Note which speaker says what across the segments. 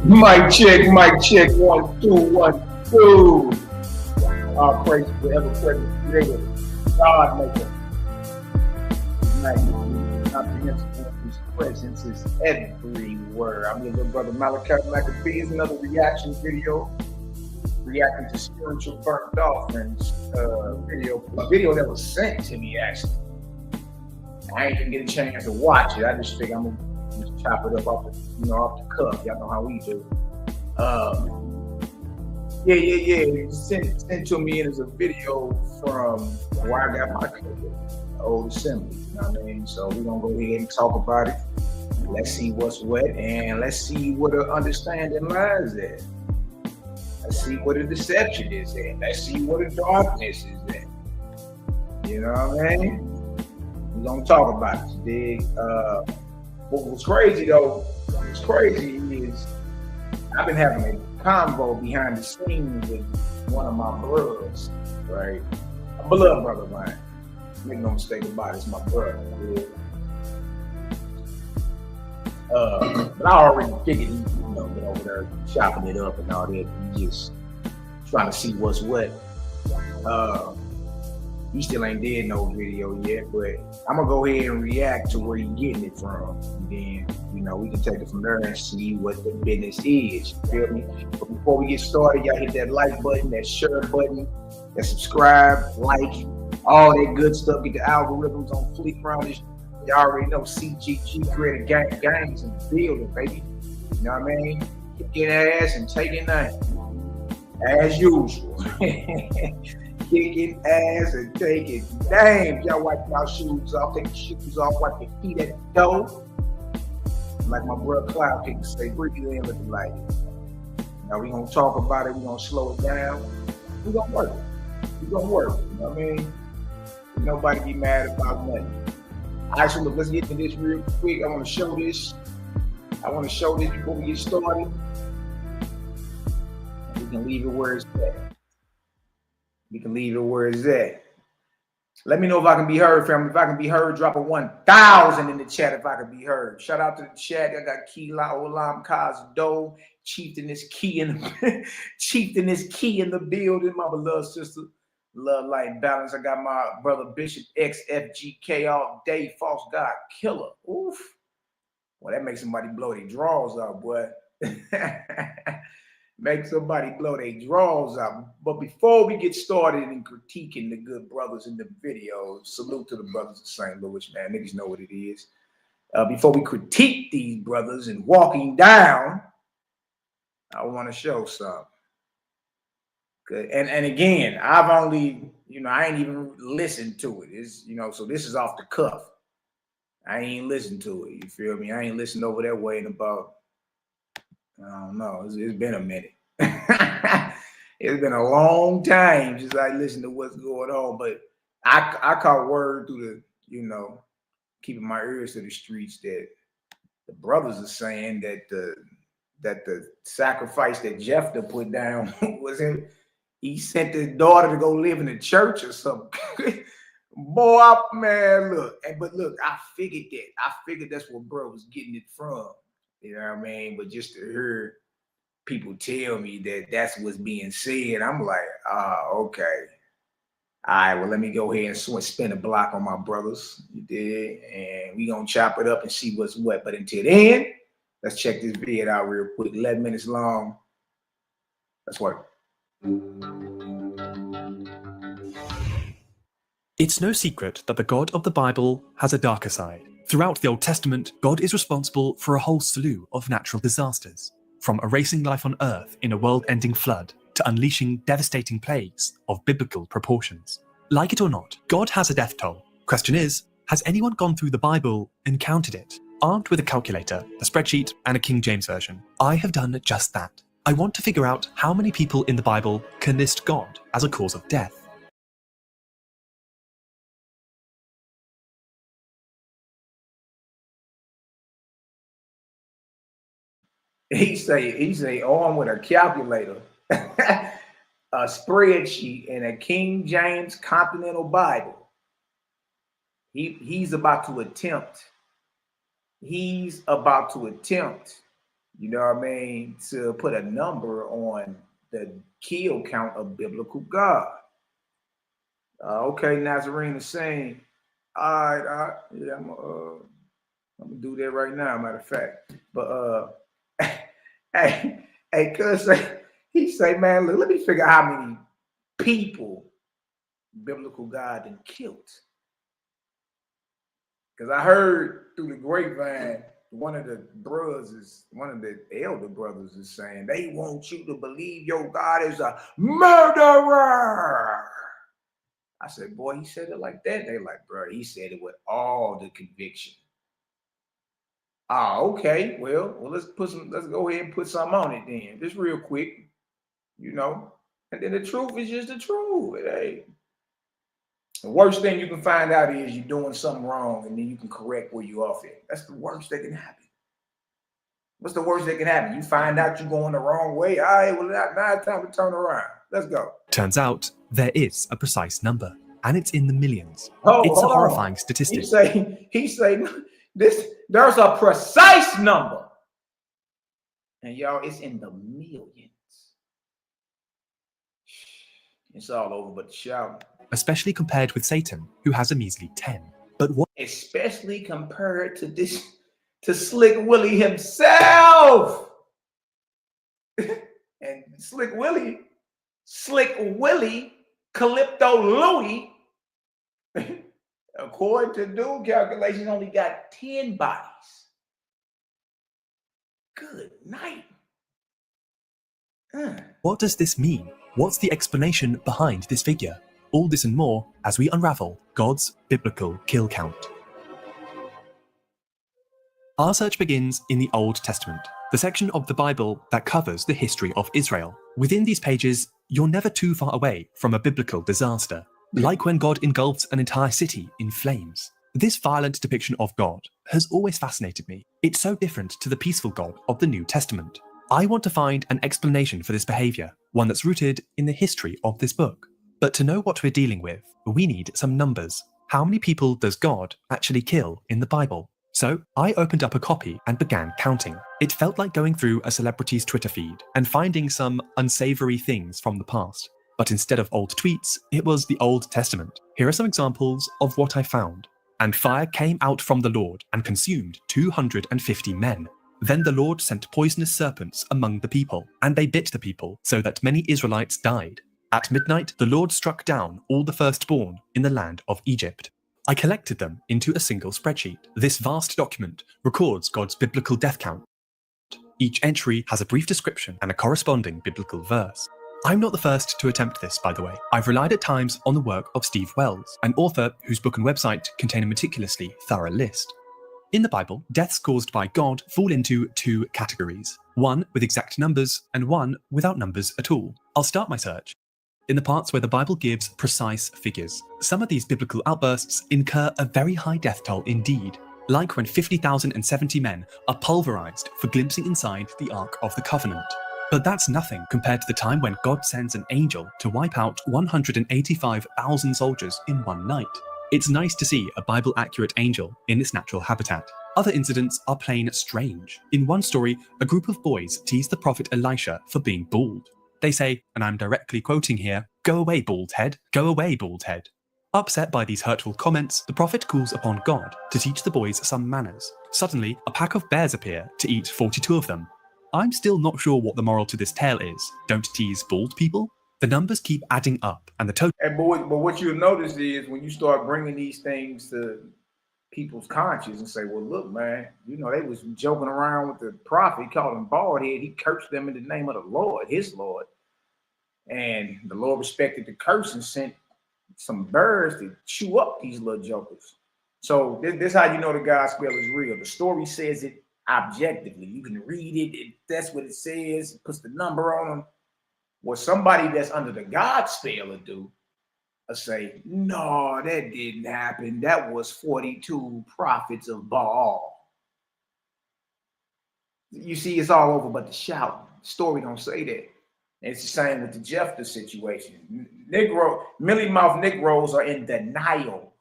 Speaker 1: Mic check, 1, 2, 1, 2. Our praise to the ever-present creator, God maker. His comprehensive of his presence is everywhere. I'm your little brother Malaki Macabee. It's another reaction video. Reacting to spiritual burnt offerings video. A video that was sent to me actually. I ain't even get a chance to watch it. I just think I'm gonna just chop it up off the cuff. Y'all know how we do. Yeah. Sent to me as a video from where I got my cover, old assembly. You know what I mean? So we're gonna go ahead and talk about it. Let's see what's what, and let's see what the understanding lies at. Let's see what the deception is at. Let's see what the darkness is at. You know what I mean? We're gonna talk about it today. What was crazy though, is I've been having a convo behind the scenes with one of my brothers, right? A beloved brother of mine. Make no mistake about it, it's my brother. Yeah. But I already figured he, been over there chopping it up and all that. He just trying to see what's what. He still ain't did no video yet, but I'm gonna go ahead and react to where he getting it from. And then, you know, we can take it from there and see what the business is. You feel me? But before we get started, y'all hit that like button, that share button, that subscribe, like, all that good stuff. Get the algorithms on fleek around this. Y'all already know CGG created gangs in the building, baby. You know what I mean? Kicking ass and taking nothing. As usual. Kicking ass and taking names. Y'all wipe y'all shoes off, take your shoes off, wipe your feet at the door. Like my brother Cloud can say, breathe in with the light. Now we gonna talk about it, we gonna slow it down. We gonna work. We gonna work. You know what I mean? Nobody be mad about nothing. All right, so look, let's get to this real quick. I want to show this. Before we get started. We can leave it where it's at. Let me know if I can be heard, family. If I can be heard, drop a 1,000 in the chat if I can be heard. Shout out to the chat. I got Kila Olam Kazdo, Chieftain is key in the building. My beloved sister, love, light, balance. I got my brother Bishop XFGK all day, false God killer. Oof. Well, that makes somebody blow their drawers out, boy. Make somebody blow their drawers out. But before we get started in critiquing the good brothers in the video, salute to the brothers of St. Louis, man. Niggas know what it is. Before we critique these brothers and walking down, I want to show something. Good. And again, I've only, I ain't even listened to it. It's, so this is off the cuff. I ain't listened to it. You feel me? I ain't listened over that way in about, I don't know. It's been a minute. It's been a long time since I listened to what's going on. But I caught word through the, keeping my ears to the streets that the brothers are saying that the sacrifice that Jephthah put down was him. He sent his daughter to go live in the church or something. Boy, man, look. But look, I figured that's where bro was getting it from. You know what I mean? But just to hear people tell me that that's what's being said, I'm like, okay. All right, well, let me go ahead and spin a block on my brothers. You did. And we going to chop it up and see what's what. But until then, let's check this video out real quick. 11 minutes long. Let's work.
Speaker 2: It's no secret that the God of the Bible has a darker side. Throughout the Old Testament, God is responsible for a whole slew of natural disasters, from erasing life on Earth in a world-ending flood to unleashing devastating plagues of biblical proportions. Like it or not, God has a death toll. Question is, has anyone gone through the Bible and counted it? Armed with a calculator, a spreadsheet, and a King James version, I have done just that. I want to figure out how many people in the Bible can list God as a cause of death.
Speaker 1: He say on with a calculator, a spreadsheet, and a King James Continental Bible. He's about to attempt. You know what I mean, to put a number on the kill count of biblical God. Okay, Nazarene is saying, all right, yeah, I'm gonna do that right now, matter of fact. But hey, cuz he say, man, look, let me figure out how many people biblical God done killed. Because I heard through the grapevine, one of the elder brothers is saying they want you to believe your God is a murderer. I said, boy, he said it like that. They like, bro, he said it with all the conviction. Okay. Well, let's go ahead and put something on it then. Just real quick, And then the truth is just the truth. It ain't. The worst thing you can find out is you're doing something wrong, and then you can correct where you off it. That's the worst that can happen. What's the worst that can happen? You find out you're going the wrong way. All right, well, now it's time to turn around. Let's go.
Speaker 2: Turns out there is a precise number, and it's in the millions.
Speaker 1: Oh,
Speaker 2: it's a horrifying statistic.
Speaker 1: He say there's a precise number. And y'all, it's in the millions. It's all over but the shout.
Speaker 2: especially compared with Satan, who has a measly 10. But what?
Speaker 1: Especially compared to Slick Willie himself. And Slick Willie, Calypto Louie, according to dude calculations, only got 10 bodies. Good night.
Speaker 2: What does this mean? What's the explanation behind this figure? All this and more as we unravel God's biblical kill count. Our search begins in the Old Testament, the section of the Bible that covers the history of Israel. Within these pages, you're never too far away from a biblical disaster, like when God engulfs an entire city in flames. This violent depiction of God has always fascinated me. It's so different to the peaceful God of the New Testament. I want to find an explanation for this behavior, one that's rooted in the history of this book. But to know what we're dealing with, we need some numbers. How many people does God actually kill in the Bible? So I opened up a copy and began counting. It felt like going through a celebrity's Twitter feed and finding some unsavory things from the past. But instead of old tweets, it was the Old Testament. Here are some examples of what I found. And fire came out from the Lord and consumed 250 men. Then the Lord sent poisonous serpents among the people, and they bit the people, so that many Israelites died. At midnight, the Lord struck down all the firstborn in the land of Egypt. I collected them into a single spreadsheet. This vast document records God's biblical death count. Each entry has a brief description and a corresponding biblical verse. I'm not the first to attempt this, by the way. I've relied at times on the work of Steve Wells, an author whose book and website contain a meticulously thorough list. In the Bible, deaths caused by God fall into two categories, one with exact numbers and one without numbers at all. I'll start my search in the parts where the Bible gives precise figures. Some of these biblical outbursts incur a very high death toll indeed, like when 50,070 men are pulverized for glimpsing inside the Ark of the Covenant. But that's nothing compared to the time when God sends an angel to wipe out 185,000 soldiers in one night. It's nice to see a Bible-accurate angel in its natural habitat. Other incidents are plain strange. In one story, a group of boys tease the prophet Elisha for being bald. They say, and I'm directly quoting here, "Go away, bald head. Go away, bald head." Upset by these hurtful comments, the prophet calls upon God to teach the boys some manners. Suddenly, a pack of bears appear to eat 42 of them. I'm still not sure what the moral to this tale is. Don't tease bald people? The numbers keep adding up, and the total.
Speaker 1: But what you'll notice is when you start bringing these things to people's conscience and say, well, look, man, you know, they was joking around with the prophet. He called him bald head. He cursed them in the name of the Lord, his Lord. And the Lord respected the curse and sent some birds to chew up these little jokers. So this is how you know the gospel is real. The story says it objectively. You can read it. That's what it says. It puts the number on them. What somebody that's under the God spell will do, will say, no, that didn't happen. That was 42 prophets of Baal. You see, it's all over but the shout. The story don't say that. And it's the same with the Jephthah situation. Millie Mouth Negroes are in denial.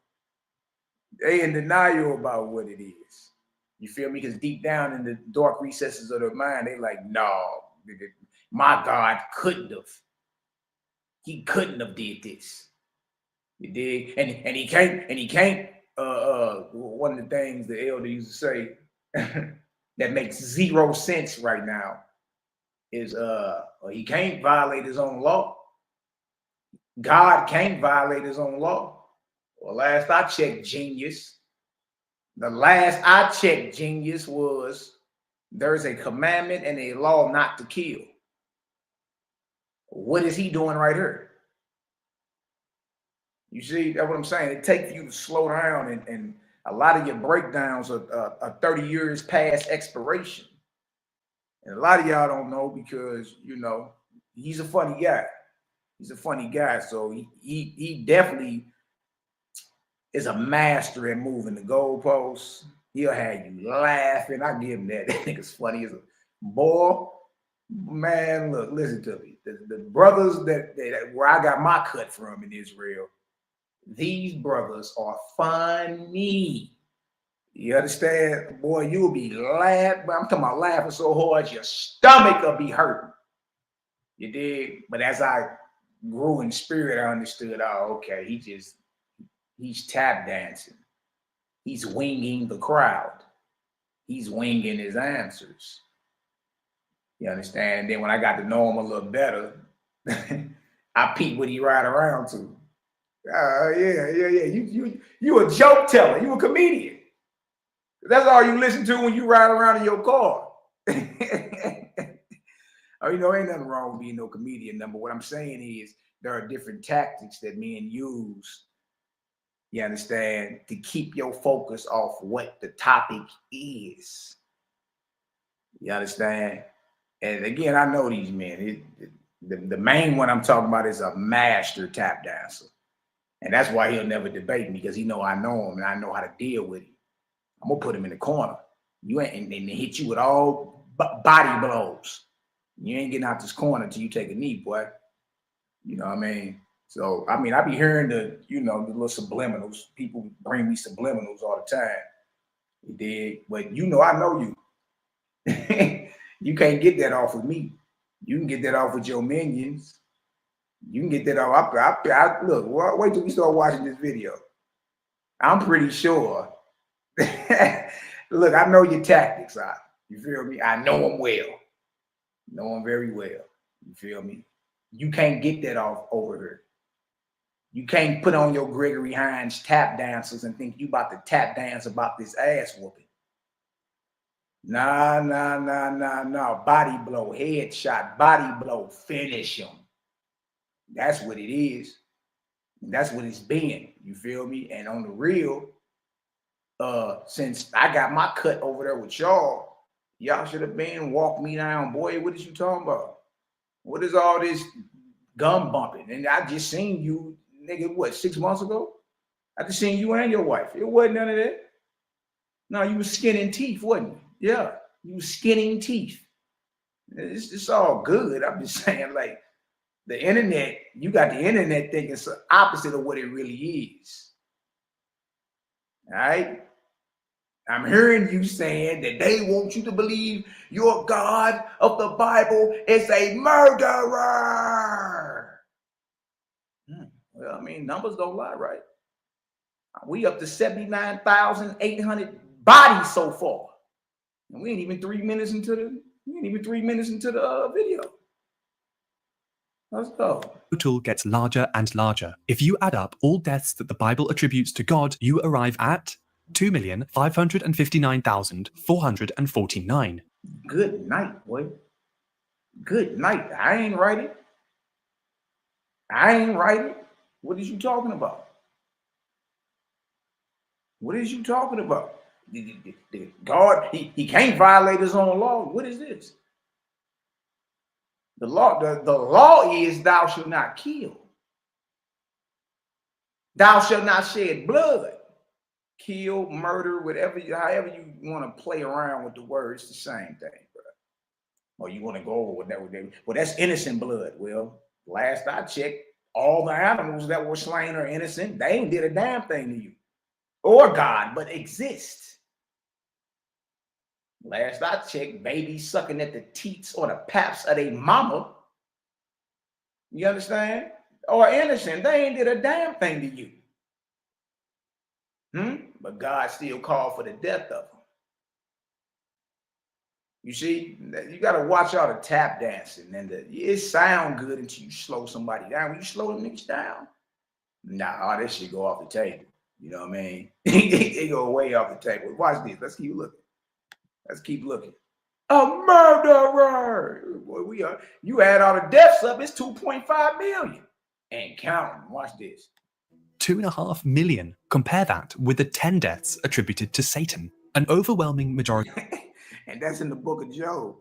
Speaker 1: They in denial about what it is. You feel me? Because deep down in the dark recesses of their mind, they like, no, my God couldn't have. He couldn't have did this. You dig? And he can't. One of the things the elder used to say that makes zero sense right now is he can't violate his own law. God can't violate his own law. Well, last I checked, genius. The last I checked, genius, was there's a commandment and a law not to kill. What is he doing right here? You see, that's what I'm saying. It takes you to slow down, and a lot of your breakdowns are 30 years past expiration. And a lot of y'all don't know because, you know, he's a funny guy. He's a funny guy. So he definitely is a master at moving the goalposts. He'll have you laughing. I give him that. That nigga's funny as a boy. Man, look, listen to me. The brothers that where I got my cut from in Israel, these brothers are funny. You understand? Boy, you'll be laughing. I'm talking about laughing so hard your stomach will be hurting. You dig? But as I grew in spirit, I understood, oh, okay, he's tap dancing. He's winging the crowd. He's winging his answers. You understand? And then when I got to know him a little better, I peeped what he ride around to. Yeah. You a joke teller. You a comedian. That's all you listen to when you ride around in your car. Oh, you know, ain't nothing wrong with being no comedian. But what I'm saying is there are different tactics that men use, you understand, to keep your focus off what the topic is. You understand? And again, I know these men. The main one I'm talking about is a master tap dancer. And that's why he'll never debate me, because he know I know him and I know how to deal with him. I'm going to put him in the corner. You ain't, and hit you with all body blows. You ain't getting out this corner until you take a knee, boy. You know what I mean? So, I mean, I be hearing the little subliminals. People bring me subliminals all the time. You dig? But I know you. You can't get that off with me. You can get that off with your minions. You can get that off. Look, wait till we start watching this video. I'm pretty sure. Look, I know your tactics. You feel me? I know them well. Know them very well. You feel me? You can't get that off over here. You can't put on your Gregory Hines tap dancers and think you about to tap dance about this ass whooping. Nah. Body blow, headshot, body blow, finish him. That's what it is. That's what it's been. You feel me? And on the real, since I got my cut over there with y'all should have been walk me down. Boy, what is you talking about? What is all this gum bumping? And I just seen you, nigga, what, 6 months ago? I just seen you and your wife. It wasn't none of that. No, you was skinning teeth, wasn't you? Yeah, you was skinning teeth. It's all good. I'm just saying, like, the internet, you got the internet thinking it's the opposite of what it really is. All right? I'm hearing you saying that they want you to believe your God of the Bible is a murderer. Well, I mean, numbers don't lie, right? We up to 79,800 bodies so far. And we ain't even 3 minutes into the video. Let's go.
Speaker 2: The total gets larger and larger. If you add up all deaths that the Bible attributes to God, you arrive at 2,559,449.
Speaker 1: Good night, boy. Good night. I ain't write it. What is you talking about? What is you talking about? God, he can't violate his own law. What is this? The law is thou shalt not kill. Thou shalt not shed blood. Kill, murder, however you want to play around with the word, it's the same thing, bro. Or you want to go over with that? Well, that's innocent blood. Well, last I checked, all the animals that were slain are innocent. They ain't did a damn thing to you or God, but exist. Last I checked, babies sucking at the teats or the paps of their mama. You understand? Or innocent. They ain't did a damn thing to you. But God still called for the death of them. You see, you got to watch all the tap dancing, and it sound good until you slow somebody down. When you slow them niggas down, all this shit go off the table. You know what I mean? It go way off the table. Watch this. Let's keep looking. A murderer. Boy, you add all the deaths up, it's 2.5 million. And counting. Watch this.
Speaker 2: 2.5 million. Compare that with the 10 deaths attributed to Satan. An overwhelming majority.
Speaker 1: And that's in the book of Job.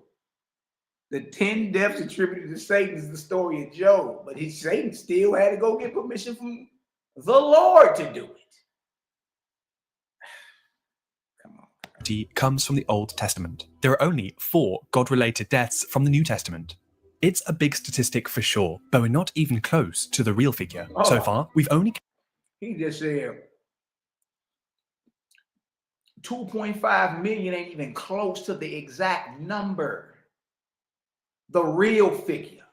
Speaker 1: The 10 deaths attributed to Satan is the story of Job. But Satan still had to go get permission from the Lord to do it.
Speaker 2: Comes from the Old Testament. There are only 4 God-related deaths from the New Testament. It's a big statistic for sure, but we're not even close to the real figure. So far, we've only...
Speaker 1: He just said 2.5 million ain't even close to the exact number. The real figure.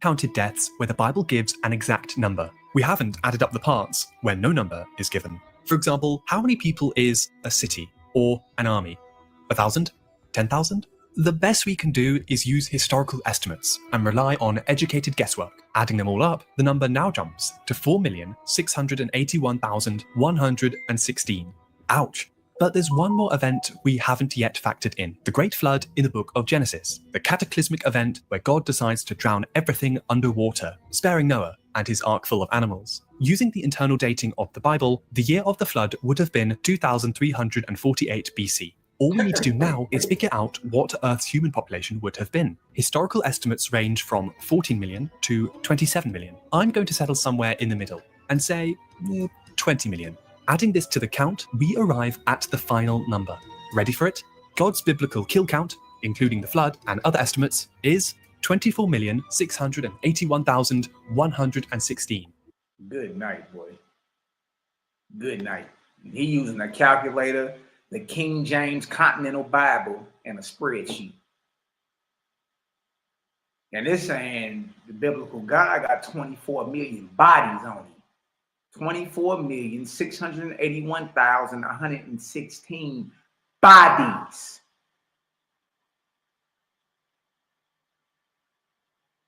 Speaker 2: Counted deaths where the Bible gives an exact number. We haven't added up the parts where no number is given. For example, how many people is a city or an army? 1,000? 10,000? The best we can do is use historical estimates and rely on educated guesswork. Adding them all up, the number now jumps to 4,681,116. Ouch. But there's one more event we haven't yet factored in, the Great Flood in the book of Genesis, the cataclysmic event where God decides to drown everything underwater, sparing Noah and his ark full of animals. Using the internal dating of the Bible, the year of the flood would have been 2348 BC. All we need to do now is figure out what Earth's human population would have been. Historical estimates range from 14 million to 27 million. I'm going to settle somewhere in the middle and say 20 million. Adding this to the count, we arrive at the final number. Ready for it? God's biblical kill count, including the flood and other estimates, is 24,681,116.
Speaker 1: Good night, boy. Good night. He using a calculator, the King James Continental Bible, and a spreadsheet. And it's saying the biblical God got 24 million bodies on him. 24,681,116 bodies.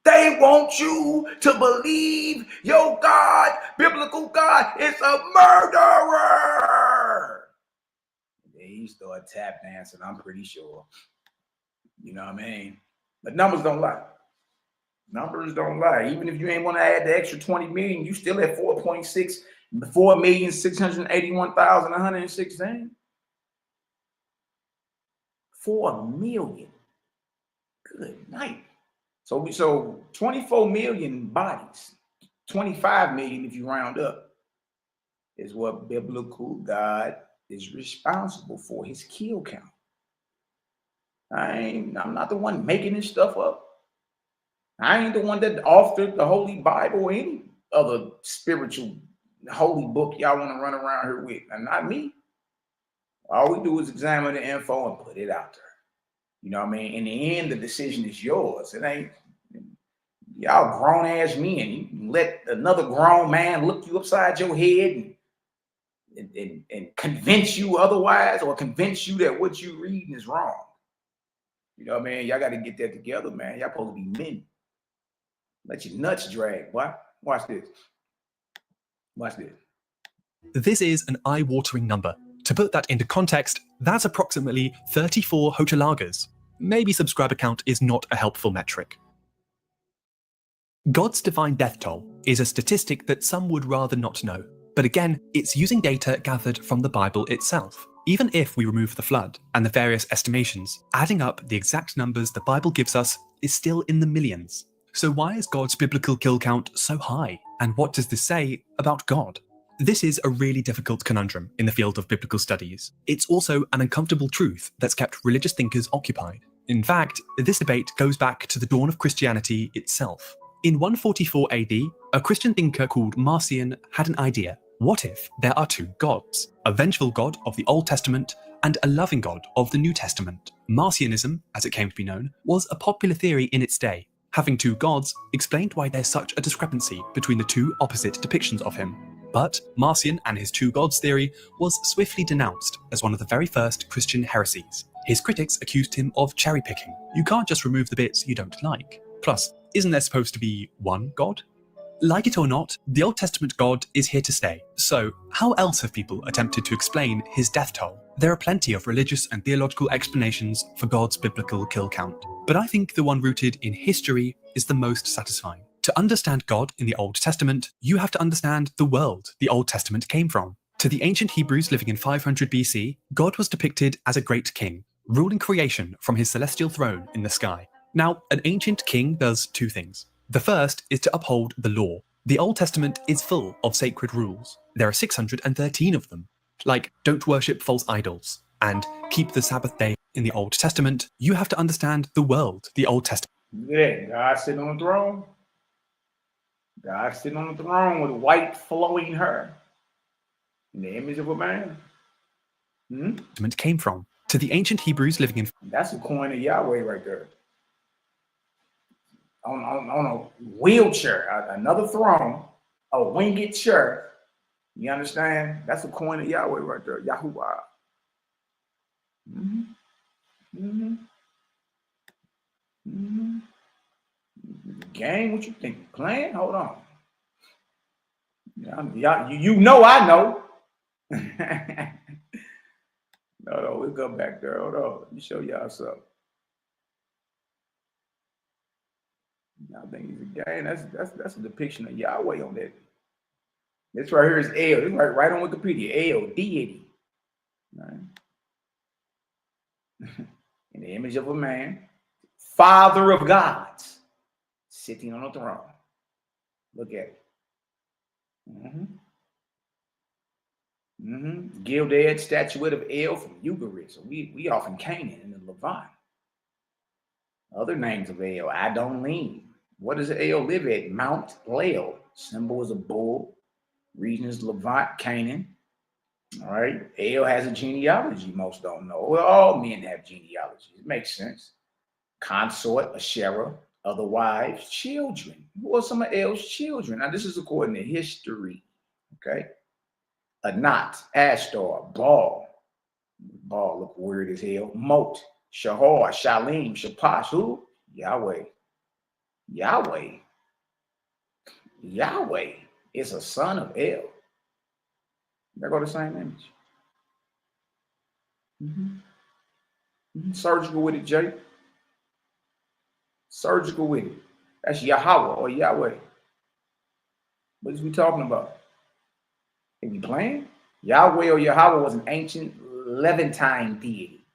Speaker 1: They want you to believe your God, biblical God, is a murderer. They start tap dancing, I'm pretty sure. You know what I mean? But numbers don't lie. Numbers don't lie. Even if you ain't want to add the extra 20 million, you still at 4,681,116. 4 million. Good night. So 24 million bodies, 25 million if you round up, is what biblical God is responsible for, his kill count. I'm not the one making this stuff up. I ain't the one that authored the Holy Bible or any other spiritual holy book y'all want to run around here with. And not me. All we do is examine the info and put it out there. You know what I mean? In the end, the decision is yours. It ain't y'all grown ass men. You can let another grown man look you upside your head and convince you otherwise, or convince you that what you reading is wrong. You know what I mean? Y'all got to get that together, man. Y'all supposed to be men. Let your nuts drag, boy. Watch this. Watch this.
Speaker 2: This is an eye-watering number. To put that into context, that's approximately 34 Hotelagers. Maybe subscriber count is not a helpful metric. God's divine death toll is a statistic that some would rather not know. But again, it's using data gathered from the Bible itself. Even if we remove the flood and the various estimations, adding up the exact numbers the Bible gives us is still in the millions. So why is God's biblical kill count so high? And what does this say about God? This is a really difficult conundrum in the field of biblical studies. It's also an uncomfortable truth that's kept religious thinkers occupied. In fact, this debate goes back to the dawn of Christianity itself. In 144 AD, a Christian thinker called Marcion had an idea. What if there are two gods? A vengeful God of the Old Testament and a loving God of the New Testament. Marcionism, as it came to be known, was a popular theory in its day. Having two gods explained why there's such a discrepancy between the two opposite depictions of him. But Marcion and his two gods theory was swiftly denounced as one of the very first Christian heresies. His critics accused him of cherry-picking. You can't just remove the bits you don't like. Plus, isn't there supposed to be one God? Like it or not, the Old Testament God is here to stay. So, how else have people attempted to explain his death toll? There are plenty of religious and theological explanations for God's biblical kill count, but I think the one rooted in history is the most satisfying. To understand God in the Old Testament, you have to understand the world the Old Testament came from. To the ancient Hebrews living in 500 BC, God was depicted as a great king, ruling creation from his celestial throne in the sky. Now, an ancient king does two things. The first is to uphold the law. The Old Testament is full of sacred rules. There are 613 of them. Like, don't worship false idols, and keep the Sabbath day. In the Old Testament, you have to understand the world the Old Testament.
Speaker 1: Yeah, God sitting on the throne. God sitting on the throne with white flowing hair. In the image of a man.
Speaker 2: Came from. To the ancient Hebrews living in...
Speaker 1: That's the coin of Yahweh right there. on a wheelchair, another throne, a winged chair. You understand? That's the coin of Yahweh right there, Yahuwah. Mm-hmm. Mm-hmm. Mm-hmm. Game, what you think? Playing? Hold on. You know I know. No, we'll go back there. Hold on. Let me show y'all something. I think he's a game. That's a depiction of Yahweh on that. This right here is El. This right on Wikipedia. El, deity. Right. In the image of a man, father of gods, sitting on a throne. Look at it. Gilded statuette of El from Ugarit. So we off in Canaan in the Levant. Other names of El, Adonlim. What does El live at? Mount Lael. Symbol is a bull. Region is Levant, Canaan. All right. El has a genealogy most don't know. Well, all men have genealogies. It makes sense. Consort, Asherah, other wives, children. Who are some of El's children? Now, this is according to history. Okay. Anat, Ashtar, Baal. Baal look weird as hell. Mot, Shahar, Shalim, Shapash. Who? Yahweh. Yahweh. Yahweh is a son of El. They go the same image. Surgical with it, Jay. Surgical with it. That's Yahweh or Yahweh. What is we talking about? Are we playing? Yahweh or Yahweh was an ancient Levantine deity.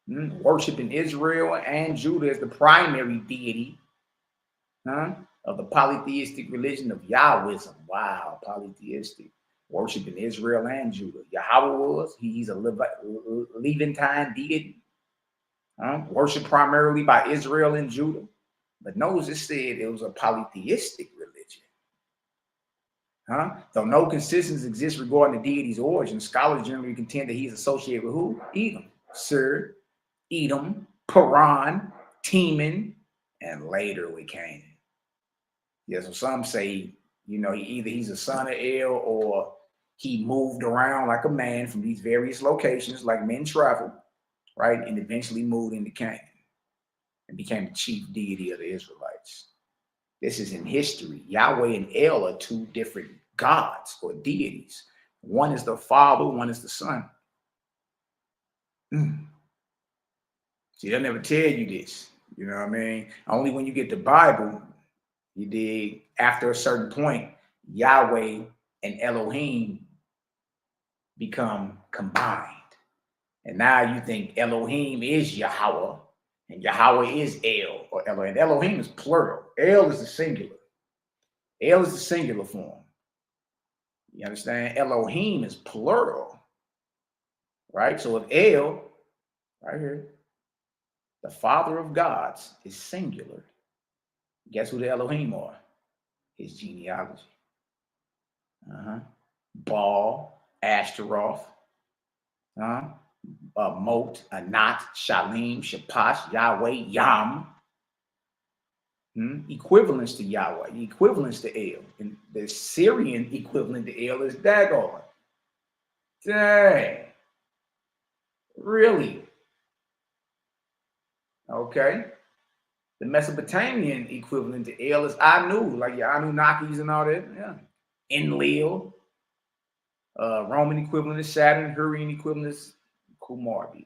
Speaker 1: Worshipped in Israel and Judah as the primary deity of the polytheistic religion of Yahwism. Wow, polytheistic. Worshipped in Israel and Judah. Yahweh he's a Levantine deity. Worshipped primarily by Israel and Judah. But notice it said it was a polytheistic religion. Though no consistency exists regarding the deity's origin, scholars generally contend that he is associated with who? Edom, Sir, Edom, Paran, Teman, and later with Canaan. Yeah, so some say, either he's a son of El or he moved around like a man from these various locations, like men travel, right? And eventually moved into Canaan and became the chief deity of the Israelites. This is in history. Yahweh and El are two different gods or deities. One is the Father, one is the Son. See, they'll never tell you this. You know what I mean? Only when you get the Bible, you dig, after a certain point, Yahweh and Elohim become combined. And now you think Elohim is Yahweh and Yahweh is El or Elohim. And Elohim is plural. El is the singular. El is the singular form. You understand? Elohim is plural. Right? So if El, right here, the father of gods, is singular, guess who the Elohim are? His genealogy. Baal, Ashtaroth, Mot, Anat, Shalim, Shapash, Yahweh, Yam. Equivalence to Yahweh, equivalence to El. And the Syrian equivalent to El is Dagon. Dang. Really? Okay. The Mesopotamian equivalent to El is Anu, like your Anunnakis and all that. Yeah. Enlil. Roman equivalent is Saturn. Hurrian equivalent is Kumarbi.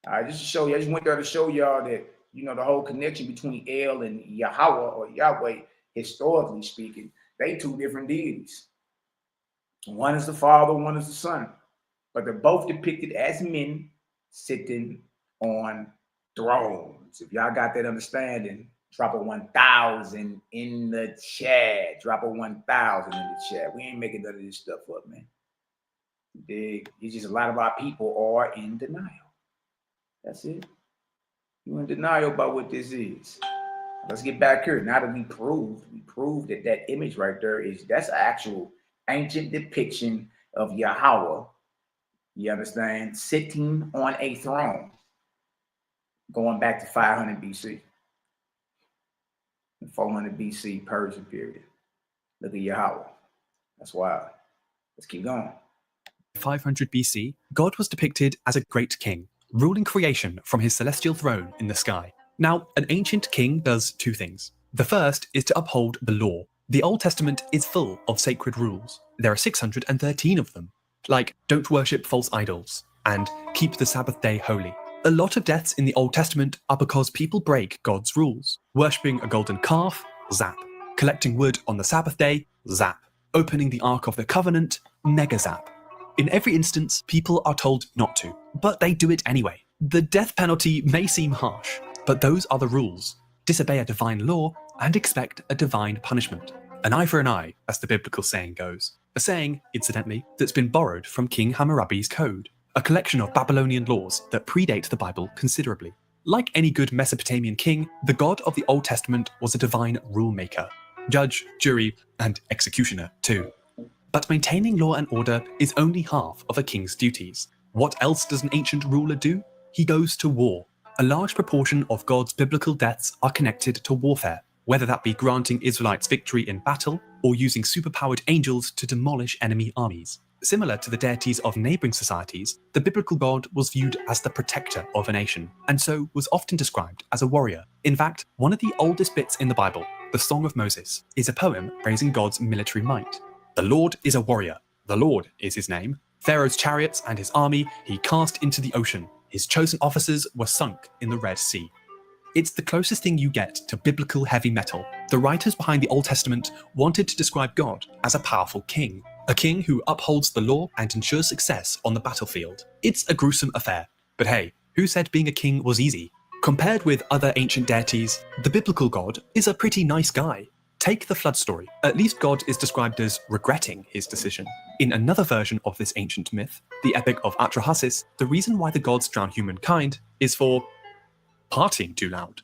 Speaker 1: All right, just to show you, I just went there to show y'all that, the whole connection between El and Yahweh or Yahweh, historically speaking, they two different deities. One is the Father, one is the Son. But they're both depicted as men sitting on thrones. If y'all got that understanding, drop a 1,000 in the chat. Drop a 1,000 in the chat. We ain't making none of this stuff up, man. It's just a lot of our people are in denial. That's it. You're in denial about what this is. Let's get back here. Now that we proved that image right there that's an actual ancient depiction of Yahweh. You understand? Sitting on a throne. Going back to 500 BC. the 400 BC Persian period. Look at Yahweh. That's wild. Let's keep going.
Speaker 2: 500 BC, God was depicted as a great king, ruling creation from his celestial throne in the sky. Now, an ancient king does two things. The first is to uphold the law. The Old Testament is full of sacred rules. There are 613 of them, like don't worship false idols and keep the Sabbath day holy. A lot of deaths in the Old Testament are because people break God's rules. Worshipping a golden calf, zap. Collecting wood on the Sabbath day, zap. Opening the Ark of the Covenant, mega zap. In every instance, people are told not to, but they do it anyway. The death penalty may seem harsh, but those are the rules. Disobey a divine law and expect a divine punishment. An eye for an eye, as the biblical saying goes. A saying, incidentally, that's been borrowed from King Hammurabi's Code, a collection of Babylonian laws that predate the Bible considerably. Like any good Mesopotamian king, the God of the Old Testament was a divine rule maker. Judge, jury, and executioner too. But maintaining law and order is only half of a king's duties. What else does an ancient ruler do? He goes to war. A large proportion of God's biblical deaths are connected to warfare, whether that be granting Israelites victory in battle or using superpowered angels to demolish enemy armies. Similar to the deities of neighboring societies, the biblical God was viewed as the protector of a nation, and so was often described as a warrior. In fact, one of the oldest bits in the Bible, the Song of Moses, is a poem praising God's military might. The Lord is a warrior. The Lord is his name. Pharaoh's chariots and his army he cast into the ocean. His chosen officers were sunk in the Red Sea. It's the closest thing you get to biblical heavy metal. The writers behind the Old Testament wanted to describe God as a powerful king, a king who upholds the law and ensures success on the battlefield. It's a gruesome affair, but hey, who said being a king was easy? Compared with other ancient deities, the biblical God is a pretty nice guy. Take the flood story. At least God is described as regretting his decision. In another version of this ancient myth, the Epic of Atrahasis, the reason why the gods drown humankind is for partying too loud.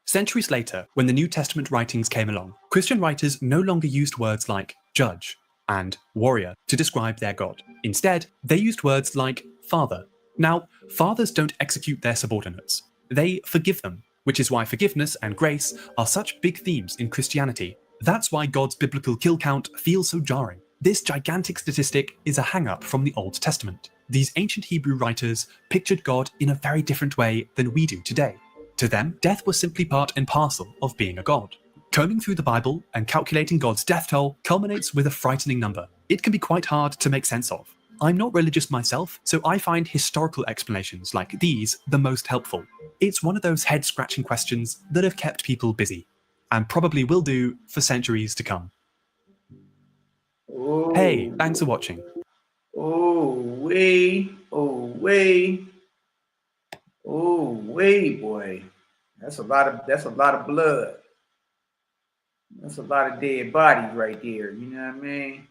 Speaker 2: Centuries later, when the New Testament writings came along, Christian writers no longer used words like judge and warrior to describe their God. Instead, they used words like father. Now, fathers don't execute their subordinates. They forgive them, which is why forgiveness and grace are such big themes in Christianity. That's why God's biblical kill count feels so jarring. This gigantic statistic is a hang-up from the Old Testament. These ancient Hebrew writers pictured God in a very different way than we do today. To them, death was simply part and parcel of being a god. Combing through the Bible and calculating God's death toll culminates with a frightening number. It can be quite hard to make sense of. I'm not religious myself, so I find historical explanations like these the most helpful. It's one of those head-scratching questions that have kept people busy, and probably will do for centuries to come.
Speaker 1: Ooh.
Speaker 2: Hey, thanks for watching.
Speaker 1: Oh, wait, boy. That's a lot of blood. That's a lot of dead bodies right there. You know what I mean?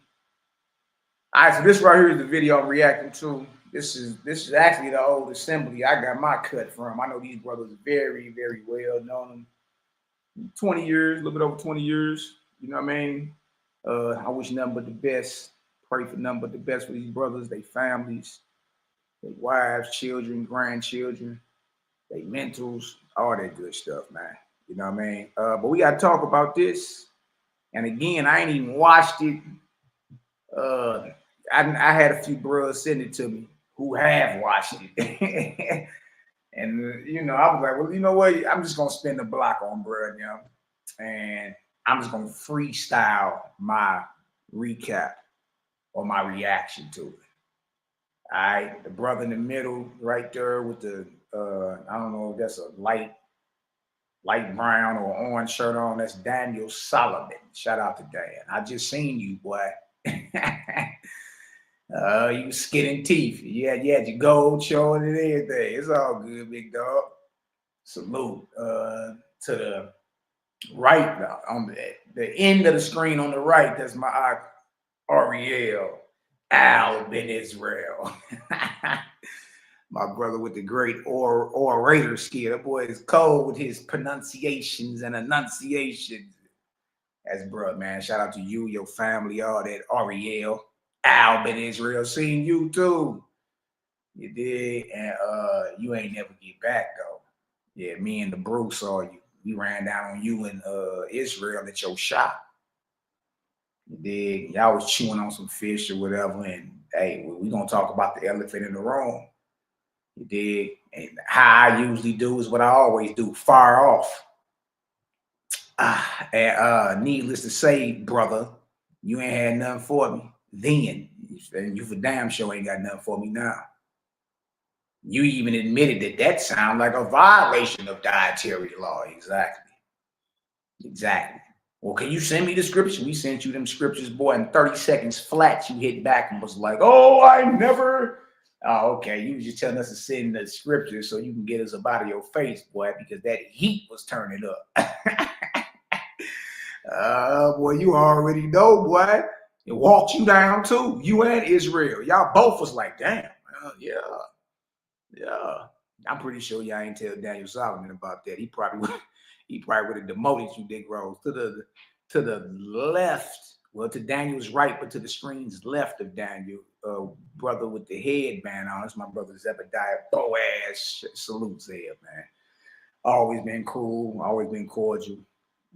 Speaker 1: All right, so this right here is the video I'm reacting to. This is actually the old assembly I got my cut from. I know these brothers very, very well. Known them 20 years, a little bit over 20 years. You know what I mean? I wish nothing but the best. Pray for nothing but the best for these brothers, their families, their wives, children, grandchildren, their mentals, all that good stuff, man. You know what I mean? But we got to talk about this. And again, I ain't even watched it. I had a few brothers send it to me who have watched it. And, you know, I was like, well, you know what? I'm just going to spin the block on bruh, you know, and I'm just going to freestyle my recap or my reaction to it. All right. The brother in the middle right there with the, I don't know if that's a light brown or orange shirt on. That's Daniel Solomon. Shout out to Dan. I just seen you, boy. You was skinning teeth. You had your gold showing and everything. It's all good, big dog. Salute. To the right, on the end of the screen on the right, that's my Ariel Al Ben Israel. My brother with the great orator skill. That boy is cold with his pronunciations and enunciations. That's bro, man. Shout out to you, your family, all that. Ariel, Al Ben Israel, seen you too. You did, and you ain't never get back though. Yeah, me and the Bruce saw you. we ran down on you in Israel at your shop. You dig? Y'all was chewing on some fish or whatever, and hey, we gonna talk about the elephant in the room. You dig? And how I usually do is what I always do, fire off. And needless to say, brother, you ain't had nothing for me then. And you for damn sure ain't got nothing for me now. You even admitted that that sounds like a violation of dietary law. Exactly. Well, can you send me the scripture? We sent you them scriptures, boy, in 30 seconds flat. You hit back and was like, oh, I never. Oh, okay. You was just telling us to send the scriptures so you can get us up out of your face, boy, because that heat was turning up. Boy, you already know, boy. It walked you down too. You and Israel. Y'all both was like, damn, yeah. I'm pretty sure y'all ain't tell Daniel Solomon about that. He probably would have demoted you, Dick Rose, to the left. Well, to Daniel's right, but to the screen's left of Daniel, brother with the headband on. It's my brother Zebediah Boaz. Salutes there, man. Always been cool, always been cordial.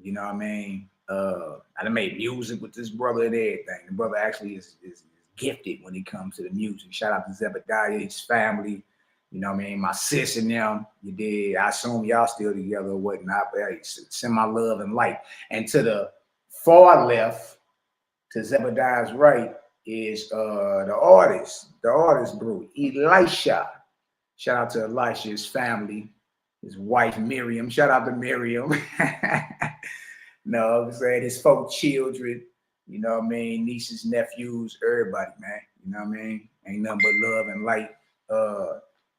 Speaker 1: You know what I mean? I done made music with this brother and everything. The brother actually is gifted when it comes to the music. Shout out to Zebediah, his family. You know what I mean? My sis and them, you did. I assume y'all still together or whatnot, but hey, send my love and light. And to the far left, to Zebediah's right, is the artist bro, Elisha. Shout out to Elisha, his family, his wife Miriam. Shout out to Miriam. No, I'm saying his 4 children, you know what I mean, nieces, nephews, everybody, man. You know what I mean? Ain't nothing but love and light.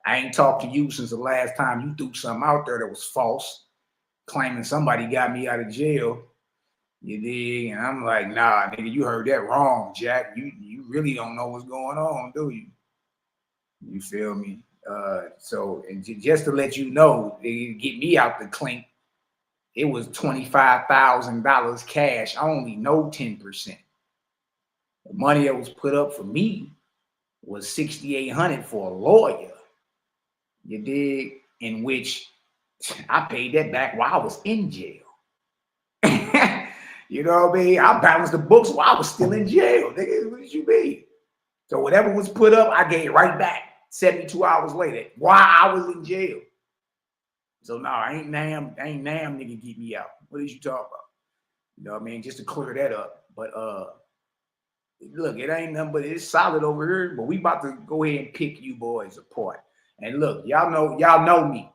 Speaker 1: I ain't talked to you since the last time you threw something out there that was false, claiming somebody got me out of jail. You dig? And I'm like, nah, nigga, you heard that wrong, Jack. You really don't know what's going on, do you? You feel me? So, and just to let you know, they get me out the clink, it was $25,000 cash only, no 10%. The money that was put up for me was $6,800 for a lawyer. You dig? In which I paid that back while I was in jail. You know what I mean? I balanced the books while I was still in jail. Nigga, what did you mean? So whatever was put up, I gave right back 72 hours later while I was in jail. So no, ain't nam nigga get me out. What did you talk about? You know what I mean? Just to clear that up. But look, it ain't nothing but it's solid over here. But we about to go ahead and pick you boys apart. And look, y'all know me.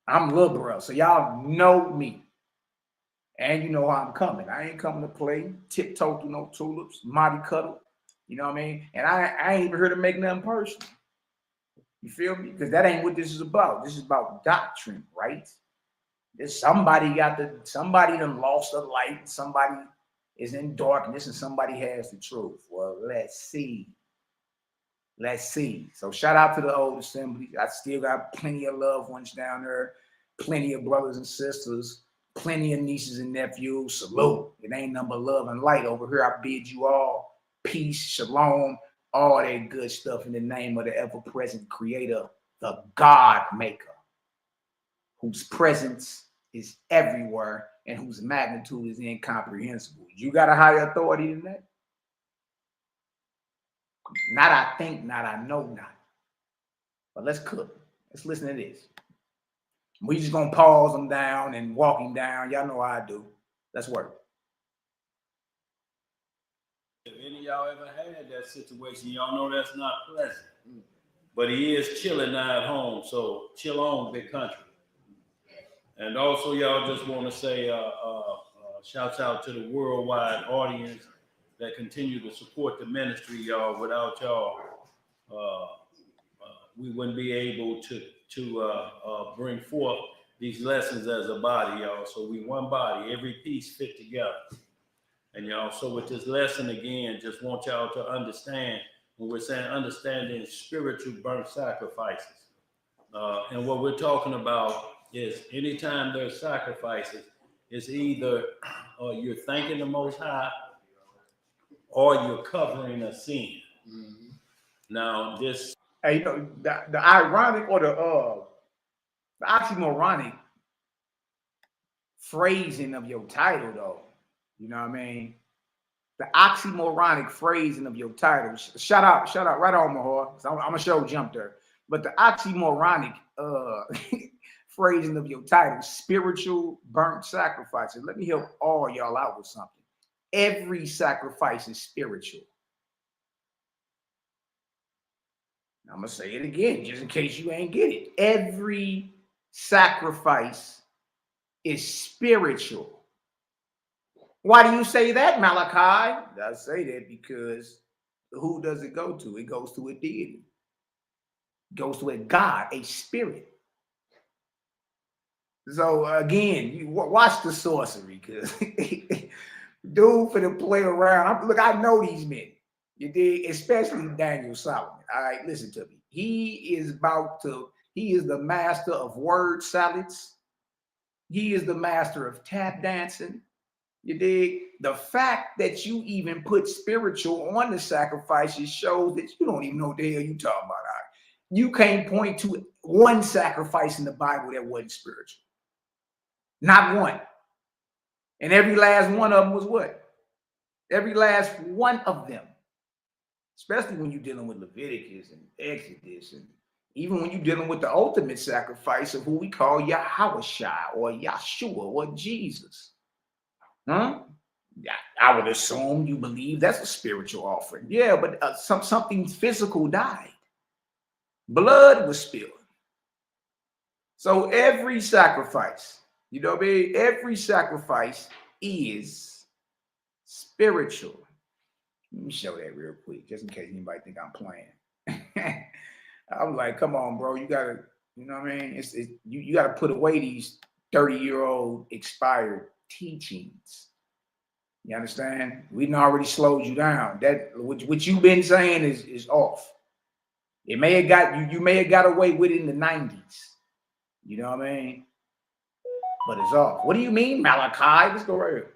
Speaker 1: I'm liberal, so y'all know me. And you know how I'm coming. I ain't coming to play tiptoe through no tulips, Monty Cuddle. You know what I mean? And I ain't even here to make nothing personal. You feel me? Because that ain't what this is about. This is about doctrine, right? There's somebody done lost the light. Somebody is in darkness and somebody has the truth. Well, let's see. So shout out to the old assembly. I still got plenty of loved ones down there, plenty of brothers and sisters, plenty of nieces and nephews. Salute. It ain't nothing but love and light over here. I bid you all peace, shalom, all that good stuff in the name of the ever-present creator, the God maker, whose presence is everywhere and whose magnitude is incomprehensible. You got a higher authority than that? Not I think, not I know not. But let's cook. Let's listen to this. We just gonna pause them down and walk him down. Y'all know how I do. Let's work.
Speaker 3: If any of y'all ever had that situation, y'all know that's not pleasant. But he is chilling now at home, so chill on, big country. And also, y'all just want to say shouts out to the worldwide audience that continue to support the ministry, y'all. Without y'all, we wouldn't be able to bring forth these lessons as a body, y'all. So we one body, every piece fit together. And y'all, so with this lesson again, just want y'all to understand when we're saying understanding spiritual burnt sacrifices. And what we're talking about is anytime there's sacrifices, it's either you're thanking the Most High or you're covering a sin. Mm-hmm. Now, this...
Speaker 1: Hey, you know, the ironic or the oxymoronic phrasing of your title, though. You know what I mean? The oxymoronic phrasing of your title. Shout out, right on, Mahar. I'm gonna show jump there. But the oxymoronic phrasing of your title, spiritual burnt sacrifices. Let me help all y'all out with something. Every sacrifice is spiritual. I'm gonna say it again, just in case you ain't get it. Every sacrifice is spiritual. Why do you say that, Malachi? I say that because who does it go to? It goes to a deity. It goes to a God, a spirit. So again, you watch the sorcery, because dude for to play around. Look, I know these men. You did, especially Daniel Solomon. All right, listen to me. He is the master of word salads. He is the master of tap dancing. You dig? The fact that you even put spiritual on the sacrifices shows that you don't even know what the hell you talking about. All right? You can't point to one sacrifice in the Bible that wasn't spiritual. Not one. And every last one of them was what? Every last one of them. Especially when you're dealing with Leviticus and Exodus, and even when you're dealing with the ultimate sacrifice of who we call Yahushua or Yahshua or Jesus. Huh? I would assume you believe that's a spiritual offering. Yeah, but something physical died. Blood was spilled. So every sacrifice, you know what I mean? Every sacrifice is spiritual. Let me show that real quick, just in case anybody think I'm playing. I was like, come on, bro. You gotta, you know what I mean? You gotta put away these 30-year-old expired teachings. You understand? We done already slowed you down. That what you've been saying is off. It may have got you may have got away with it in the 90s. You know what I mean? But it's off. What do you mean, Malachi? Let's go right here.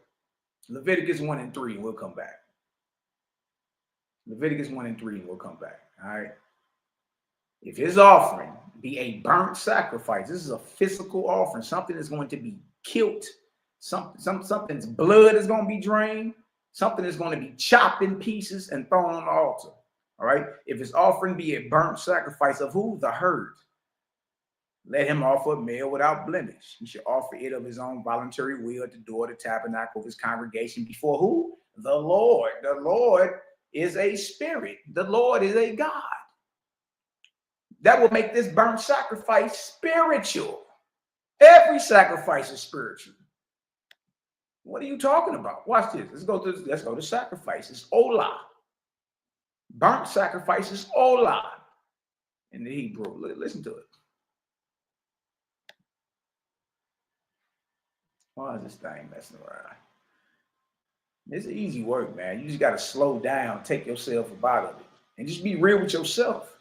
Speaker 1: Leviticus 1 and 3, and we'll come back. Leviticus 1 and 3, and we'll come back. All right. If his offering be a burnt sacrifice, this is a physical offering, something is going to be killed. Something's blood is going to be drained. Something is going to be chopped in pieces and thrown on the altar. All right. If his offering be a burnt sacrifice of who? The herd. Let him offer a meal without blemish. He should offer it of his own voluntary will at the door of the tabernacle of his congregation before who? The Lord. The Lord is a spirit. The Lord is a God. That will make this burnt sacrifice spiritual. Every sacrifice is spiritual. What are you talking about? Watch this. Let's go to sacrifices. Olah. Burnt sacrifices. Olah. In the Hebrew. Listen to it. Why is this thing messing around? It's easy work, man. You just got to slow down, take yourself about it, and just be real with yourself.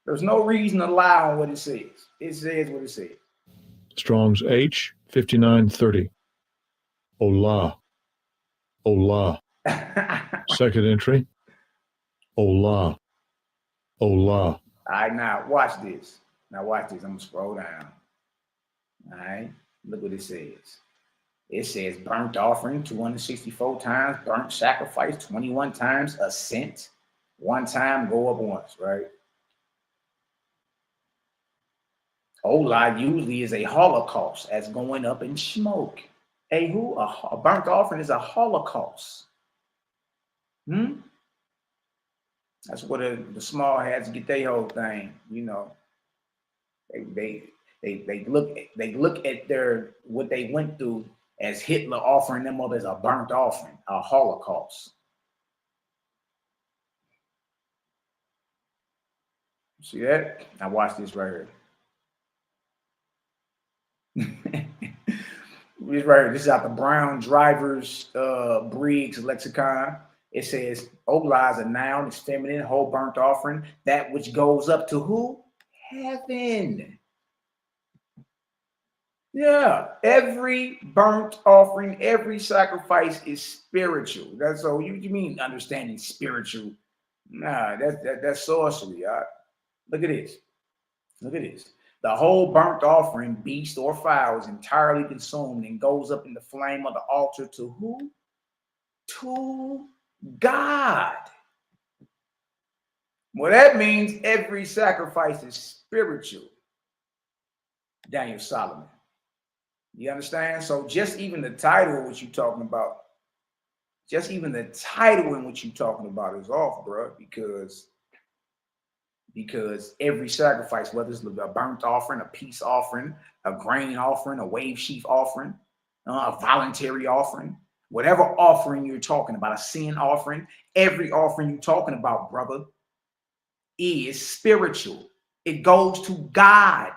Speaker 1: There's no reason to lie on what it says. It says what it says.
Speaker 4: Strong's H 5930. Olah. Olah. Second entry. Olah. Olah.
Speaker 1: All right, now watch this. I'm going to scroll down. All right. Look what it says. It says burnt offering 264 times, burnt sacrifice 21 times, a cent, one time, go up once, right? Olah usually is a holocaust, as going up in smoke. A burnt offering is a holocaust. That's where the small hats get their whole thing, you know. They look at what they went through as Hitler offering them up as a burnt offering, a holocaust. See that? Now watch this right here. This right here. This is out the Brown Drivers Briggs lexicon. It says Olah is a noun, it's feminine, whole burnt offering, that which goes up to who? Heaven. Yeah, every burnt offering, every sacrifice is spiritual. That's so you mean understanding spiritual? Nah, that's sorcery. Look at this. Look at this. The whole burnt offering, beast or fowl, is entirely consumed and goes up in the flame of the altar to who? To God. Well, that means every sacrifice is spiritual. Daniel Solomon. You understand? So just even the title of what you're talking about, just even the title in what you're talking about is off, bro, because every sacrifice, whether it's a burnt offering, a peace offering, a grain offering, a wave sheaf offering, a voluntary offering, whatever offering you're talking about, a sin offering, every offering you're talking about, brother, is spiritual. It goes to God,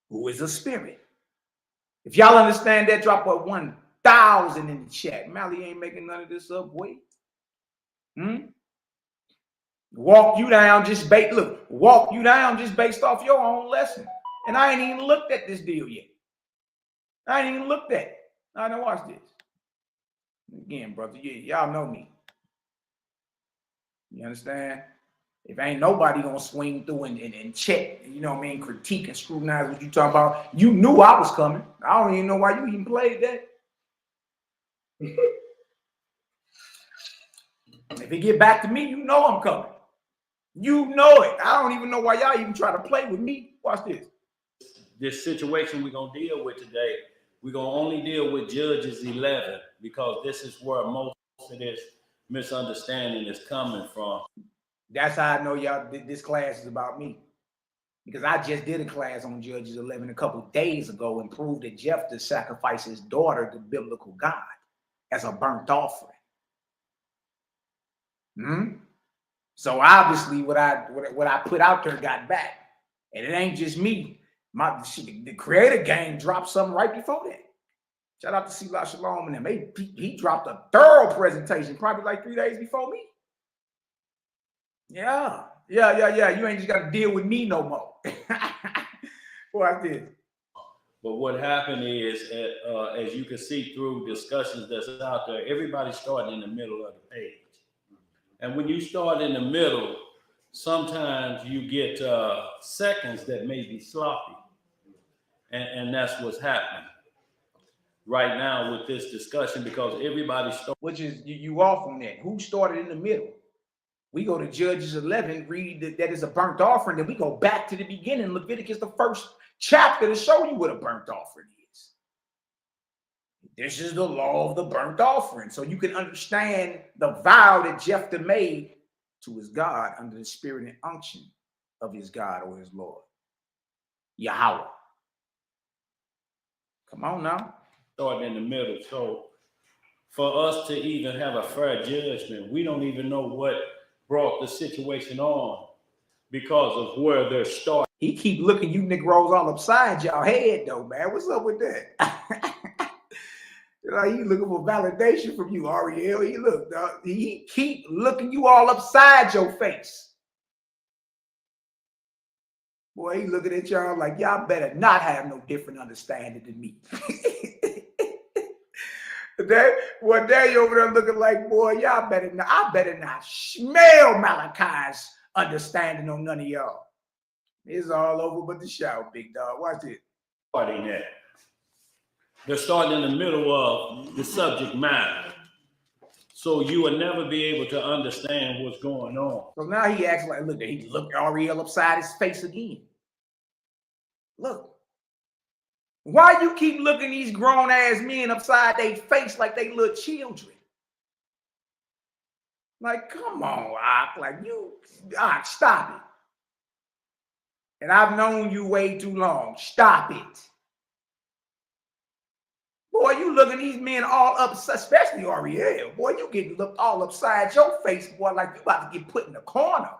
Speaker 1: who is a spirit. If y'all understand that, drop a 1,000 in the chat. Mally ain't making none of this up. Wait. Walk you down just based off your own lesson. And I ain't even looked at this deal yet. I ain't even looked at it. I don't watch this. Again, brother, y'all know me. You understand? If ain't nobody gonna swing through and check, you know what I mean, critique and scrutinize what you talking about, you knew I was coming. I don't even know why you even played that. If it get back to me, you know I'm coming. You know it. I don't even know why y'all even try to play with me. Watch this.
Speaker 3: This situation we're going to deal with today, we're going to only deal with Judges 11 because this is where most of this misunderstanding is coming from.
Speaker 1: That's how I know y'all, this class is about me. Because I just did a class on Judges 11 a couple of days ago and proved that Jephthah sacrificed his daughter to biblical God as a burnt offering. So obviously what I put out there got back. And it ain't just me. The creator game dropped something right before that. Shout out to Selah Shalom and them. He dropped a thorough presentation probably like 3 days before me. Yeah. You ain't just got to deal with me no more. Watch this.
Speaker 3: But what happened is, as you can see through discussions that's out there, everybody's starting in the middle of the page. And when you start in the middle, sometimes you get seconds that may be sloppy. And that's what's happening right now with this discussion because everybody started.
Speaker 1: Which is, you off on that. Who started in the middle? We go to Judges 11, read that is a burnt offering. Then we go back to the beginning. Leviticus, the first chapter, to show you what a burnt offering is. This is the law of the burnt offering. So you can understand the vow that Jephthah made to his God under the spirit and unction of his God or his Lord. Yahweh. Come on now.
Speaker 3: Starting in the middle. So for us to even have a fair judgment, we don't even know what brought the situation on because of where they're starting.
Speaker 1: He keep looking you Negroes all upside y'all head though, man. What's up with that? He looking for validation from you, Ariel. He keep looking you all upside your face. Boy, he looking at y'all like y'all better not have no different understanding than me. There you over there looking like, boy, y'all better not. I better not smell Malachi's understanding on none of y'all. It's all over but the shout, big dog. Watch it.
Speaker 3: Starting there. They're starting in the middle of the subject matter. So you will never be able to understand what's going on.
Speaker 1: So now he acts like, look, he looked Ariel upside his face again. Look. Why you keep looking these grown-ass men upside their face like they little children? Like, come on, Ak. Like, Ak, stop it. And I've known you way too long. Stop it. Boy, you looking these men all up, especially Ariel. Boy, you getting looked all upside your face, boy, like you about to get put in the corner.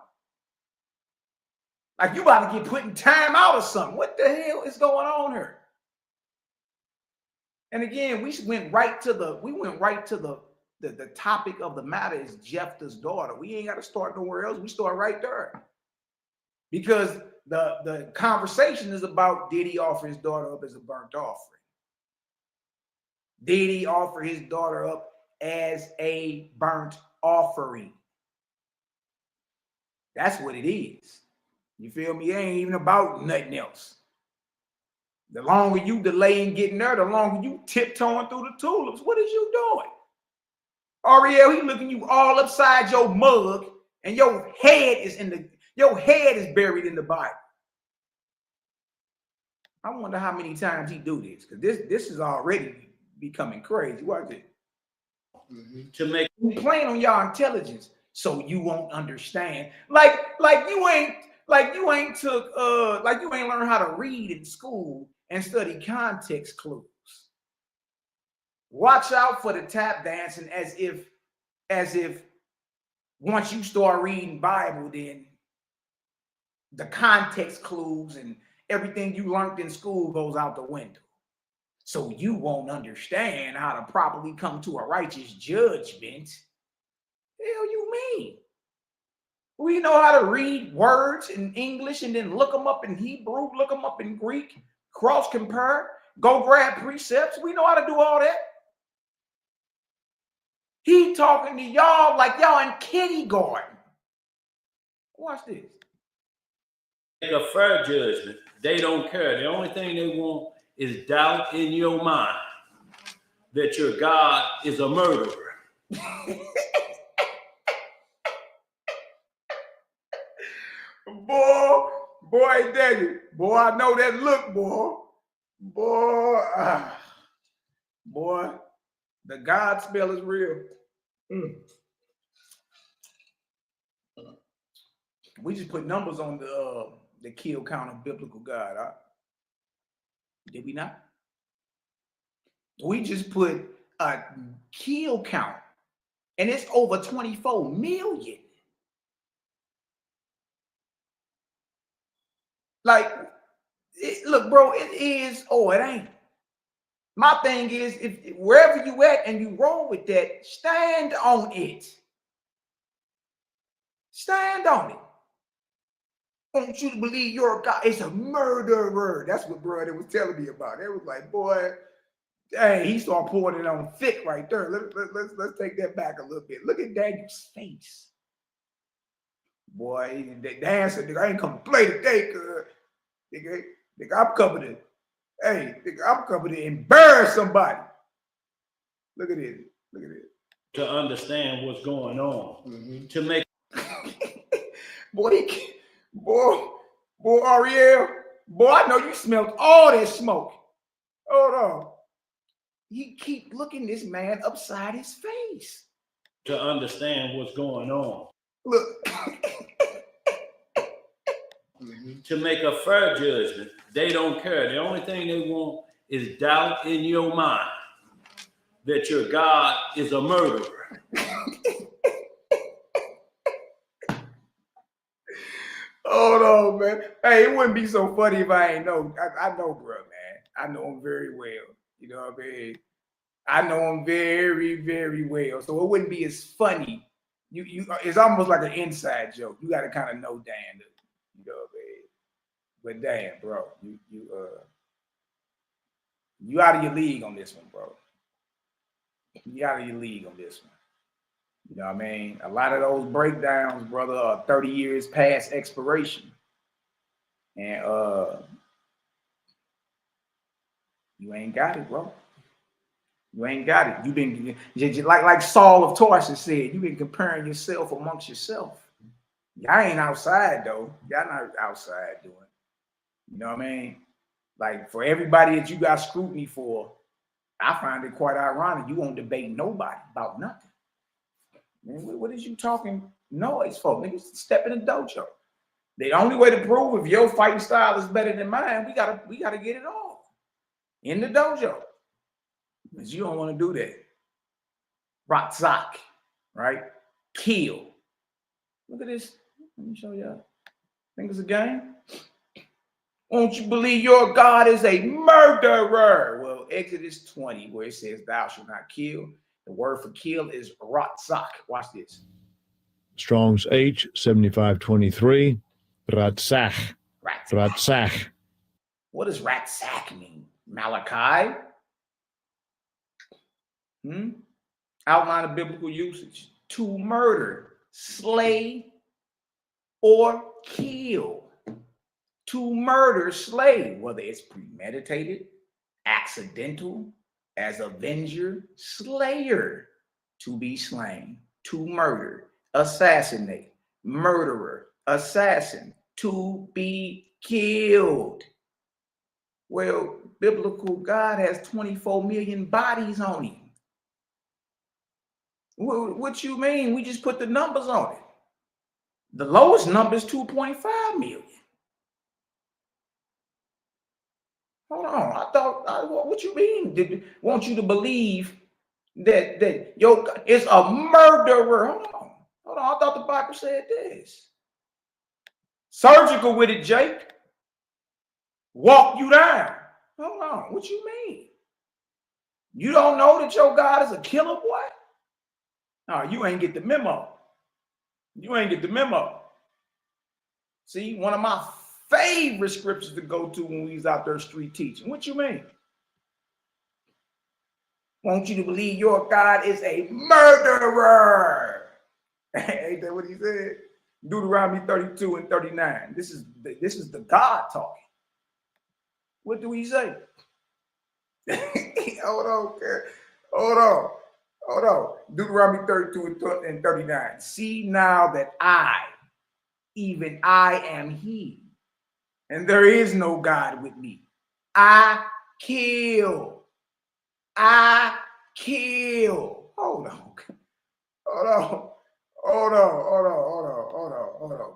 Speaker 1: Like you about to get put in time out or something. What the hell is going on here? And again, we went right to the topic of the matter is Jephthah's daughter. We ain't got to start nowhere else. We start right there. Because the conversation is about, did he offer his daughter up as a burnt offering? Did he offer his daughter up as a burnt offering? That's what it is. You feel me? It ain't even about nothing else. The longer you delay in getting there, the longer you tiptoeing through the tulips. What is you doing? Ariel, he looking you all upside your mug, and your head is buried in the Bible. I wonder how many times he do this, because this is already becoming crazy. Watch it.
Speaker 3: To make
Speaker 1: you playing on your intelligence, so you won't understand. Like you ain't learned how to read in school and study context clues. Watch out for the tap dancing as if once you start reading Bible, then the context clues and everything you learned in school goes out the window. So you won't understand how to properly come to a righteous judgment. Hell you mean? We know how to read words in English and then look them up in Hebrew, look them up in Greek, cross compare, go grab precepts. We know how to do all that. He talking to y'all like y'all in kindergarten. Watch this.
Speaker 3: Make a fair judgment. They don't care. The only thing they want is doubt in your mind that your God is a murderer.
Speaker 1: Boy, Daniel, boy, I know that look, boy, the God spell is real. We just put numbers on the kill count of biblical God. Huh? Did we not? We just put a kill count, and it's over 24 million. Like, look, bro, it is or it ain't. My thing is, if wherever you at and you roll with that, stand on it. Stand on it. I want you to believe your God is a murderer. That's what brother was telling me about. It was like, boy, hey, he started pouring it on thick right there. Let's take that back a little bit. Look at Daniel's face. Boy, the answer, nigga, I ain't come play today, cuz. Nigga, I'm coming to, hey, nigga, I'm coming to embarrass somebody. Look at it. Look at it.
Speaker 3: To understand what's going on. To make
Speaker 1: boy, Ariel, boy, I know you smelled all that smoke. Hold on. You keep looking this man upside his face.
Speaker 3: To understand what's going on.
Speaker 1: Look.
Speaker 3: To make a fair judgment. They don't care. The only thing they want is doubt in your mind that your God is a murderer.
Speaker 1: Hold on, man. Hey, it wouldn't be so funny if I ain't know. I know, bro, man. I know him very well. You know what I mean? I know him very, very well. So it wouldn't be as funny. It's almost like an inside joke. You got to kind of know Dan. You know what I mean? But damn, bro, you out of your league on this one, bro. You out of your league on this one. You know what I mean? A lot of those breakdowns, brother, are 30 years past expiration. And you ain't got it, bro. You ain't got it. You've been like Saul of Tarsus said, you've been comparing yourself amongst yourself. Y'all ain't outside though. Y'all not outside doing. You know what I mean? Like for everybody that you got scrutiny for, I find it quite ironic. You won't debate nobody about nothing. Man, what is you talking noise for? Niggas step in the dojo. The only way to prove if your fighting style is better than mine, we gotta get it on in the dojo. But you don't want to do that. Ratzak, right? Kill. Look at this. Let me show y'all. Think it's a game? Won't you believe your God is a murderer? Well, Exodus 20, where it says, thou shalt not kill. The word for kill is ratzak. Watch this.
Speaker 4: Strong's H, 7523. Ratzach. Ratzach.
Speaker 1: What does ratzak mean? Malachi? Outline of biblical usage. To murder, slay, or kill. to murder, slay, whether it's premeditated, accidental, as avenger, slayer, to be slain, to murder, assassinate, murderer, assassin, to be killed. Well, biblical God has 24 million bodies on him. What you mean? We just put the numbers on it. The lowest number is 2.5 million. Hold on. I thought, what you mean? Want you to believe that yo is a murderer? Hold on. I thought the Bible said this. Surgical with it, Jake. Walk you down. Hold on. What you mean? You don't know that your God is a killer, boy? No, you ain't get the memo. You ain't get the memo. See, one of my favorite scriptures to go to when we was out there street teaching. What you mean? Want you to believe your God is a murderer. Ain't that what he said? Deuteronomy 32 and 39. This is the God talking. What do he say? Hold on. Deuteronomy 32 and 39. See now that I, even I am he, and there is no God with me. I kill. Hold on.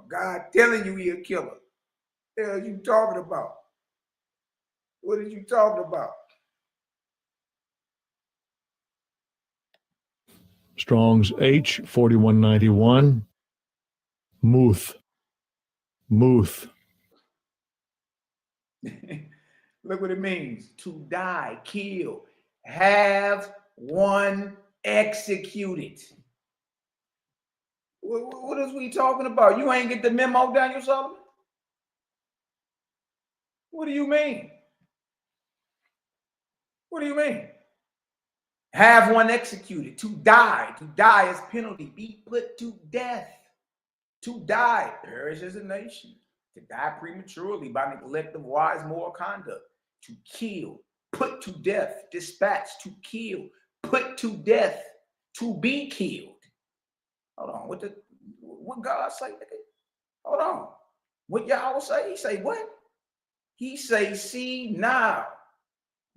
Speaker 1: God telling you he a killer. What the hell are you talking about? What are you talking about?
Speaker 4: Strong's H 4191. Muth.
Speaker 1: Look what it means. To die, kill, have one executed. What is we talking about? You ain't get the memo, Daniel Sullivan? What do you mean? What do you mean? Have one executed. To die is penalty. Be put to death. To die, perish as a nation. To die prematurely by neglect of wise moral conduct. To kill, put to death, dispatch, to kill, put to death, to be killed. Hold on, what God say? Hold on. What Yahweh say? He say what? He say, see now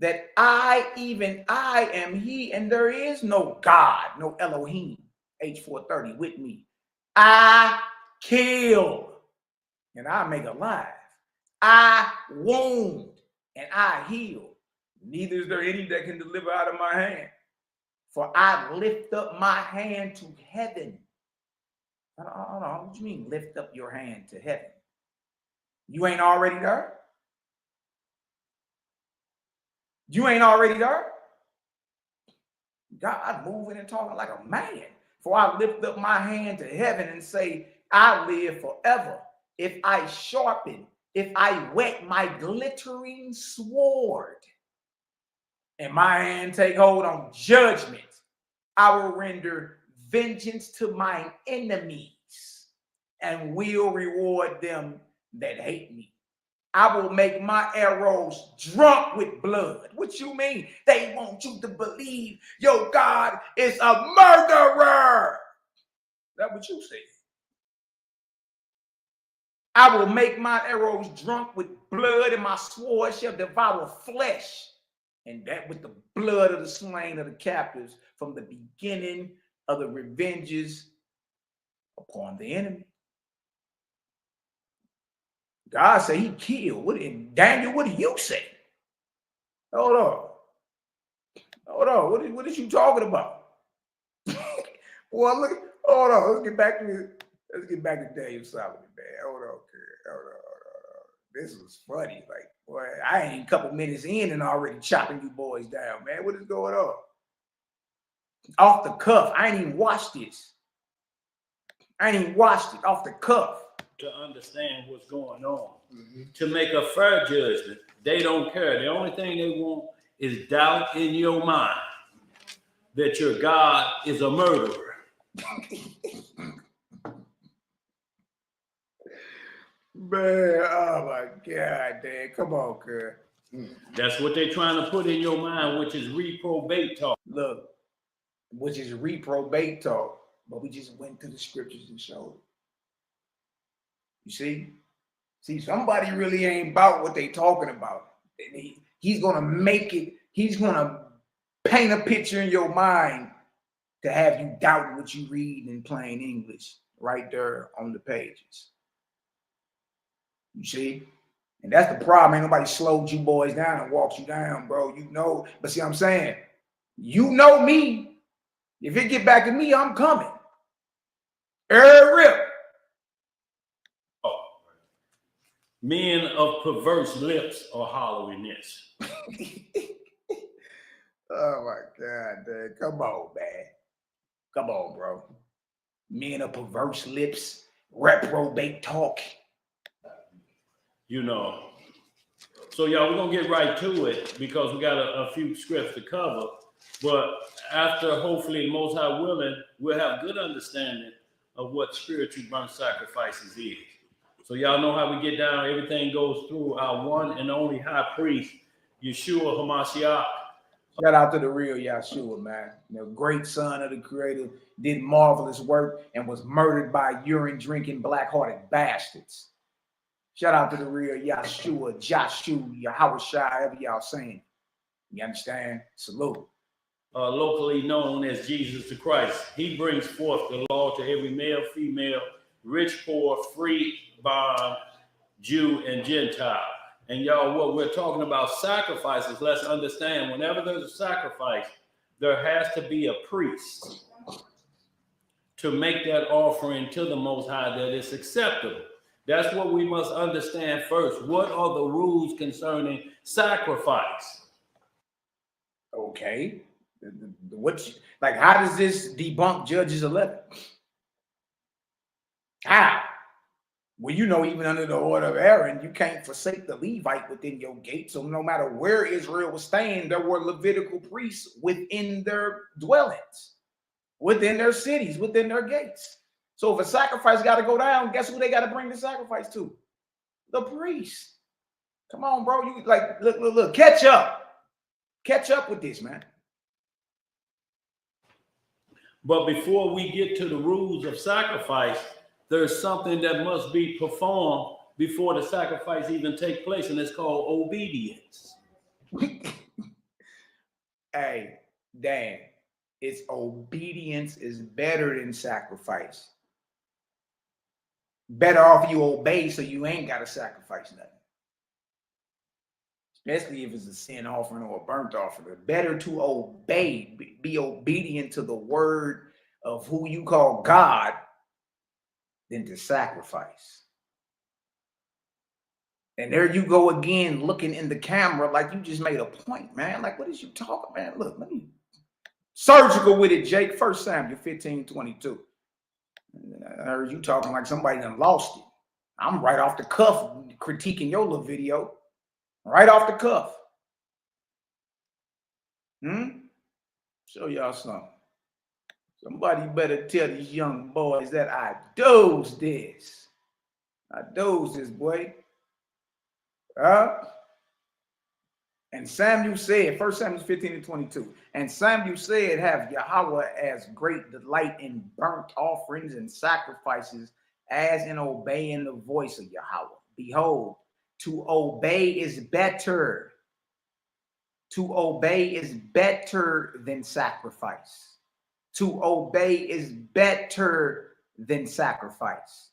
Speaker 1: that I, even I am he, and there is no God, no Elohim, H430 with me. I kill, and I make alive. I wound, and I heal. Neither is there any that can deliver out of my hand. For I lift up my hand to heaven. Hold on. What do you mean lift up your hand to heaven? You ain't already there? You ain't already there? God moving and talking like a man. For I lift up my hand to heaven and say, I live forever. If I sharpen, if I whet my glittering sword, and my hand take hold on judgment, I will render vengeance to mine enemies and will reward them that hate me. I will make my arrows drunk with blood. What you mean? They want you to believe your God is a murderer. That's what you say. I will make my arrows drunk with blood, and my sword shall devour flesh. And that with the blood of the slain of the captives from the beginning of the revenges upon the enemy. God said he killed. Daniel, what do you say? Hold on. What is you talking about? Well, look. Hold on. Let's get back to Daniel Solomon, man. Hold on. This was funny. Like, boy, I ain't a couple minutes in and already chopping you boys down, man. What is going on? Off the cuff. I ain't even watched this. Off the cuff.
Speaker 3: To understand what's going on, to make a fair judgment. They don't care. The only thing they want is doubt in your mind that your God is a murderer.
Speaker 1: Man, oh my God, Dad. Come on, girl.
Speaker 3: That's what they're trying to put in your mind, which is reprobate talk.
Speaker 1: Look, which is reprobate talk, but we just went to the scriptures and showed it. You see? See, somebody really ain't about what they talking about. He's gonna make it, he's gonna paint a picture in your mind to have you doubt what you read in plain English right there on the pages. You see? And that's the problem. Ain't nobody slowed you boys down and walks you down, bro. You know, but see what I'm saying? You know me. If it get back to me, I'm coming. Rip.
Speaker 3: Men of perverse lips or hollowiness.
Speaker 1: Oh my God, dude. Come on, man. Come on, bro. Men of perverse lips, reprobate talk.
Speaker 3: You know. So y'all, we're gonna get right to it because we got a few scripts to cover. But after, hopefully, the Most High willing, we'll have good understanding of what spiritual burnt sacrifices is. So y'all know how we get down. Everything goes through our one and only high priest, Yeshua HaMashiach.
Speaker 1: Shout out to the real Yeshua, man. The great son of the creator, did marvelous work and was murdered by urine-drinking, black-hearted bastards. Shout out to the real Yeshua, Joshua, Yahushua, however y'all saying. You understand? Salute.
Speaker 3: Locally known as Jesus the Christ. He brings forth the law to every male, female, rich, poor, free, bond, Jew, and Gentile. And y'all, what we're talking about sacrifices, let's understand, whenever there's a sacrifice, there has to be a priest to make that offering to the Most High that is acceptable. That's what we must understand first. What are the rules concerning sacrifice?
Speaker 1: Okay. Like, how does this debunk Judges 11? How? Well, you know, even under the order of Aaron, you can't forsake the Levite within your gate. So no matter where Israel was staying, there were Levitical priests within their dwellings, within their cities, within their gates. So if a sacrifice got to go down, guess who they got to bring the sacrifice to? The priest. Come on, bro. You like, look, catch up. Catch up with this, man.
Speaker 3: But before we get to the rules of sacrifice, there's something that must be performed before the sacrifice even takes place, and it's called obedience.
Speaker 1: Hey, Dan, it's obedience is better than sacrifice. Better off you obey so you ain't got to sacrifice nothing. Especially if it's a sin offering or a burnt offering. Better to obey, be obedient to the word of who you call God than to sacrifice. And there you go again, looking in the camera like you just made a point, man. Like, what is you talking, man? Look, let me surgical with it, Jake. 1 Samuel 15:22. I heard you talking like somebody done lost it. I'm right off the cuff critiquing your little video. Right off the cuff. Show y'all something. Somebody better tell these young boys that I doze this. I doze this, boy. And Samuel said, 1 Samuel 15:22, and Samuel said, have Yahweh as great delight in burnt offerings and sacrifices as in obeying the voice of Yahweh. Behold, to obey is better. To obey is better than sacrifice. To obey is better than sacrifice.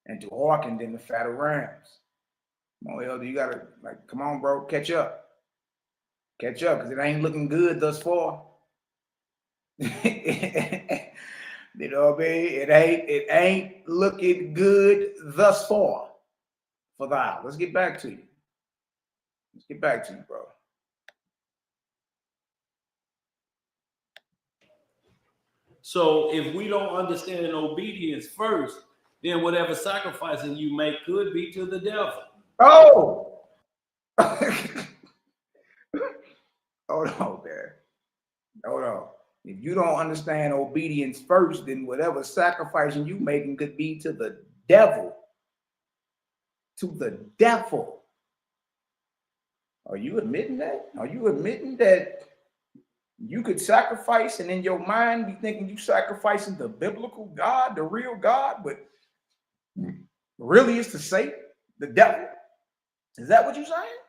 Speaker 1: And to hearken than the fat of rams. Come on, Elder, you gotta, like, come on, bro, catch up. Catch up, because it ain't looking good thus far. You know what I mean? It ain't looking good thus far for thou. Let's get back to you. Let's get back to you, bro.
Speaker 3: So if we don't understand obedience first, then whatever sacrificing you make could be to the devil.
Speaker 1: Oh! Hold on, man. Hold on. If you don't understand obedience first, then whatever sacrificing you making could be to the devil. to the devil. Are you admitting that? Are you admitting that you could sacrifice and in your mind be thinking you sacrificing the biblical God, the real God, but really it's to Satan, the devil? Is that what you're saying?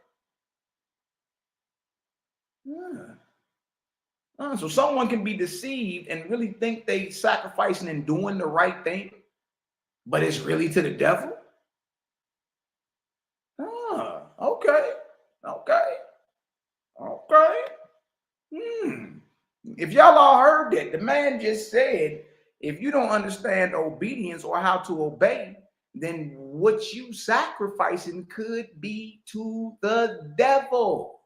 Speaker 1: Yeah. So someone can be deceived and really think they sacrificing and doing the right thing, but it's really to the devil? Okay. If y'all all heard that, the man just said, if you don't understand obedience or how to obey, then what you sacrificing could be to the devil.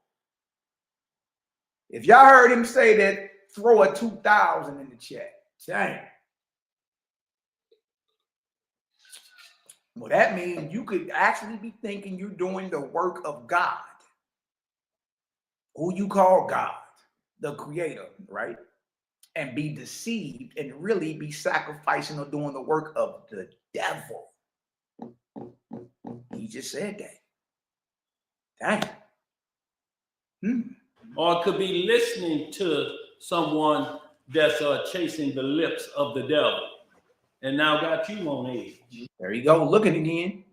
Speaker 1: If y'all heard him say that, throw a 2,000 in the chat. Dang. Well, that means you could actually be thinking you're doing the work of God, who you call God, the creator, right? And be deceived and really be sacrificing or doing the work of the devil. He just said that. Dang.
Speaker 3: Or it could be listening to someone that's chasing the lips of the devil and now got you on edge.
Speaker 1: There you go, looking again.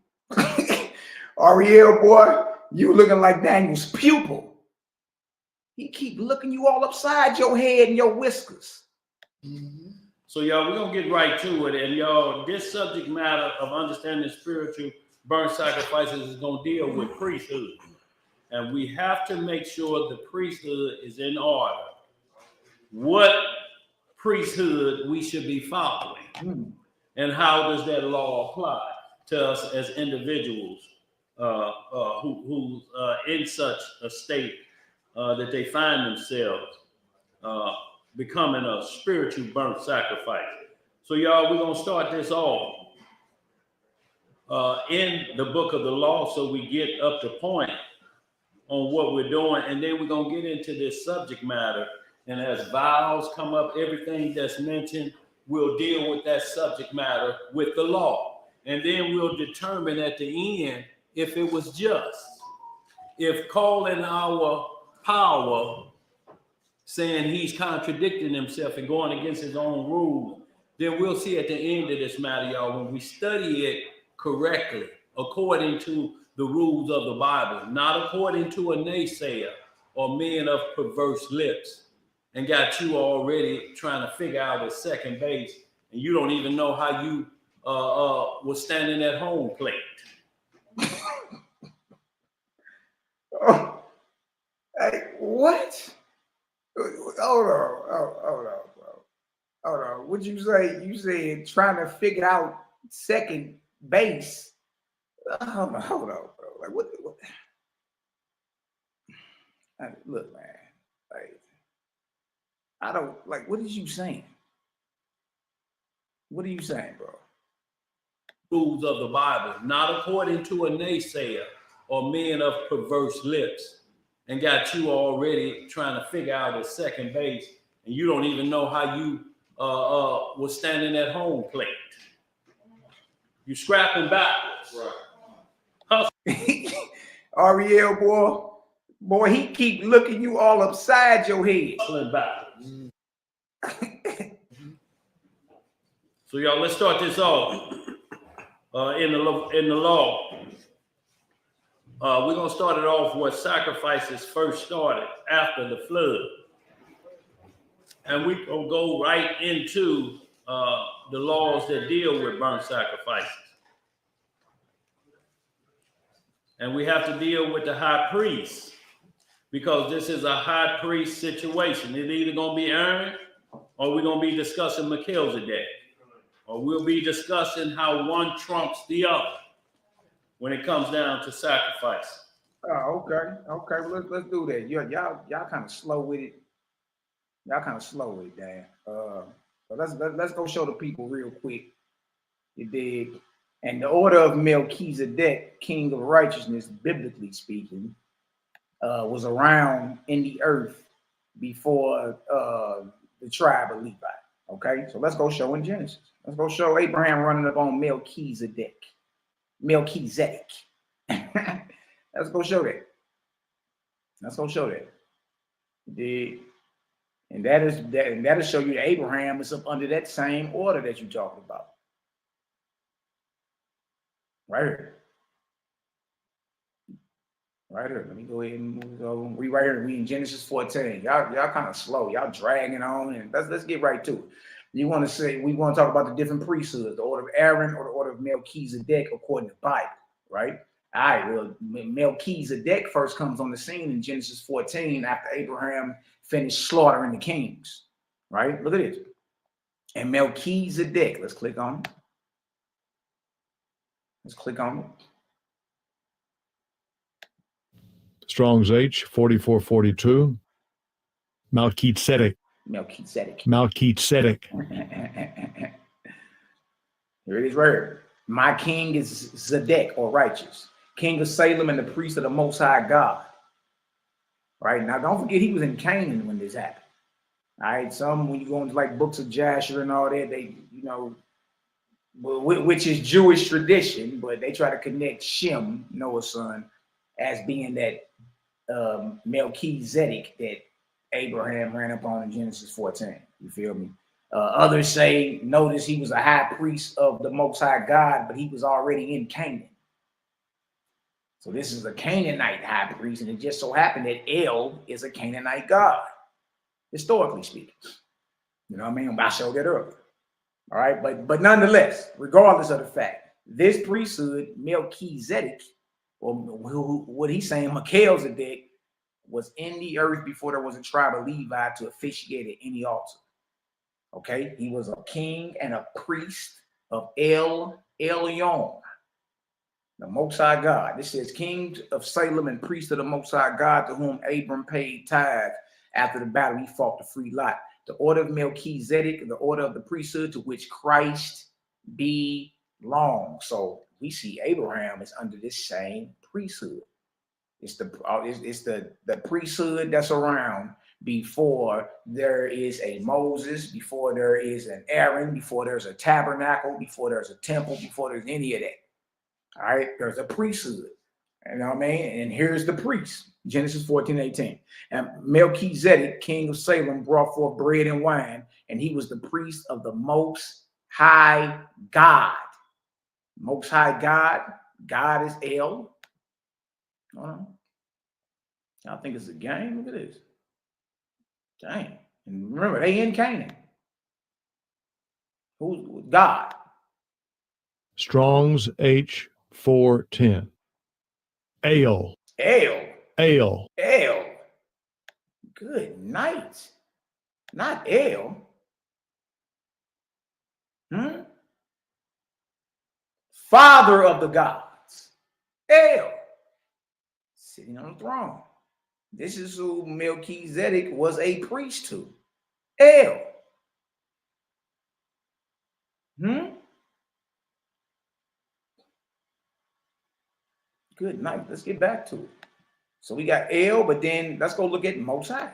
Speaker 1: Ariel, boy, you looking like Daniel's pupil. He keep looking you all upside your head and your whiskers.
Speaker 3: So y'all, we're gonna get right to it. And y'all, this subject matter of understanding spiritual burnt sacrifices is gonna deal with priesthood. And we have to make sure the priesthood is in order. What priesthood we should be following. And how does that law apply to us as individuals who in such a state that they find themselves becoming a spiritual burnt sacrifice. So y'all, we're gonna start this off in the book of the law so we get up to point on what we're doing, and then we're gonna get into this subject matter. And as vows come up, everything that's mentioned, we'll deal with that subject matter with the law. And then we'll determine at the end if it was just. If calling our power, saying he's contradicting himself and going against his own rules, then we'll see at the end of this matter, y'all, when we study it correctly, according to the rules of the Bible, not according to a naysayer or men of perverse lips, and got you already trying to figure out at second base, and you don't even know how you was standing at home plate.
Speaker 1: Oh, hey, what? Hold on, bro. Hold on. What'd you say? You said trying to figure out second base. Hold on, bro. Like what? Look, man. Like, I don't like. What is you saying? What are you saying, bro?
Speaker 3: Rules of the Bible, not according to a naysayer or men of perverse lips, and got you already trying to figure out at second base, and you don't even know how you was standing at home plate. You scrapping backwards.
Speaker 1: Right. Ariel, boy, he keep looking you all upside your head.
Speaker 3: Backwards. So y'all, let's start this off in the law. We're gonna start it off where sacrifices first started after the flood, and we gonna go right into the laws that deal with burnt sacrifices. And we have to deal with the high priest, because this is a high priest situation. It's either gonna be Aaron, or we're gonna be discussing Melchizedek, or we'll be discussing how one trumps the other when it comes down to sacrifice.
Speaker 1: Oh, okay. Well, let's do that. Y'all kind of slow with it. Dan. Let's go show the people real quick. You dig? And the order of Melchizedek, king of righteousness, biblically speaking, was around in the earth before the tribe of Levi. Okay, so let's go show in Genesis. Let's go show Abraham running up on Melchizedek. Let's go show that. Let's go show that. And that'll show you that Abraham is up under that same order that you're talking about. Right here. Right here. Let me go ahead and go. We right here. We in Genesis 14. Y'all kind of slow. Y'all dragging on, and let's get right to it. We want to talk about the different priesthoods, the order of Aaron or the order of Melchizedek according to the Bible, right? All right, well, Melchizedek first comes on the scene in Genesis 14 after Abraham finished slaughtering the kings, right? Look at this. And Melchizedek, let's click on it. Let's click on it.
Speaker 4: Strong's H 4442. Melchizedek.
Speaker 1: Here it is right here. My king is Zedek, or righteous, king of Salem and the priest of the Most High God. Right now, don't forget he was in Canaan when this happened. All right, when you go into like books of Jasher and all that, they, which is Jewish tradition, but they try to connect Shem, Noah's son, as being that Melchizedek that Abraham ran up on in Genesis 14. You feel me? Others say, notice he was a high priest of the Most High God, but he was already in Canaan. So this is a Canaanite high priest, and it just so happened that El is a Canaanite god, historically speaking. You know what I mean? I showed that earlier. All right, but nonetheless, regardless of the fact, this priesthood, Melchizedek, or what he's saying, Melchizedek, was in the earth before there was a tribe of Levi to officiate at any altar. Okay, he was a king and a priest of El Elyon, the Most High God. This says king of Salem and priest of the Most High God, to whom Abram paid tithe after the battle he fought to free Lot. The order of Melchizedek, the order of the priesthood to which Christ belongs. So we see Abraham is under this same priesthood. It's the priesthood that's around before there is a Moses, before there is an Aaron, before there's a tabernacle, before there's a temple, before there's any of that. All right, there's a priesthood. You know what I mean? And here's the priest, Genesis 14:18. And Melchizedek, king of Salem, brought forth bread and wine, and he was the priest of the Most High God. Most High God, God is El. I think it's a game. Look at this. Dang. And remember, they in Canaan. Who's God?
Speaker 4: Strong's H 410. Ale.
Speaker 1: Good night. Not Ale. Father of the gods. El. Sitting on the throne. This is who Melchizedek was a priest to. El. Good night. Let's get back to it. So we got El, but then let's go look at Most High.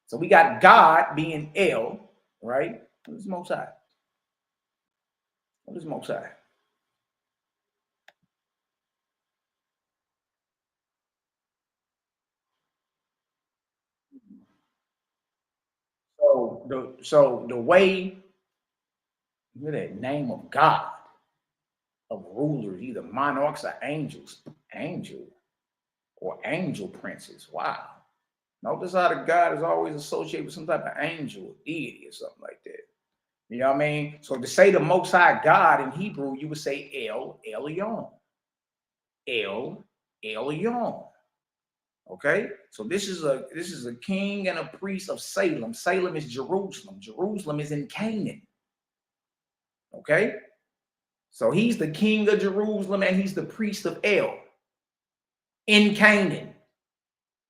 Speaker 1: So we got God being El, right? What is Most High? What is Most High? So the way, look at that name of God, of rulers, either monarchs or angels, angel princes. Wow. Notice how the God is always associated with some type of angel, deity, or something like that. You know what I mean? So to say the Most High God in Hebrew, you would say El Elyon. El Elyon. Okay, so this is a king and a priest of Salem. Salem is Jerusalem. Jerusalem is in Canaan. Okay, so he's the king of Jerusalem and he's the priest of El in Canaan.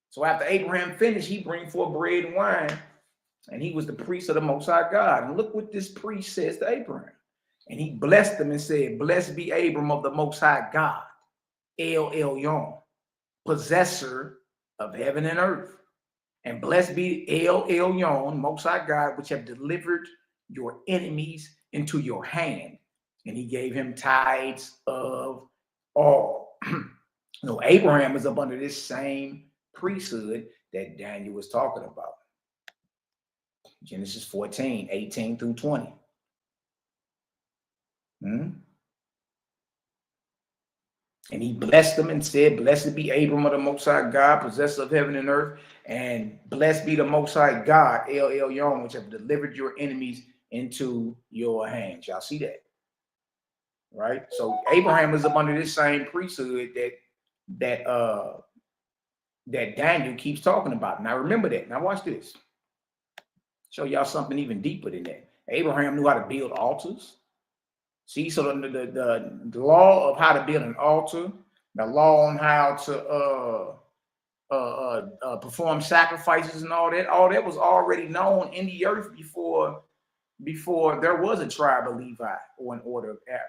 Speaker 1: So after Abraham finished, he bring forth bread and wine, and he was the priest of the Most High God. And look what this priest says to Abraham. And he blessed him and said, "Blessed be Abram of the Most High God, El Elyon, possessor of heaven and earth. And blessed be El Elyon, Most High God, which have delivered your enemies into your hand." And he gave him tithes of all. Abraham is up under this same priesthood that Daniel was talking about. Genesis 14, 18 through 20. And he blessed them and said, blessed be Abram of the Most High God, possessor of heaven and earth, and blessed be the Most High God, El Elyon, which have delivered your enemies into your hands. Y'all see that? Right? So Abraham is up under this same priesthood that Daniel keeps talking about. Now remember that. Now watch this. Show y'all something even deeper than that. Abraham knew how to build altars. See, so the law of how to build an altar, the law on how to perform sacrifices and all that was already known in the earth before there was a tribe of Levi or an order of Aaron.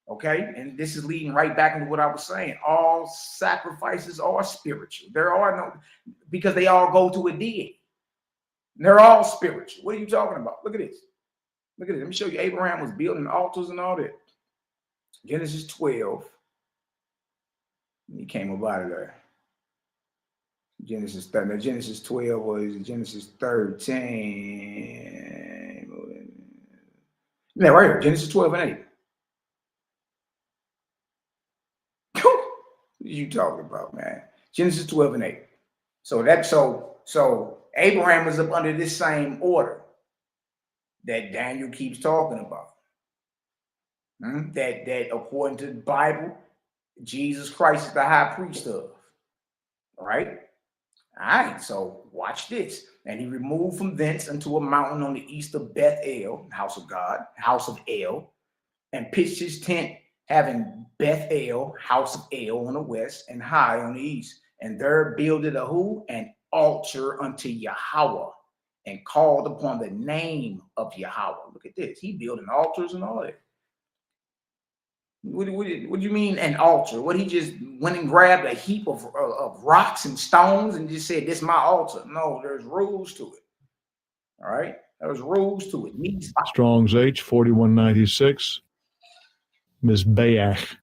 Speaker 1: Okay, and this is leading right back into what I was saying. All sacrifices are spiritual. There are no, because they all go to a deity. They're all spiritual. What are you talking about? Look at this. Look at it. Let me show you. Abraham was building altars and all that. Genesis 12. He came up out of there. Genesis 13. Genesis 12 was Genesis 13. Yeah, right here. Genesis 12 and 8. What are you talking about, man? Genesis 12 and 8. So Abraham was up under this same order that Daniel keeps talking about. That according to the Bible, Jesus Christ is the high priest of. All right. So watch this. And he removed from thence unto a mountain on the east of Bethel, house of God, house of El, and pitched his tent, having Bethel, house of El, on the west, and High on the east. And there builded an altar unto Yahweh, and called upon the name of Yahweh. Look at this. He building altars and all that. What do you mean an altar? What, he just went and grabbed a heap of rocks and stones and just said, this is my altar? No, there's rules to it. All right? There's rules to it.
Speaker 4: Strong's H, 4196. Mizbeach.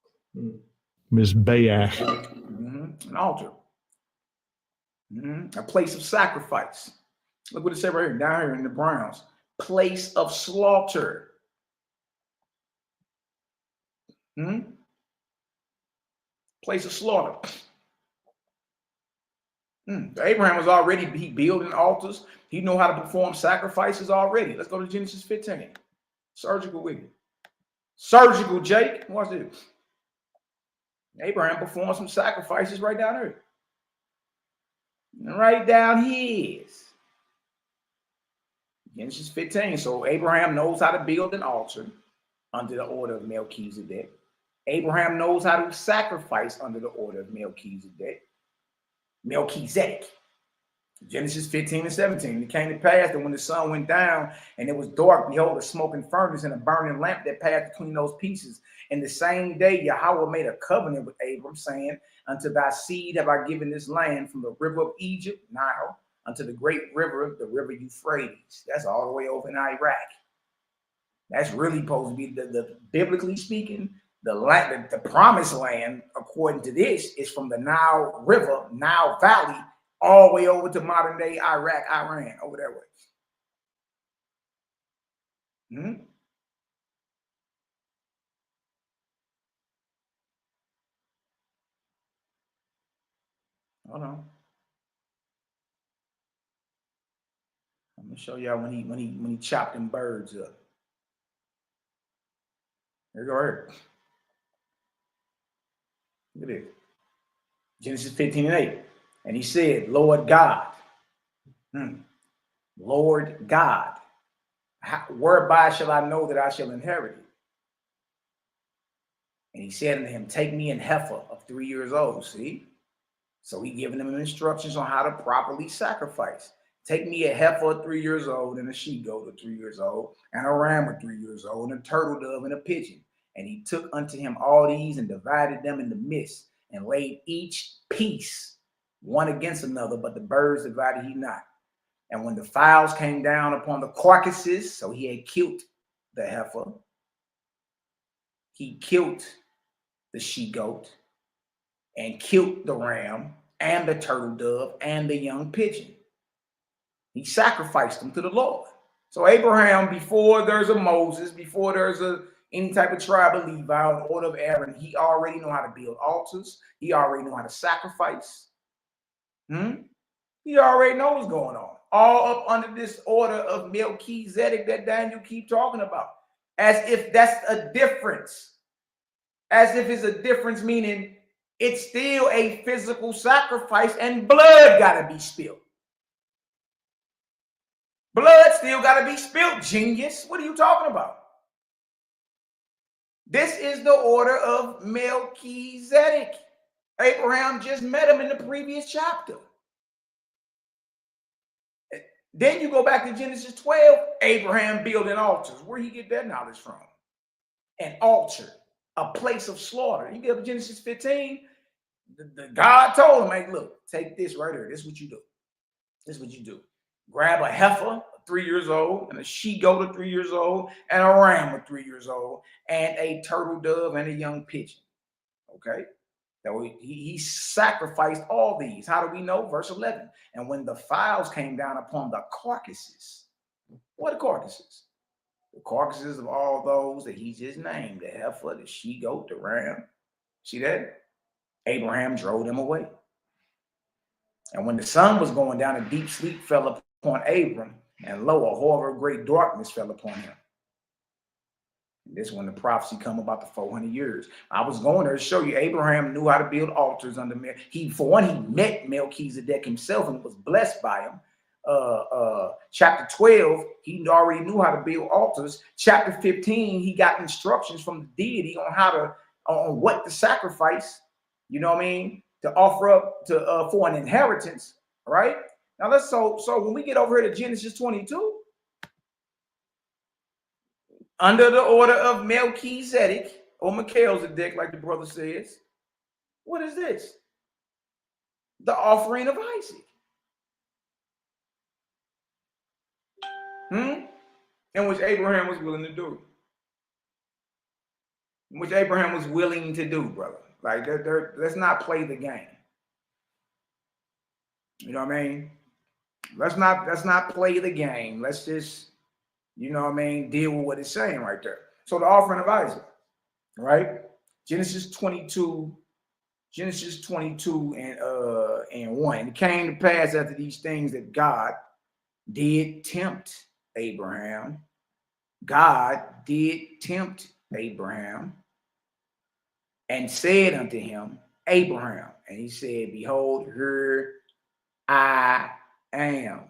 Speaker 4: Mizbeach.
Speaker 1: An altar. A place of sacrifice. Look what it said right here, down here in the Browns. Place of slaughter. Place of slaughter. Abraham was already building altars. He knew how to perform sacrifices already. Let's go to Genesis 15. Surgical with it. Surgical, Jake. Watch this. Abraham performed some sacrifices right down here. Right down here. Genesis 15. So Abraham knows how to build an altar under the order of Melchizedek. Abraham knows how to sacrifice under the order of Melchizedek. Genesis 15 and 17. It came to pass that when the sun went down and it was dark, behold, a smoking furnace and a burning lamp that passed between those pieces. And the same day Yahweh made a covenant with Abram, saying, unto thy seed have I given this land, from the river of Egypt, Nile, unto the great river, the river Euphrates. That's all the way over in Iraq. That's really supposed to be the biblically speaking, the promised land, according to this, is from the Nile River, Nile Valley, all the way over to modern day Iraq, Iran, over that way. Hold on. I'm gonna show y'all when he chopped them birds up. Here you go. Here. Look at this. Genesis 15 and 8. And he said, Lord God, Lord God, whereby shall I know that I shall inherit it? And he said unto him, take me an heifer of 3 years old. See? So he giving them instructions on how to properly sacrifice. Take me a heifer 3 years old, and a she-goat of 3 years old, and a ram of 3 years old, and a turtle dove, and a pigeon. And he took unto him all these and divided them in the midst, and laid each piece one against another, but the birds divided he not. And when the fowls came down upon the carcasses, so he had killed the heifer, he killed the she-goat and killed the ram and the turtle dove and the young pigeon. He sacrificed them to the Lord. So Abraham, before there's a Moses, before there's any type of tribe of Levi or order of Aaron, he already know how to build altars. He already know how to sacrifice. He already knows what's going on. All up under this order of Melchizedek that Daniel keep talking about. As if that's a difference. As if it's a difference, meaning it's still a physical sacrifice and blood got to be spilled. Blood still got to be spilled, genius. What are you talking about? This is the order of Melchizedek. Abraham just met him in the previous chapter. Then you go back to Genesis 12, Abraham building altars. Where he get that knowledge from? An altar, a place of slaughter. You get up to Genesis 15, the God told him, hey, look, take this right here. This is what you do. This is what you do. Grab a heifer, 3 years old, and a she-goat, 3 years old, and a ram, 3 years old, and a turtle dove and a young pigeon. Okay? So he sacrificed all these. How do we know? Verse 11. And when the files came down upon the carcasses, what are carcasses? The carcasses of all those that he just named, the heifer, the she-goat, the ram. See that? Abraham drove them away. And when the sun was going down, a deep sleep fell upon Abram, and lo, a horror of great darkness fell upon him. And this is when the prophecy come about the 400 years. I was going there to show you Abraham knew how to build altars under for one, he met Melchizedek himself and was blessed by him. Chapter 12, he already knew how to build altars. Chapter 15, he got instructions from the deity on what to sacrifice. You know what I mean? To offer up to for an inheritance, right? Now let's so when we get over here to Genesis 22, under the order of Melchizedek or Melchizedek, like the brother says, what is this? The offering of Isaac. In which Abraham was willing to do. In which Abraham was willing to do, brother. Like, let's not play the game. You know what I mean? Let's not play the game. Let's just, you know what I mean, deal with what it's saying right there. So the offering of Isaac, right? Genesis 22 and 1. And it came to pass after these things that God did tempt Abraham. God did tempt Abraham and said unto him, Abraham. And he said, behold, here I am.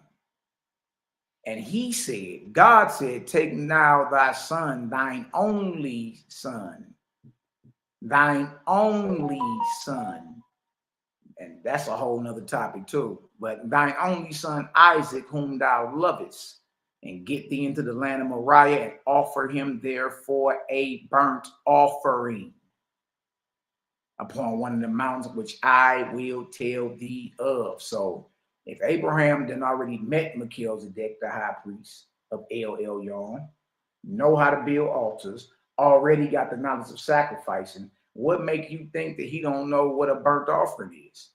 Speaker 1: And he said, God said, take now thy son, thine only son. And that's a whole nother topic too. But thine only son, Isaac, whom thou lovest, and get thee into the land of Moriah and offer him therefore a burnt offering upon one of the mountains which I will tell thee of. So if Abraham then already met Melchizedek, the high priest of El Elyon, know how to build altars, already got the knowledge of sacrificing, what make you think that he don't know what a burnt offering is?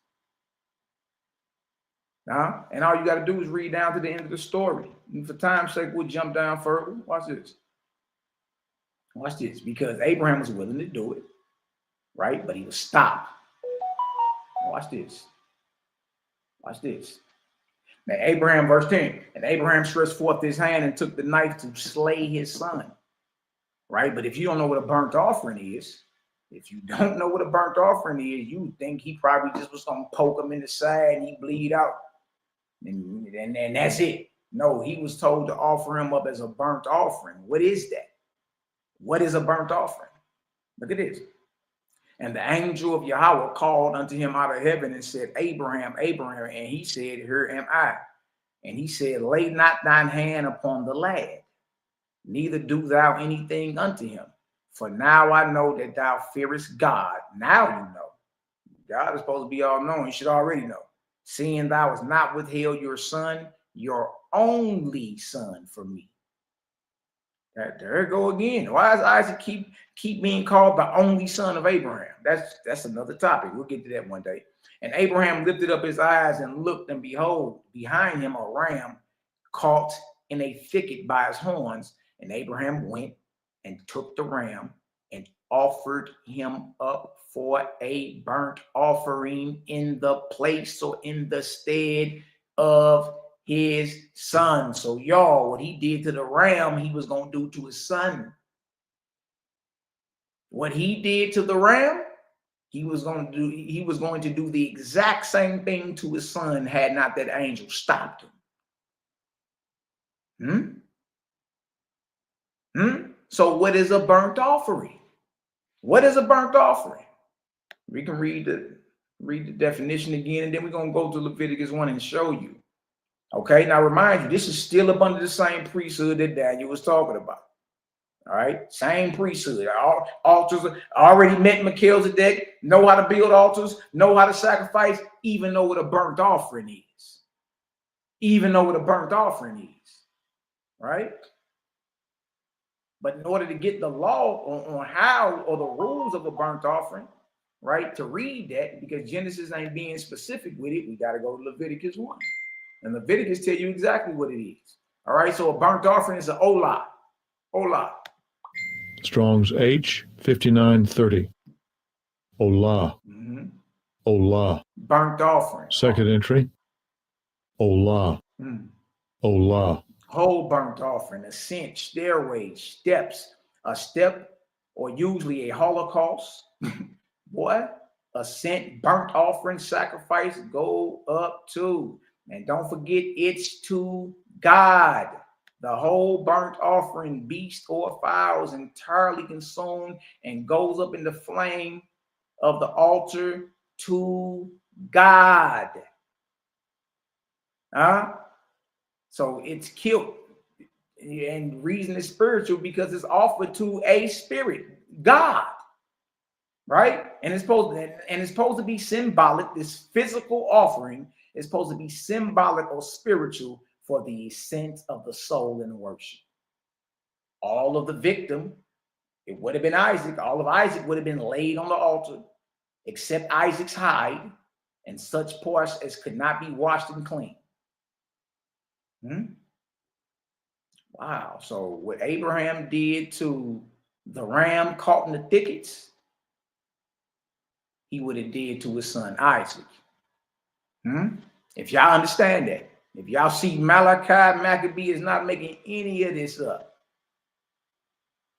Speaker 1: And all you got to do is read down to the end of the story. And for time's sake, we'll jump down further. Watch this. Watch this. Because Abraham was willing to do it, right? But he was stopped. Watch this. Watch this. Now, Abraham, verse 10, and Abraham stretched forth his hand and took the knife to slay his son, right? But if you don't know what a burnt offering is, you would think he probably just was going to poke him in the side and he bleed out. And that's it. No, he was told to offer him up as a burnt offering. What is that? What is a burnt offering? Look at this. And the angel of Yahweh called unto him out of heaven and said, Abraham, Abraham. And he said, here am I. And he said, lay not thine hand upon the lad, neither do thou anything unto him. For now I know that thou fearest God. Now you know. God is supposed to be all knowing. You should already know. Seeing thou hast not withheld your son, your only son, from me. There it go again. Why does Isaac keep being called the only son of Abraham? That's another topic. We'll get to that one day. And Abraham lifted up his eyes and looked, and behold, behind him a ram caught in a thicket by his horns. And Abraham went and took the ram and offered him up for a burnt offering in the place, or in the stead of his son. So y'all, what he did to the ram, he was going to do to his son. What he did to the ram, he was going to do the exact same thing to his son, had not that angel stopped him. So what is a burnt offering? What is a burnt offering? We can read the definition again, and then we're going to go to Leviticus 1 and show you. Okay, now remind you, this is still up under the same priesthood that Daniel was talking about. All right, same priesthood. Altars already met Melchizedek, know how to build altars, know how to sacrifice, even know what a burnt offering is. Even know what a burnt offering is. Right? But in order to get the law on how, or the rules of a burnt offering, right, to read that, because Genesis ain't being specific with it, we got to go to Leviticus 1. And Leviticus tell you exactly what it is. All right, so a burnt offering is an olah. Olah.
Speaker 4: Strong's H 5930. Olah. Olah.
Speaker 1: Burnt offering.
Speaker 4: Second entry. Olah. Olah.
Speaker 1: Whole burnt offering, ascent, stairway, steps, a step, or usually a holocaust. Boy, ascent, burnt offering, sacrifice, go up to. And don't forget, it's to God. The whole burnt offering, beast or fowl, is entirely consumed and goes up in the flame of the altar to God. So it's killed. And reason is spiritual because it's offered to a spirit, God. Right? And it's supposed to be symbolic. This physical offering is supposed to be symbolic or spiritual for the ascent of the soul in worship. All of the victim, it would have been Isaac. All of Isaac would have been laid on the altar, except Isaac's hide and such parts as could not be washed and cleaned. Wow. So what Abraham did to the ram caught in the thickets, he would have did to his son Isaac. If y'all understand that, if y'all see Malaki Macabee is not making any of this up,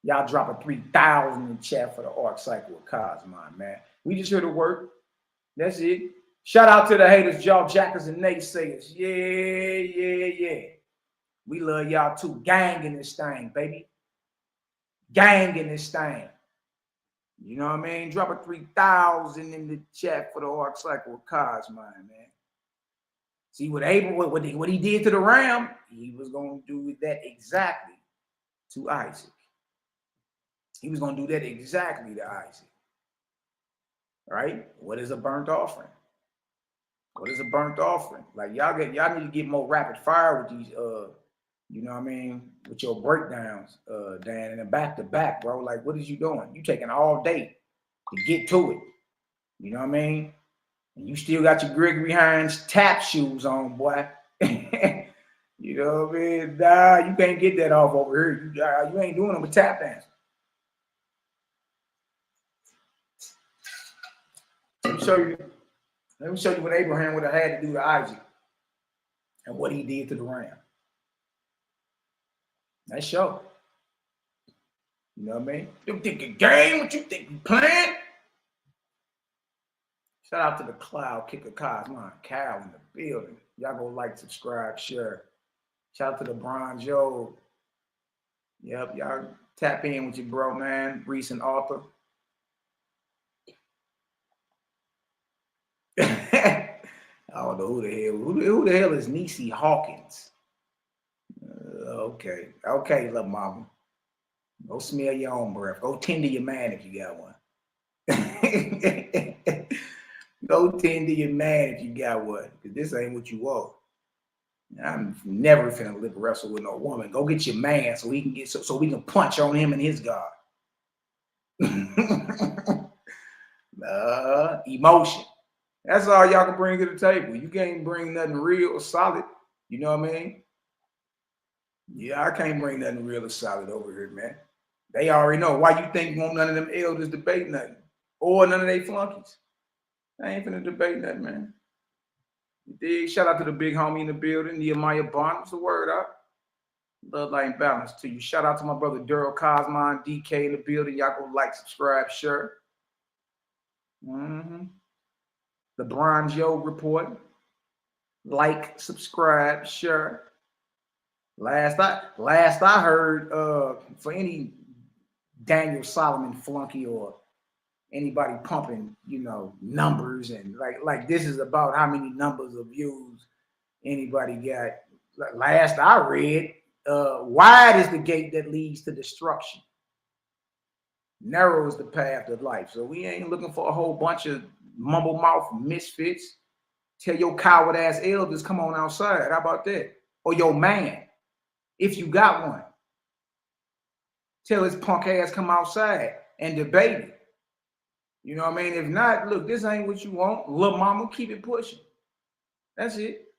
Speaker 1: y'all drop a 3,000 in the chat for the arc cycle of Cosmon, man. We just here to work. That's it. Shout out to the haters, jaw jackers and naysayers. Yeah. We love y'all too. Gang in this thing, baby. Gang in this thing. You know what I mean? Drop a 3,000 in the chat for the arc cycle of Cosmon, man. See what he did to the ram, he was going to do that exactly to Isaac. He was going to do that exactly to Isaac. Right? What is a burnt offering? What is a burnt offering? Like y'all need to get more rapid fire with these you know what I mean, with your breakdowns, Dan, and back to back, bro. Like, what is you doing? You taking all day to get to it. You know what I mean? And you still got your Gregory Hines tap shoes on, boy. You know what I mean? Nah, you can't get that off over here. You ain't doing them with tap dance. Let me show you what Abraham would have had to do to Isaac and what he did to the ram. Nice show. You know what I mean? You think a game? What you think you playing? Shout out to the Cloud Kicker Cosmon, Cal in the building. Y'all go like, subscribe, share. Shout out to the Bron Joe. Yep, y'all tap in with your bro, man. Recent author. I don't know who the hell. Who the hell is Niecy Hawkins? Okay, little mama. Go smell your own breath. Go tend to your man if you got one. Go tend to your man if you got one, because this ain't what you want. I'm never finna lip wrestle with no woman. Go get your man so he can get so we can punch on him and his God. Emotion. That's all y'all can bring to the table. You can't bring nothing real or solid. You know what I mean? Yeah, I can't bring nothing real or solid over here, man. They already know. Why you think won't none of them elders debate nothing? Or none of they flunkies? I ain't finna debate nothing, man. You dig? Shout out to the big homie in the building, Nehemiah Bond. What's the word up? Love, light, and balance to you. Shout out to my brother Daryl Cosmon, DK in the building. Y'all go like, subscribe, share. The Bronze Yo report. Like, subscribe, share. Last I heard, for any Daniel Solomon flunky or anybody pumping, you know, numbers and like this is about how many numbers of views anybody got. Last I read, wide is the gate that leads to destruction. Narrow is the path of life. So we ain't looking for a whole bunch of mumble mouth misfits. Tell your coward ass elders, come on outside. How about that? Or your man, if you got one. Tell his punk ass come outside and debate it. You know what I mean? If not, look, this ain't what you want. Little mama, keep it pushing. That's it.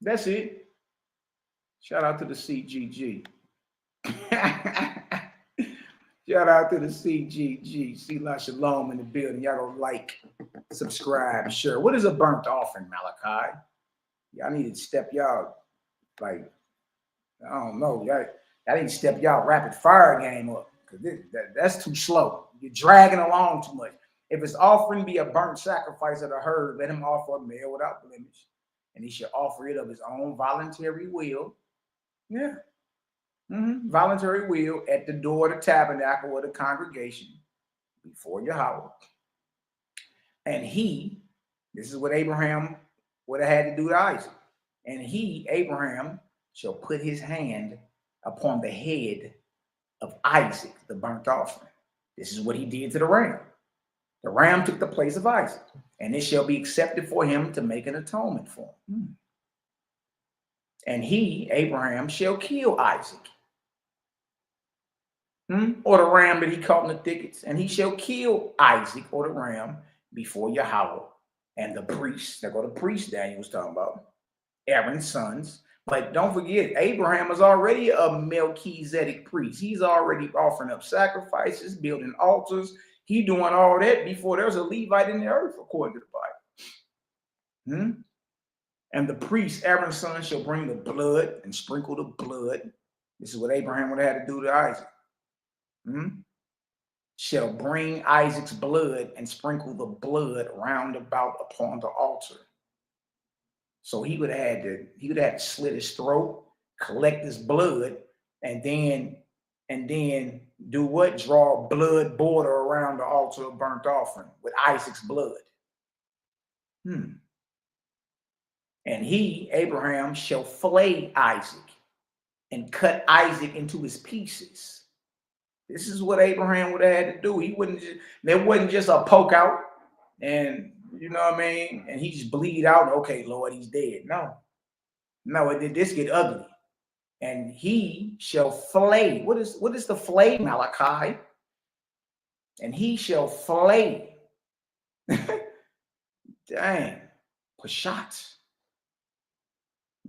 Speaker 1: That's it. Shout out to the CGG. Shout out to the CGG. Sela Shalom in the building. Y'all go like, subscribe, share. What is a burnt offering, Malachi? Y'all need to step y'all, like, I don't know. Y'all need to step y'all rapid fire game up. Because that's too slow. You're dragging along too much. If his offering be a burnt sacrifice of the herd, let him offer a male without blemish. And he should offer it of his own voluntary will. Yeah. Voluntary will at the door of the tabernacle or the congregation before Yahweh. And he, this is what Abraham would have had to do to Isaac. And he, Abraham, shall put his hand upon the head of Isaac, the burnt offering. This is what he did to the ram. The ram took the place of Isaac, and it shall be accepted for him to make an atonement for him. And he, Abraham, shall kill Isaac. Or the ram that he caught in the thickets, and he shall kill Isaac or the ram before Yahweh and the priests. There go the priest Daniel was talking about, Aaron's sons. But don't forget, Abraham is already a Melchizedek priest. He's already offering up sacrifices, building altars. He doing all that before there's a Levite in the earth, according to the Bible. And the priest, Aaron's son, shall bring the blood and sprinkle the blood. This is what Abraham would have had to do to Isaac. Shall bring Isaac's blood and sprinkle the blood round about upon the altar. So he would have had to slit his throat, collect his blood, and then do what? Draw a blood border around the altar of burnt offering with Isaac's blood. And he, Abraham, shall flay Isaac and cut Isaac into his pieces. This is what Abraham would have had to do. There wasn't just a poke out and, you know what I mean? And he just bleed out. Okay, Lord, he's dead. No, this get ugly. And he shall flay. What is the flay, Malachi? And he shall flay. Dang, Pashat.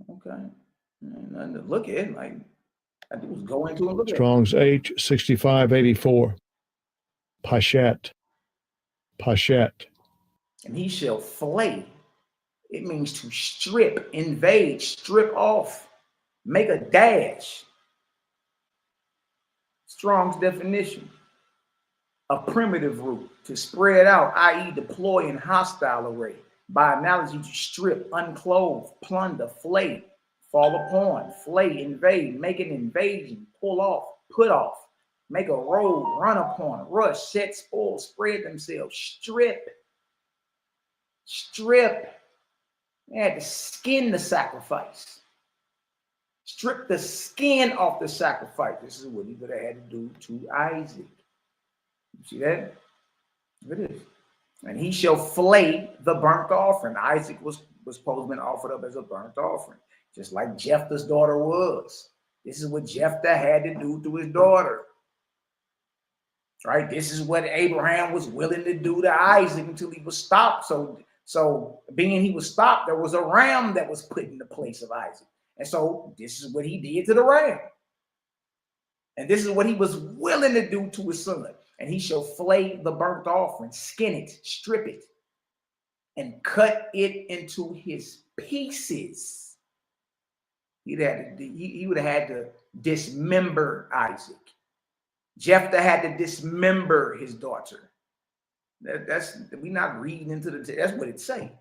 Speaker 1: Okay, nothing to look at. Like I was going to and look at.
Speaker 4: Strong's H 6584. Pashat.
Speaker 1: And he shall flay. It means to strip, invade, strip off, make a dash. Strong's definition. A primitive root, to spread out, i.e. deploy in hostile array. By analogy, to strip, unclothe, plunder, flay, fall upon, flay, invade, make an invasion, pull off, put off, make a road, run upon, rush, set spoil, spread themselves, strip. They had to skin the sacrifice. Strip the skin off the sacrifice. This is what he would have had to do to Isaac. You see that? Look at this. And he shall flay the burnt offering. Isaac was supposed to be offered up as a burnt offering. just like Jephthah's daughter was. This is what Jephthah had to do to his daughter. Right? This is what Abraham was willing to do to Isaac until he was stopped. So being he was stopped, there was a ram that was put in the place of Isaac. And so this is what he did to the ram. And this is what he was willing to do to his son. And he shall flay the burnt offering, skin it, strip it, and cut it into his pieces. He would have had to dismember Isaac. Jephthah had to dismember his daughter. We're not reading into that's what it say,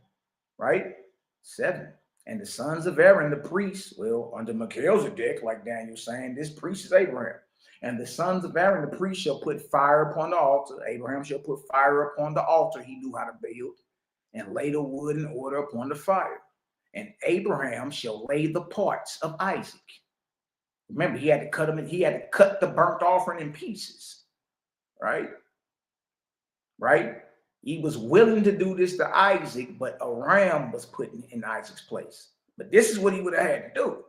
Speaker 1: right? 7. And the sons of Aaron, the priests, well, under Melchizedek, like Daniel saying, this priest is Abraham. And the sons of Aaron, the priest, shall put fire upon the altar. Abraham shall put fire upon the altar he knew how to build, and lay the wood in order upon the fire. And Abraham shall lay the parts of Isaac. Remember, he had to cut them. He had to cut the burnt offering in pieces, right? Right? He was willing to do this to Isaac, but a ram was put in Isaac's place. But this is what he would have had to do,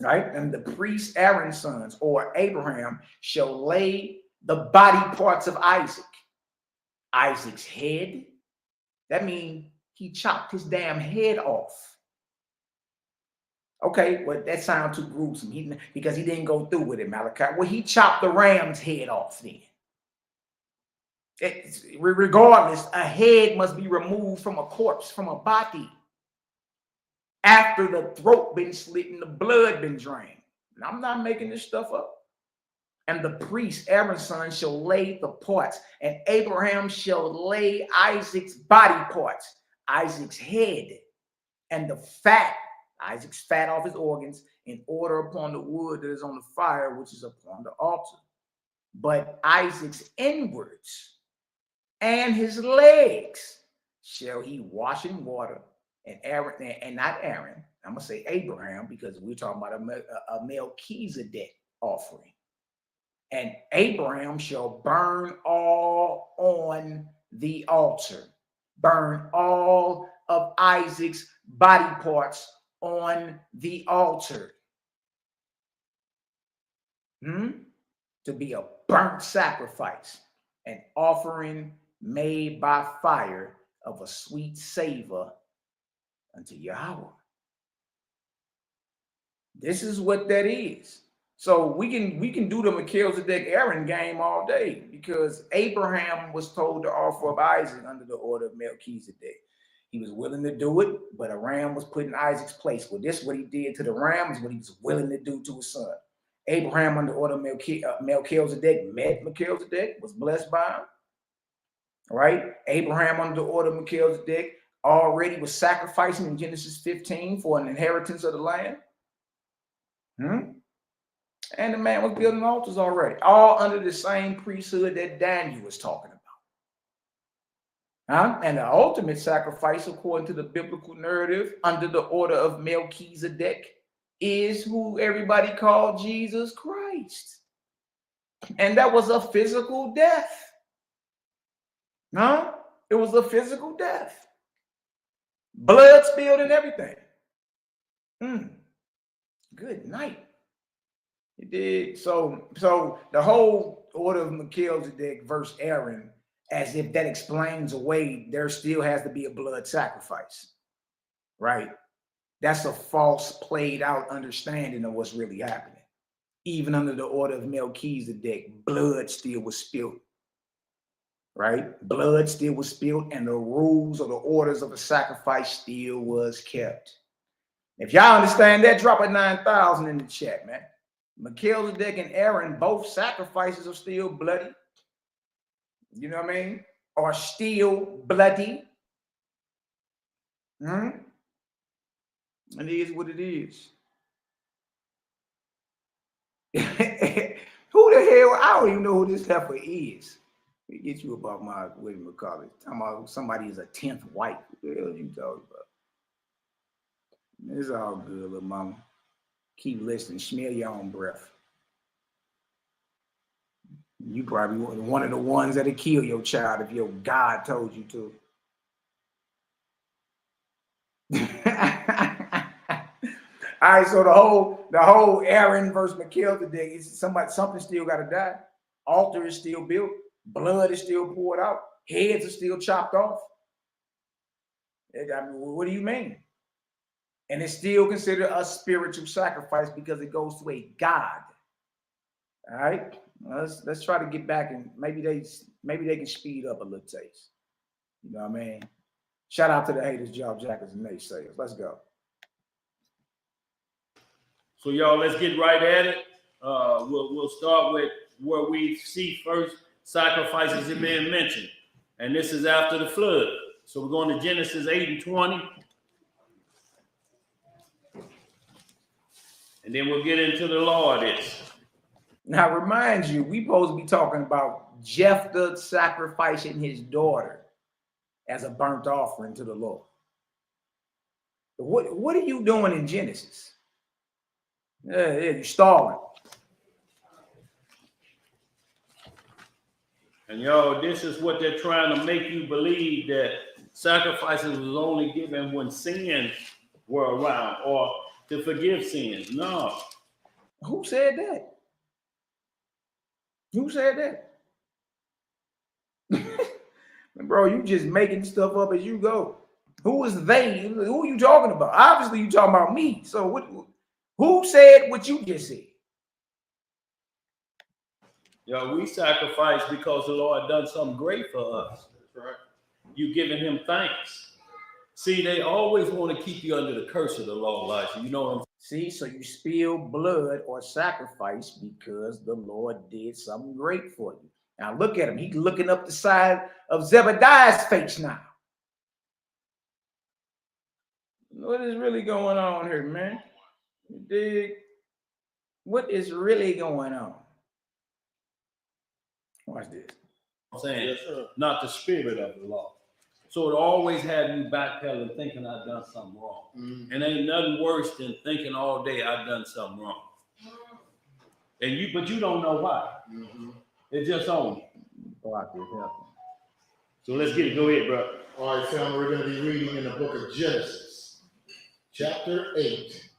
Speaker 1: right? And the priest Aaron's sons, or Abraham, shall lay the body parts of Isaac. Isaac's head. That means he chopped his damn head off. Okay, well, that sounds too gruesome because he didn't go through with it, Malachi. Well, he chopped the ram's head off then. Regardless, a head must be removed from a corpse, from a body, after the throat been slit and the blood been drained. And I'm not making this stuff up. And the priest, Aaron's son, shall lay the parts, and Abraham shall lay Isaac's body parts, Isaac's head, and the fat, Isaac's fat off his organs, in order upon the wood that is on the fire, which is upon the altar. But Isaac's inwards and his legs shall he wash in water, and Aaron, and not Aaron, I'm gonna say Abraham, because we're talking about a Melchizedek offering. And Abraham shall burn all on the altar, burn all of Isaac's body parts on the altar. To be a burnt sacrifice, an offering made by fire of a sweet savor unto Yahweh. This is what that is. So we can do the Melchizedek Aaron game all day, because Abraham was told to offer up Isaac under the order of Melchizedek. He was willing to do it, but a ram was put in Isaac's place. Well, this what he did to the ram is what he was willing to do to his son. Abraham under order of Melchizedek met Melchizedek, was blessed by him. Right? Abraham under the order of Melchizedek already was sacrificing in Genesis 15 for an inheritance of the land. And the man was building altars already, all under the same priesthood that Daniel was talking about. And the ultimate sacrifice, according to the biblical narrative, under the order of Melchizedek, is who everybody called Jesus Christ. And that was a physical death. It was a physical death. Blood spilled and everything. Good night. It did. So the whole order of Melchizedek versus Aaron, as if that explains away there still has to be a blood sacrifice, right? That's a false, played out understanding of what's really happening. Even under the order of Melchizedek, blood still was spilled, right? Blood still was spilled, and the rules or the orders of the sacrifice still was kept. If y'all understand that, drop a 9,000 in the chat, man. Melchizedek and Aaron, both sacrifices are still bloody. You know what I mean? Are still bloody. It is what it is. Who the hell? I don't even know who this heifer is. Let me get you about my, what do you call it? Talking about somebody is a 10th wife. What the hell are you talking about? It's all good, little mama. Keep listening. Smell your own breath. You probably one of the ones that'll kill your child if your God told you to. All right, so the whole Aaron versus Melchizedek is something still got to die. Altar is still built. Blood is still poured out. Heads are still chopped off. I mean, what do you mean? And it's still considered a spiritual sacrifice because it goes to a God. All right, let's try to get back and maybe they can speed up a little taste. You know what I mean? Shout out to the haters, job jackers, and naysayers. Let's go.
Speaker 3: So y'all, let's get right at it. We'll start with where we see first sacrifices have been mentioned, and this is after the flood. So we're going to Genesis 8:20, and then we'll get into the law of this.
Speaker 1: Now, remind you, we supposed to be talking about Jephthah sacrificing his daughter as a burnt offering to the Lord. What are you doing in Genesis? Yeah, you're stalling.
Speaker 3: And y'all, this is what they're trying to make you believe, that sacrifices was only given when sins were around or to forgive sins. No.
Speaker 1: Who said that? Who said that? Bro, you just making stuff up as you go. Who is they? Who are you talking about? Obviously, you talking about me. So who said what you just said?
Speaker 3: Yo, we sacrifice because the Lord done something great for us. That's right. You giving him thanks. See, they always want to keep you under the curse of the law, Elijah. You know what I'm saying?
Speaker 1: See, so you spill blood or sacrifice because the Lord did something great for you. Now look at him. He's looking up the side of Zebediah's face now. What is really going on here, man? You dig? What is really going on? Watch this.
Speaker 3: I'm saying, yes, sir. Not the spirit of the law. So it always had you backpedaling, thinking I've done something wrong. Mm-hmm. And ain't nothing worse than thinking all day I've done something wrong. But you don't know why. Mm-hmm. It's just on you. So let's get it. Go ahead, bro.
Speaker 5: All right, family, we're going to be reading in the book of Genesis, chapter 8.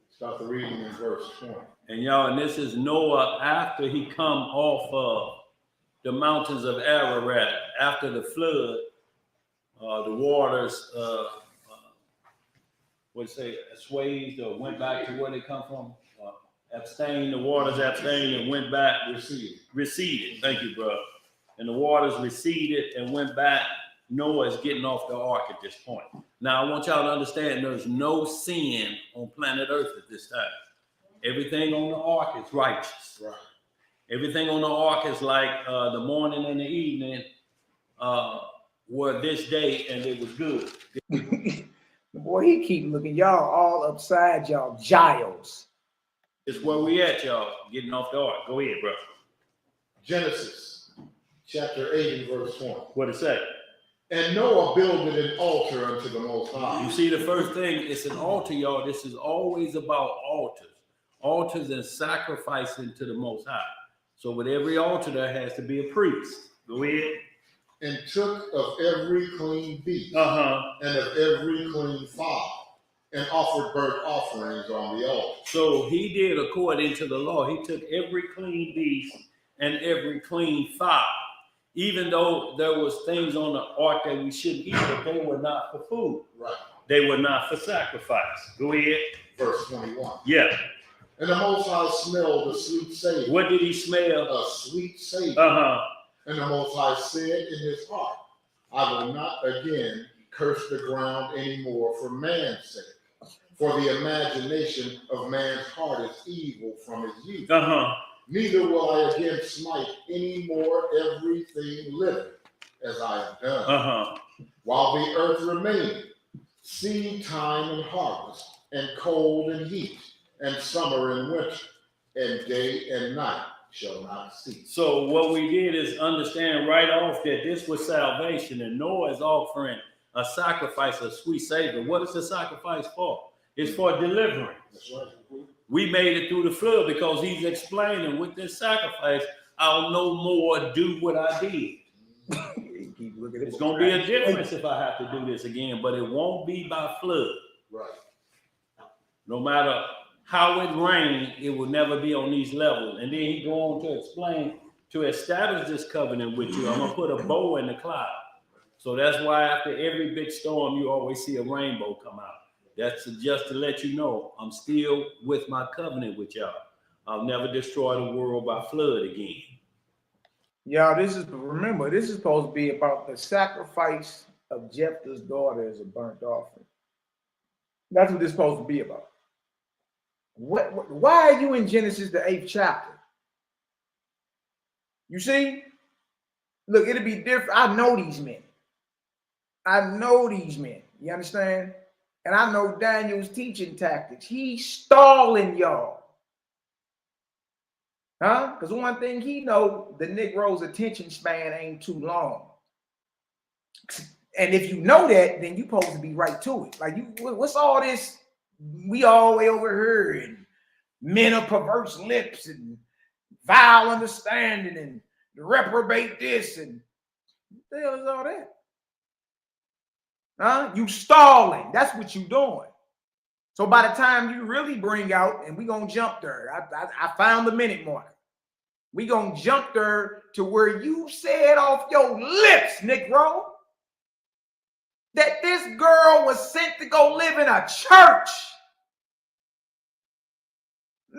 Speaker 5: Start the reading in verse 20.
Speaker 3: And y'all, and this is Noah after he come off of the mountains of Ararat after the flood. The waters, assuaged or went back to where they come from. Abstained, the waters abstained and went back. Receded. Thank you, bro. And the waters receded and went back. Noah is getting off the ark at this point. Now, I want y'all to understand there's no sin on planet Earth at this time. Everything on the ark is righteous. Right. Everything on the ark is like the morning and the evening were this day, and it was good.
Speaker 1: Boy, he keep looking y'all all upside y'all Giles.
Speaker 3: It's where we at, y'all, getting off the ark. Go ahead, bro.
Speaker 5: Genesis chapter 8 and verse 20.
Speaker 3: What it say?
Speaker 5: And Noah builded an altar unto the Most High.
Speaker 3: You see, the first thing, it's an altar, y'all. This is always about altars. Altars and sacrificing to the Most High. So with every altar, there has to be a priest. Go ahead.
Speaker 5: And took of every clean beast and of every clean fowl, and offered burnt offerings on the altar.
Speaker 3: So he did according to the law. He took every clean beast and every clean fowl, even though there was things on the ark that we shouldn't eat, but they were not for food.
Speaker 5: Right.
Speaker 3: They were not for sacrifice. Go ahead.
Speaker 5: Verse 21.
Speaker 3: Yeah.
Speaker 5: And the Most High smelled a sweet savor.
Speaker 3: What did he smell?
Speaker 5: A sweet savor. And the Most High said in his heart, I will not again curse the ground anymore for man's sake. For the imagination of man's heart is evil from his youth. Neither will I again smite any more everything living as I have done. While the earth remaineth, seed time and harvest, and cold and heat, and summer and winter, and day and night shall not cease.
Speaker 3: So what we did is understand right off that this was salvation, and Noah is offering a sacrifice, a sweet savor. What is the sacrifice for? It's for deliverance.
Speaker 5: That's right.
Speaker 3: We made it through the flood because he's explaining with this sacrifice, I'll no more do what I did. It's going to be a difference if I have to do this again, but it won't be by flood.
Speaker 5: Right.
Speaker 3: No matter how it rained, it will never be on these levels. And then he go on to explain, to establish this covenant with you, I'm going to put a bow in the cloud. So that's why after every big storm, you always see a rainbow come out. That's just to let you know I'm still with my covenant with y'all. I'll never destroy the world by flood again.
Speaker 1: Y'all, remember, this is supposed to be about the sacrifice of Jephthah's daughter as a burnt offering. That's what this is supposed to be about. Why are you in Genesis, the 8th chapter? You see? Look, it'll be different. I know these men. You understand? And I know Daniel's teaching tactics. He's stalling y'all. Huh? Because one thing he know, the Negro's attention span ain't too long. And if you know that, then you supposed to be right to it. Like, what's all this? We all the way over here, and men of perverse lips, and vile understanding, and reprobate this, and what the hell is all that? Huh? You stalling. That's what you doing. So by the time you really bring out, and we gonna jump there. I found the minute marker. We gonna jump there to where you said off your lips, Negro, that this girl was sent to go live in a church.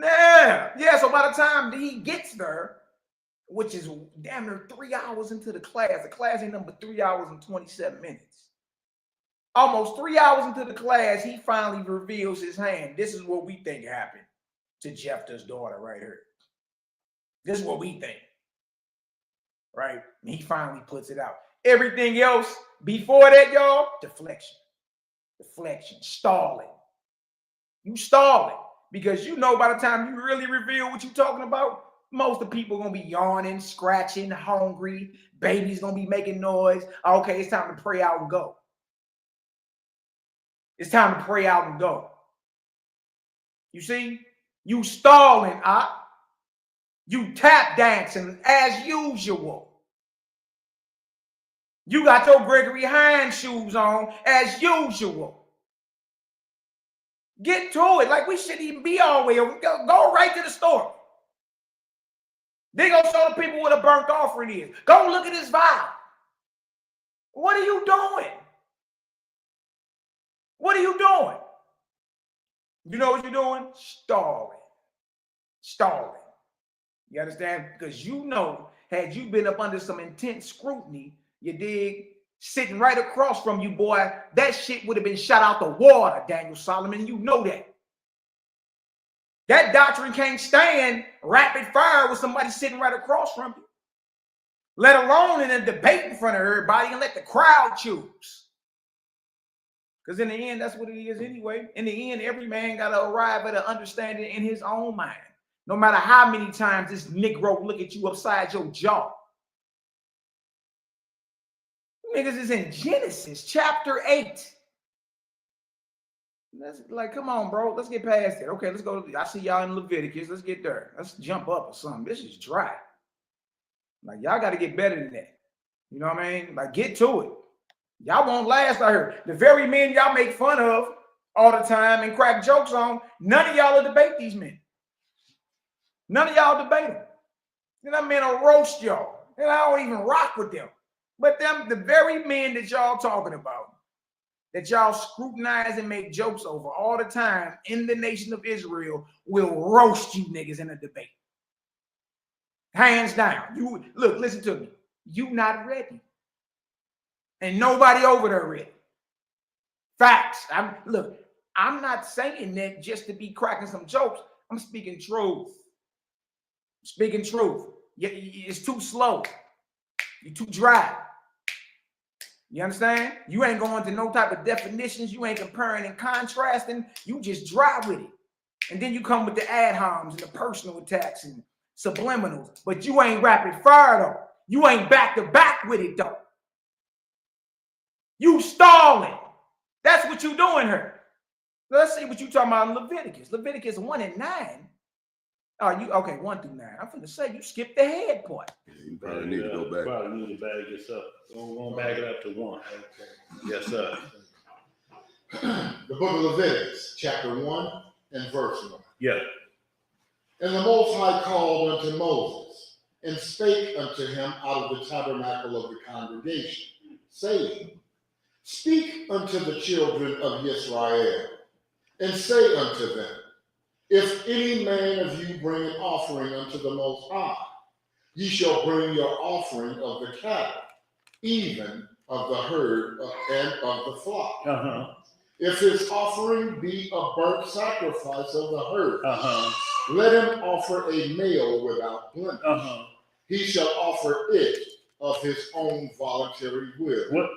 Speaker 1: Yeah. So by the time he gets there, which is damn near 3 hours into the class ain't number 3 hours and 27 minutes. Almost 3 hours into the class, he finally reveals his hand. This is what we think happened to Jephthah's daughter right here. This is what we think. Right? And he finally puts it out. Everything else before that, y'all, deflection, stalling. You stalling because you know by the time you really reveal what you're talking about, most of the people gonna be yawning, scratching, hungry. Baby's gonna be making noise. Okay, it's time to pray out and go. It's time to pray out and go. You see, you stalling, you tap dancing as usual. You got your Gregory Hines shoes on as usual. Get to it. Like we shouldn't even be all the way over. Go right to the store. They gonna show the people what a burnt offering is. Go look at this vial. What are you doing? What are you doing? You know what you're doing? Stalling. You understand? Because you know, had you been up under some intense scrutiny, you dig, sitting right across from you, boy, that shit would have been shot out the water, Daniel Solomon. You know that. That doctrine can't stand rapid fire with somebody sitting right across from you, let alone in a debate in front of everybody and let the crowd choose. Because in the end, that's what it is anyway. In the end, every man got to arrive at an understanding in his own mind. No matter how many times this Negro look at you upside your jaw. Niggas is in Genesis chapter 8. That's like, come on, bro. Let's get past it. Okay, let's go. I see y'all in Leviticus. Let's get there. Let's jump up or something. This is dry. Like, y'all got to get better than that. You know what I mean? Like, get to it. Y'all won't last out here. The very men y'all make fun of all the time and crack jokes on, none of y'all will debate these men. None of y'all debate them. And that men will roast y'all. And I don't even rock with them. But them, the very men that y'all talking about, that y'all scrutinize and make jokes over all the time in the nation of Israel, will roast you niggas in a debate. Hands down. You look, listen to me. You not ready. And nobody over there ready. Facts. I'm not saying that just to be cracking some jokes. I'm speaking truth. Speaking truth. It's too slow. You're too dry. You understand? You ain't going to no type of definitions. You ain't comparing and contrasting. You just dry with it. And then you come with the ad homs and the personal attacks and subliminals. But you ain't rapid fire though. You ain't back to back with it though. You stalling. That's what you doing here. Let's see what you talking about in Leviticus. Leviticus 1 and 9. Oh, you okay? 1 through 9. I'm finna say you skipped the head part.
Speaker 6: You probably need to go back.
Speaker 3: Probably need to back this up. We're gonna back it up to 1. Okay. Yes, sir.
Speaker 5: The book of Leviticus, chapter 1, in verse 1.
Speaker 3: Yeah.
Speaker 5: And the Most High called unto Moses, and spake unto him out of the tabernacle of the congregation, saying, Speak unto the children of Israel, and say unto them, If any man of you bring an offering unto the Most High, ye shall bring your offering of the cattle, even of the herd and of the flock. If his offering be a burnt sacrifice of the herd, let him offer a male without blemish. He shall offer it of his own voluntary will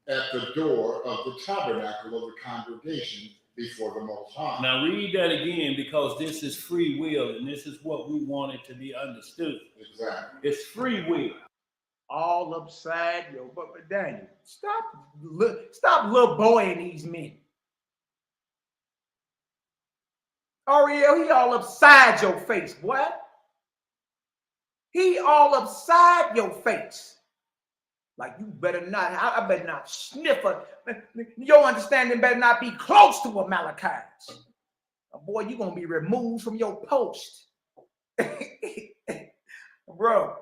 Speaker 5: at the door of the tabernacle of the congregation before the Most High.
Speaker 3: Now read that again, because this is free will, and this is what we wanted to be understood.
Speaker 5: Exactly.
Speaker 3: It's free will.
Speaker 1: All upside your, but Daniel, stop little boying these men. Ariel, he all upside your face, boy. He all upside your face. Like you better not, I better not sniff a, your understanding better not be close to a Malachi's. Boy, you're going to be removed from your post. Bro,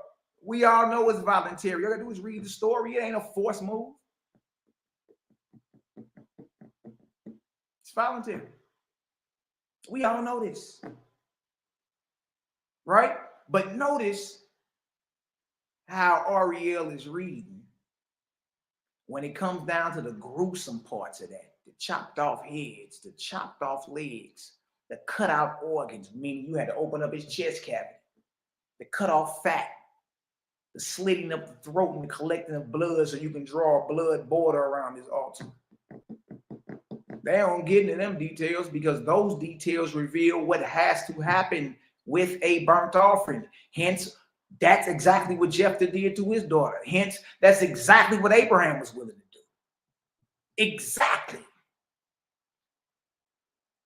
Speaker 1: we all know it's voluntary. All you got to do is read the story. It ain't a forced move. It's voluntary. We all know this. Right? But notice how Ariel is reading when it comes down to the gruesome parts of that. The chopped off heads, the chopped off legs, the cut out organs, meaning you had to open up his chest cavity, the cut off fat, the slitting up the throat and the collecting of blood so you can draw a blood border around his altar. They don't get into them details because those details reveal what has to happen with a burnt offering. Hence, that's exactly what Jephthah did to his daughter. Hence, that's exactly what Abraham was willing to do. Exactly.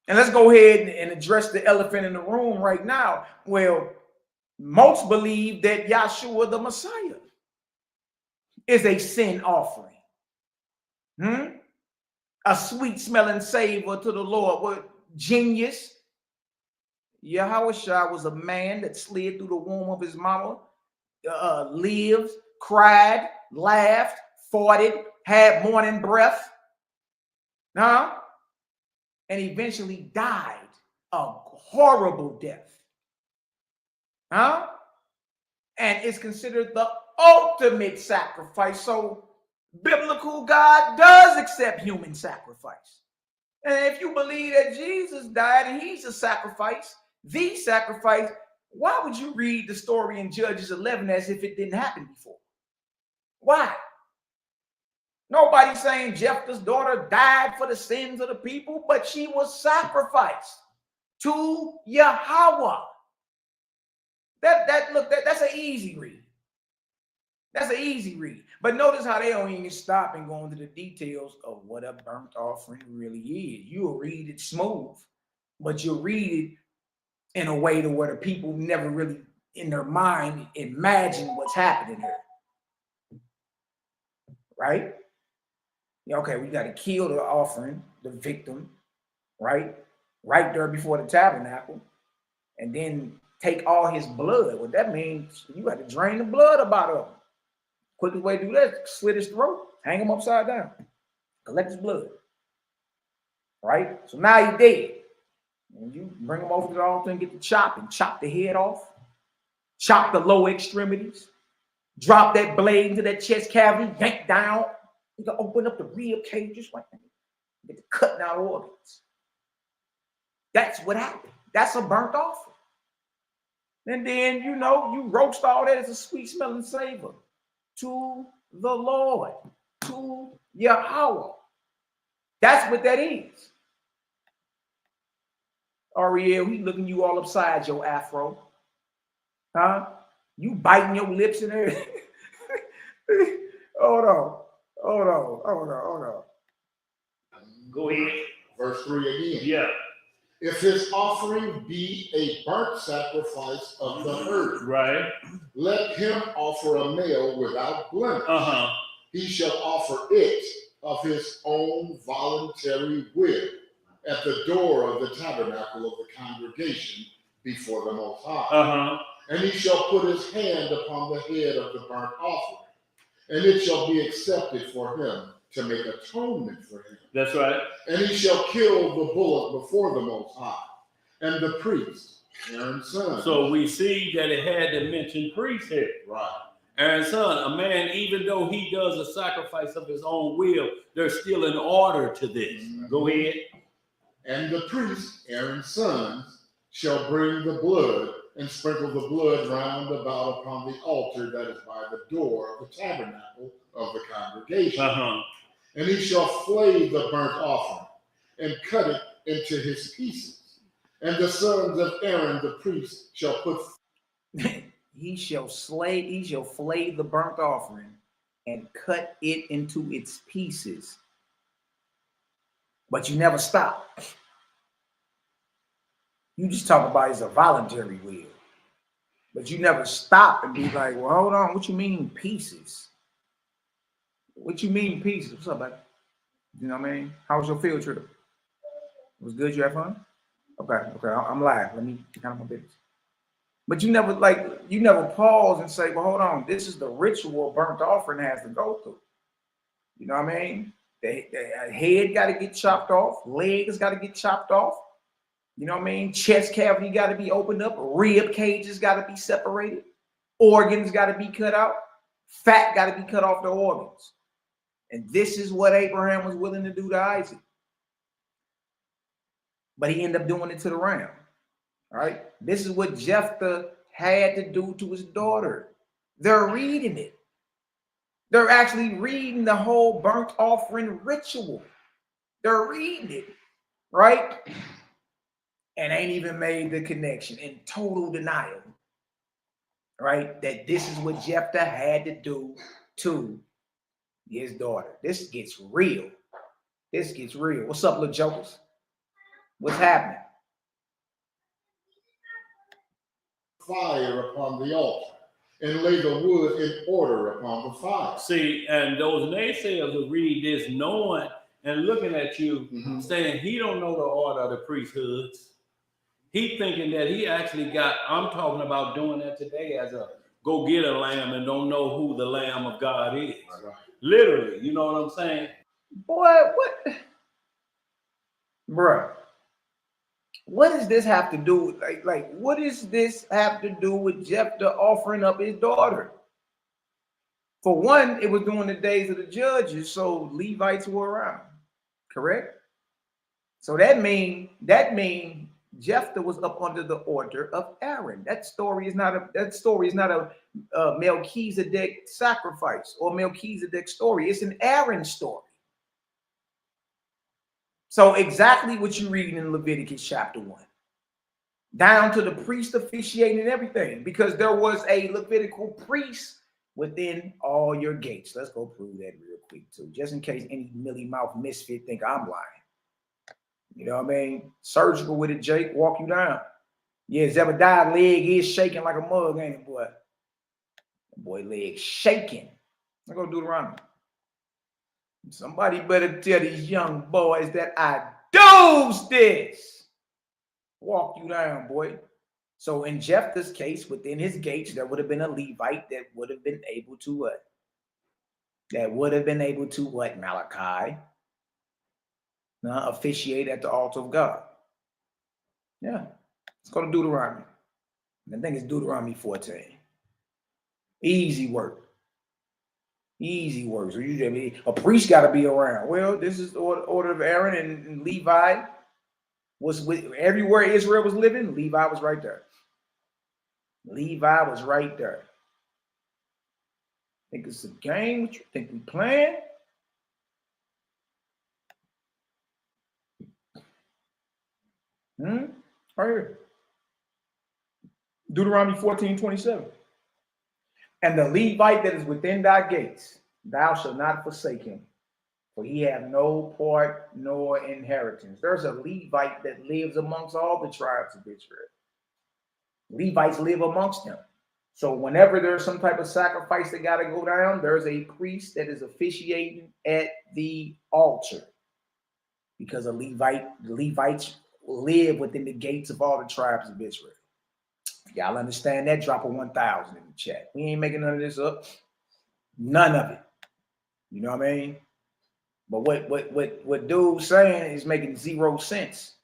Speaker 1: And let's go ahead and address the elephant in the room right now. Well, most believe that Yahshua the Messiah is a sin offering. A sweet smelling savor to the Lord. What genius? Yahushua was a man that slid through the womb of his mama, lived, cried, laughed, farted, had morning breath, and eventually died a horrible death. And is considered the ultimate sacrifice. So biblical God does accept human sacrifice. And if you believe that Jesus died and he's a sacrifice, the sacrifice, why would you read the story in Judges 11 as if it didn't happen before? Why? Nobody's saying Jephthah's daughter died for the sins of the people, but she was sacrificed to Yahweh. That's an easy read. That's an easy read. But notice how they don't even stop and go into the details of what a burnt offering really is. You'll read it smooth, but you'll read it in a way to where the people never really in their mind imagine what's happening here. Right? Okay, we got to kill the offering, the victim, right? Right there before the tabernacle. And then take all his blood. What that means, you got to drain the blood about him. Quickest way to do that, slit his throat, hang him upside down, collect his blood. Right? So now he's dead. And you bring him over to the altar and get the chop and chop the head off, chop the lower extremities, drop that blade into that chest cavity, yank down. You can open up the rib cages like that. Get the cutting out organs. That's what happened. That's a burnt offering. And then, you roast all that as a sweet smelling savor to the Lord, to Yahweh. That's what that is. Ariel, he looking you all upside your afro. You biting your lips and everything. Hold on.
Speaker 3: Go ahead.
Speaker 5: Verse 3 again.
Speaker 3: Yeah.
Speaker 5: If his offering be a burnt sacrifice of the herd,
Speaker 3: right,
Speaker 5: let him offer a male without blemish. He shall offer it of his own voluntary will at the door of the tabernacle of the congregation before the Most High. And he shall put his hand upon the head of the burnt offering, and it shall be accepted for him to make atonement for him.
Speaker 3: That's right.
Speaker 5: And he shall kill the bullock before the Most High, and the priest, Aaron's son.
Speaker 3: So we see that it had to mention priest here.
Speaker 5: Right.
Speaker 3: Aaron's son, a man, even though he does a sacrifice of his own will, there's still an order to this. Go ahead.
Speaker 5: And the priest, Aaron's sons, shall bring the blood and sprinkle the blood round about upon the altar that is by the door of the tabernacle of the congregation. And he shall flay the burnt offering and cut it into his pieces. And the sons of Aaron the priest shall put
Speaker 1: he shall flay the burnt offering and cut it into its pieces. But you never stop. You just talk about it's a voluntary will. But you never stop and be like, well, hold on, what you mean pieces? What you mean pieces? What's up, buddy? You know what I mean? How was your field trip? It was good? You had fun? Okay, I'm live. Let me count my business. But you never pause and say, well, hold on, this is the ritual burnt offering has to go through. You know what I mean? The head got to get chopped off, legs got to get chopped off. You know what I mean? Chest cavity got to be opened up, rib cages got to be separated, organs got to be cut out, fat got to be cut off the organs. And this is what Abraham was willing to do to Isaac. But he ended up doing it to the ram. All right. This is what Jephthah had to do to his daughter. They're reading it. They're actually reading the whole burnt offering ritual. They're reading it, right? And ain't even made the connection, in total denial, right? That this is what Jephthah had to do to his daughter. This gets real. This gets real. What's up, little jokers? What's happening?
Speaker 5: Fire upon the altar and lay the wood in order upon the fire.
Speaker 3: See, and those naysayers will read this knowing and looking at you saying he don't know the order of the priesthoods. He thinking that he actually got, I'm talking about doing that today as a go get a lamb and don't know who the Lamb of God is. Right. Literally, you know what I'm saying?
Speaker 1: Boy, what? Bruh. What does this have to do with, like, what does this have to do with Jephthah offering up his daughter? For one, it was during the days of the judges, so Levites were around, correct? So that mean Jephthah was up under the order of Aaron. That story is not a Melchizedek sacrifice or Melchizedek story. It's an Aaron story. So exactly what you read in Leviticus chapter 1, down to the priest officiating and everything, because there was a Levitical priest within all your gates. Let's go prove that real quick too, just in case any millie mouth misfit think I'm lying. You know what I mean? Surgical with it, Jake, walk you down. Yeah, Zebediah's leg is shaking like a mug, ain't it, boy? Boy, leg shaking. Let's go Deuteronomy. Somebody better tell these young boys that I do this. Walk you down, boy. So in Jephthah's case, within his gates, there would have been a Levite that would have been able to what? That would have been able to what, Malachi? Officiate at the altar of God. Yeah. Let's go to Deuteronomy. I think it's Deuteronomy 14. Easy work. Easy work. So a priest got to be around. Well, this is the order of Aaron, and Levi was with everywhere Israel was living. Levi was right there. Levi was right there. Think it's a game? What you think we playing? Right here. Deuteronomy 14:27. And the Levite that is within thy gates, thou shalt not forsake him, for he have no part nor inheritance. There's a Levite that lives amongst all the tribes of Israel. Levites live amongst them. So whenever there's some type of sacrifice that got to go down, there's a priest that is officiating at the altar. because the Levites live within the gates of all the tribes of Israel. Y'all understand that? Drop a 1,000 in the chat. We ain't making none of this up. None of it. You know what I mean? But what dude's saying is making 0 sense.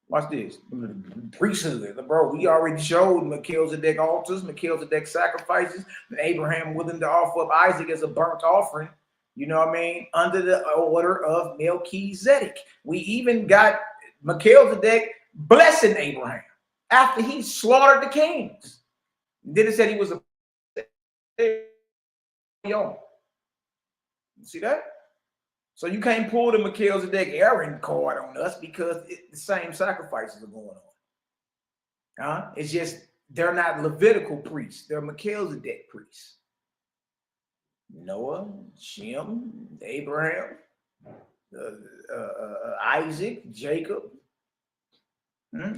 Speaker 1: Watch this. The priesthood, bro. We already showed Melchizedek altars, Melchizedek sacrifices, and Abraham willing to offer up Isaac as a burnt offering. You know what I mean? Under the order of Melchizedek. We even got Melchizedek blessing Abraham after he slaughtered the kings. Then it said he was a you see that? So you can't pull the Melchizedek Aaron card on us because the same sacrifices are going on. It's just they're not Levitical priests; they're Melchizedek priests. Noah, Shem, Abraham, Isaac, Jacob.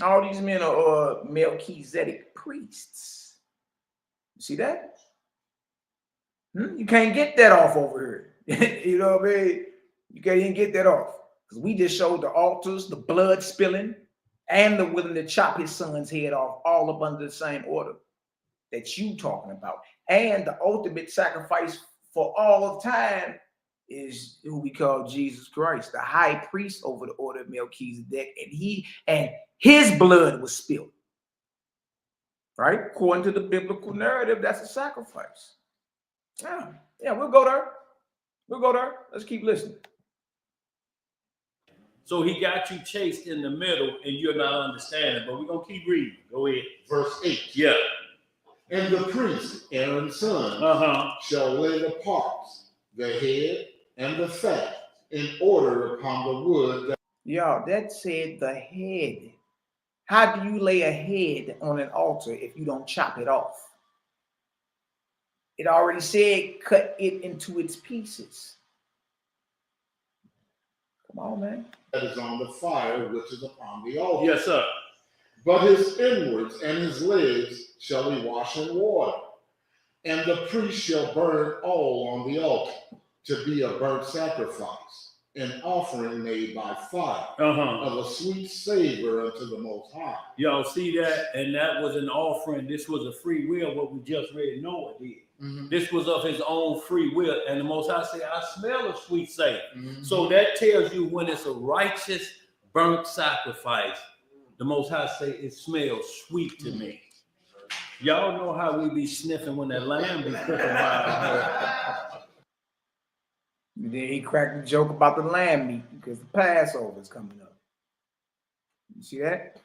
Speaker 1: All these men are Melchizedek priests. You see that? You can't get that off over here. You know what I mean? You can't even get that off. Because we just showed the altars, the blood spilling, and the willing to chop his son's head off, all up under the same order that you talking about. And the ultimate sacrifice for all of time is who we call Jesus Christ, the high priest over the order of Melchizedek, and his blood was spilled. Right? According to the biblical narrative, that's a sacrifice. Yeah, we'll go there. We'll go there. Let's keep listening.
Speaker 3: So he got you chased in the middle and you're not understanding, but we're going to keep reading. Go ahead.
Speaker 5: Verse 8.
Speaker 3: Yeah.
Speaker 5: And the priest, Aaron's son, shall lay the parts, the head, and the fat in order upon the wood.
Speaker 1: Y'all, that said the head. How do you lay a head on an altar if you don't chop it off? It already said cut it into its pieces. Come on, man.
Speaker 5: That is on the fire which is upon the altar.
Speaker 3: Yes, sir.
Speaker 5: But his inwards and his legs shall he wash in water, and the priest shall burn all on the altar to be a burnt sacrifice, an offering made by fire of a sweet savor unto the Most High.
Speaker 3: Y'all see that? And that was an offering. This was a free will, what we just read Noah did. This was of his own free will. And the Most High said, I smell a sweet savor. So that tells you when it's a righteous burnt sacrifice, the Most High say it smells sweet to me. Y'all know how we be sniffing when that lamb be cooking around.
Speaker 1: Then he cracked a joke about the lamb meat because the Passover is coming up. You see that?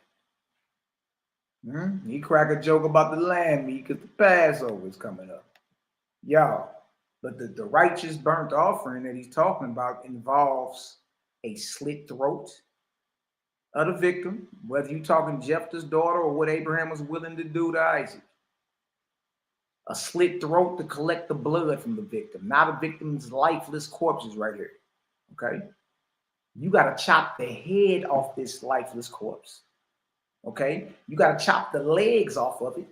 Speaker 1: He cracked a joke about the lamb meat because the Passover is coming up. Y'all, but the righteous burnt offering that he's talking about involves a slit throat of the victim, whether you're talking Jephthah's daughter or what Abraham was willing to do to Isaac. A slit throat to collect the blood from the victim, not a victim's lifeless corpses right here. Okay? You got to chop the head off this lifeless corpse. Okay? You got to chop the legs off of it.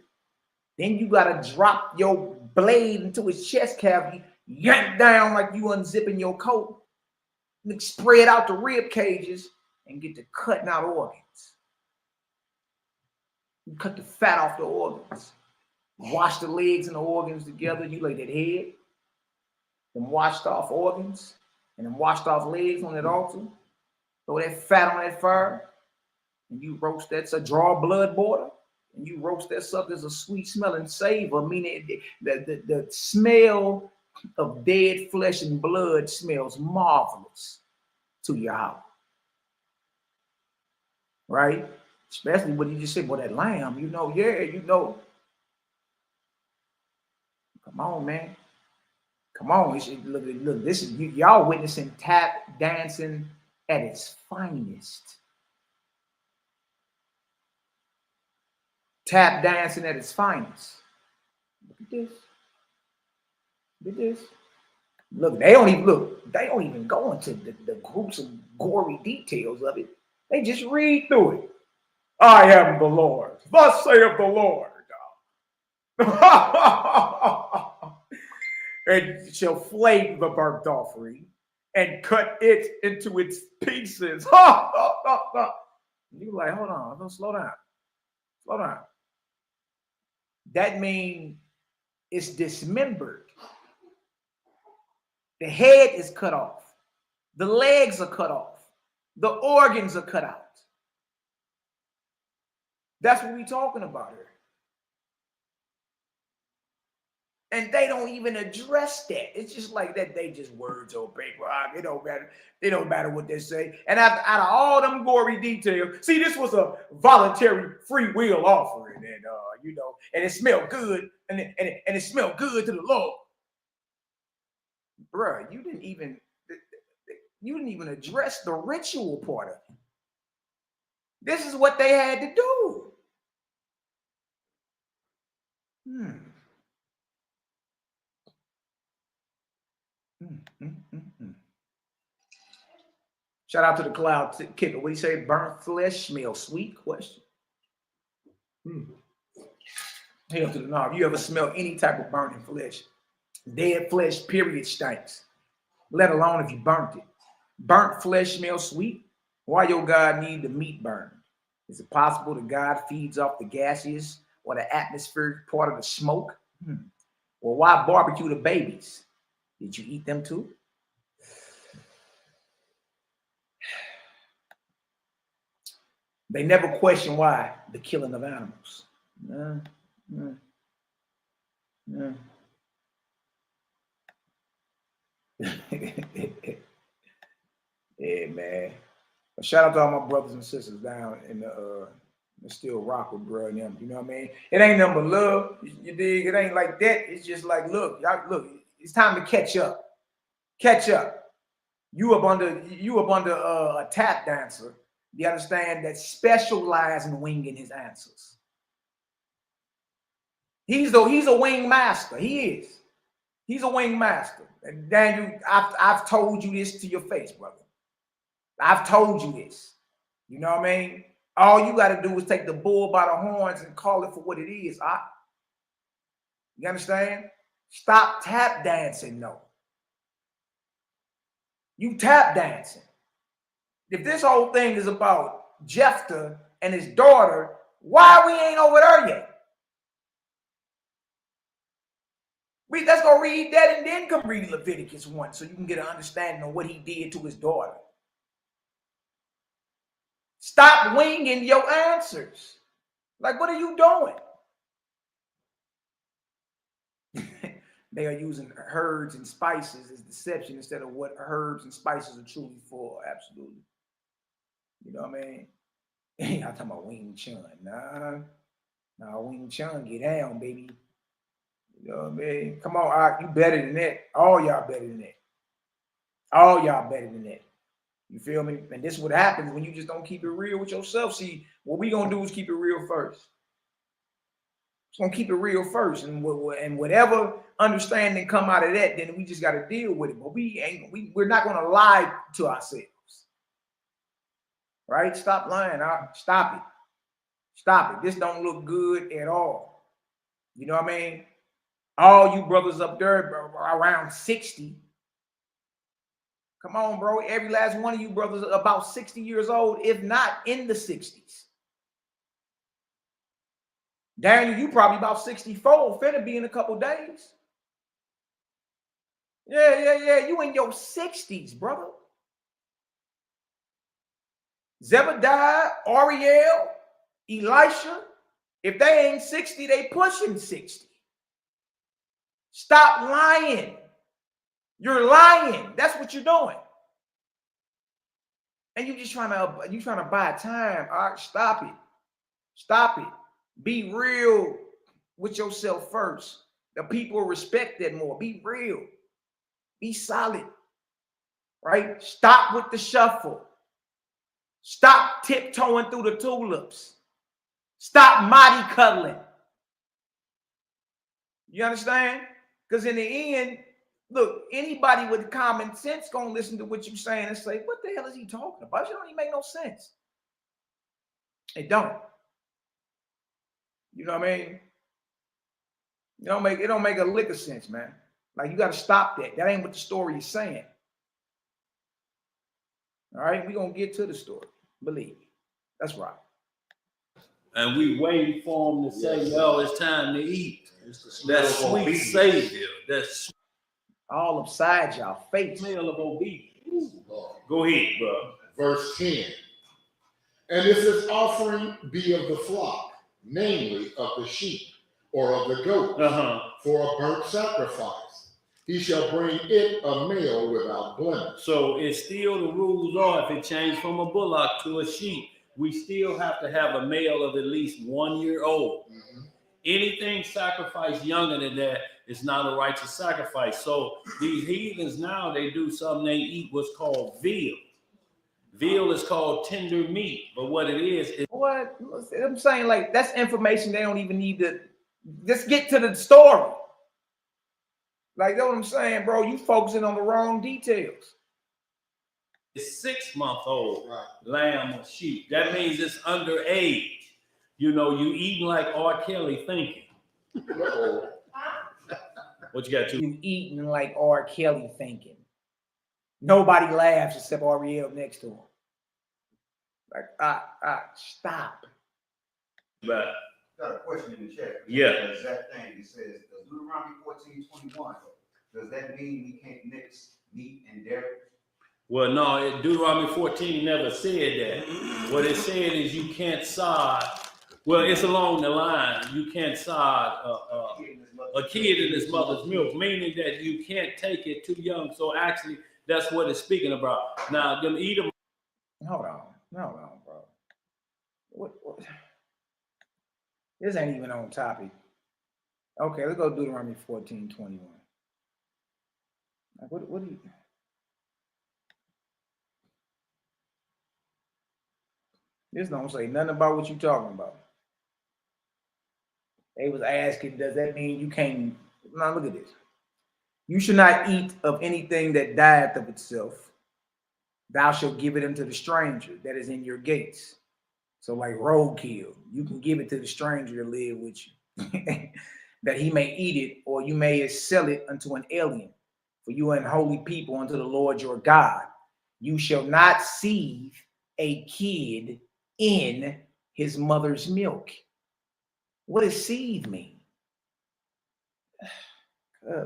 Speaker 1: Then you got to drop your blade into his chest cavity, yank down like you unzipping your coat, and spread out the rib cages and get to cutting out organs. You cut the fat off the organs. Wash the legs and the organs together. You lay that head, then washed off organs, and then washed off legs on that altar. Throw that fat on that fire, and you roast that. So draw blood border, and you roast that sucker as a sweet smelling savor, meaning the smell of dead flesh and blood smells marvelous to your house. Right? Especially when you just say, well, that lamb, you know, yeah, you know. Come on, man. Come on. Look, this is y'all witnessing tap dancing at its finest. Tap dancing at its finest. Look at this. Look at this. Look, they don't even go into the gruesome, gory details of it. They just read through it. I am the Lord. Thus saith the Lord. And shall flame the burnt offering and cut it into its pieces. You like, hold on, don't slow down. Slow down. That means it's dismembered. The head is cut off. The legs are cut off. The organs are cut out. That's what we're talking about here. And they don't even address that. It's just like that. They just words on paper. It don't matter. It don't matter what they say. And out of all them gory details, see, this was a voluntary free will offering, and and it smelled good, and it smelled good to the Lord. Bruh, you didn't even address the ritual part of it. This is what they had to do. Shout out to the cloud kicker. What do you say? Burnt flesh smells sweet? Question. Hell to the knob. You ever smell any type of burning flesh? Dead flesh, period, stinks. Let alone if you burnt it. Burnt flesh smells sweet. Why your God need the meat burned? Is it possible that God feeds off the gaseous or the atmospheric part of the smoke? Well, why barbecue the babies? Did you eat them too? They never question why the killing of animals. Yeah, man. Shout out to all my brothers and sisters down in the still rock with bro and them. You know what I mean? It ain't nothing but love. You dig? It ain't like that. It's just like, look, y'all, look, it's time to catch up. Catch up. You up under a tap dancer. You understand that specialize in winging his answers. He's a wing master. He is. He's a wing master. And Daniel, I've told you this to your face, brother. I've told you this. You know what I mean? All you got to do is take the bull by the horns and call it for what it is. You understand? Stop tap dancing, no. You tap dancing. If this whole thing is about Jephthah and his daughter, why we ain't over there yet? Let's go read that and then come read Leviticus 1 so you can get an understanding of what he did to his daughter. Stop winging your answers. Like, what are you doing? They are using herbs and spices as deception instead of what herbs and spices are truly for. Absolutely. You know what I mean? I'm talking about Wing Chun. Nah, Wing Chun, get down, baby. You know what I mean? Come on, you better than that. All y'all better than that. All y'all better than that. You feel me? And this is what happens when you just don't keep it real with yourself. See, what we gonna do is keep it real first. It's gonna keep it real first, and whatever understanding come out of that, then we just gotta deal with it. But we're not gonna lie to ourselves, right? Stop lying. Stop it. Stop it. This don't look good at all. You know what I mean? All you brothers up there around 60. Come on, bro. Every last one of you brothers are about 60 years old, if not in the 60s. Daniel, you probably about 64, finna be in a couple days. Yeah. You in your 60s, brother. Zebediah, Ariel, Elisha, if they ain't 60, they pushing 60. Stop lying. You're lying. That's what you're doing. And you're trying to buy time. All right, stop it. Stop it. Be real with yourself first. The people respect that more. Be real. Be solid. Right? Stop with the shuffle. Stop tiptoeing through the tulips. Stop molly cuddling. You understand? Because in the end, look, anybody with common sense gonna listen to what you're saying and say, what the hell is he talking about? It don't even make no sense. It don't. You know what I mean? It don't make a lick of sense, man. Like, you got to stop that. That ain't what the story is saying. All right, we're going to get to the story. Believe me. That's right.
Speaker 3: And we waiting for him to say, yo, it's time to eat. That sweet
Speaker 5: obedience.
Speaker 3: savior. That's
Speaker 1: All upside y'all face.
Speaker 3: smell of obedience. Go ahead, bro.
Speaker 5: Verse 10. And if his offering be of the flock, namely of the sheep or of the goat, for a burnt sacrifice, he shall bring it a male without blemish.
Speaker 3: So it's still the rules are if it changed from a bullock to a sheep, we still have to have a male of at least 1 year old. Anything sacrificed younger than that is not a righteous sacrifice. So these heathens now, they do something, they eat what's called veal. Veal is called tender meat, but what it is
Speaker 1: What I'm saying, like, that's information they don't even need to just get to the story. Like, that's what I'm saying, bro. You focusing on the wrong details.
Speaker 3: it's 6-month-old lamb or sheep. That means it's underage. You know, you eating like R. Kelly thinking. What you got to?
Speaker 1: You eating like R. Kelly thinking. Nobody laughs except Ariel next to him. Like, stop.
Speaker 3: But
Speaker 6: Got a question in the chat.
Speaker 3: Yeah.
Speaker 6: The exact thing it says, does Deuteronomy 14:21, does that mean we can't mix meat and dairy?
Speaker 3: well, no, Deuteronomy 14 never said that. What it said is you can't sod. Well, it's along the line. You can't sod a kid in his mother's milk, meaning that you can't take it too young. So actually, that's what it's speaking about. Now, them eat them.
Speaker 1: Hold on, bro. What? This ain't even on topic. Okay, let's go Deuteronomy 14:21. Like, what do you? This don't say nothing about what you talking about. They was asking, does that mean you can't? Now look at this. You should not eat of anything that dieth of itself. Thou shalt give it unto the stranger that is in your gates. So like roadkill, you can give it to the stranger to live with you, that he may eat it, or you may sell it unto an alien. For you are an holy people unto the Lord your God. You shall not seethe a kid in his mother's milk. What does seethe mean?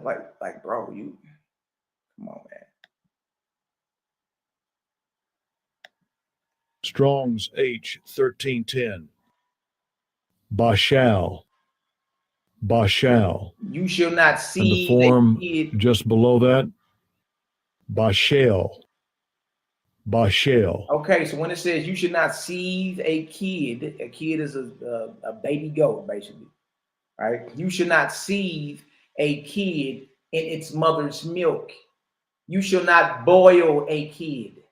Speaker 1: Like, bro, you come on, man.
Speaker 4: Strong's H 1310. Bashal.
Speaker 1: You shall not
Speaker 4: And
Speaker 1: seethe
Speaker 4: the form
Speaker 1: a kid.
Speaker 4: just below that, Bashal.
Speaker 1: Okay, so when it says you should not seethe a kid is a baby goat, basically. Right? You should not seethe a kid in its mother's milk. You shall not boil a kid,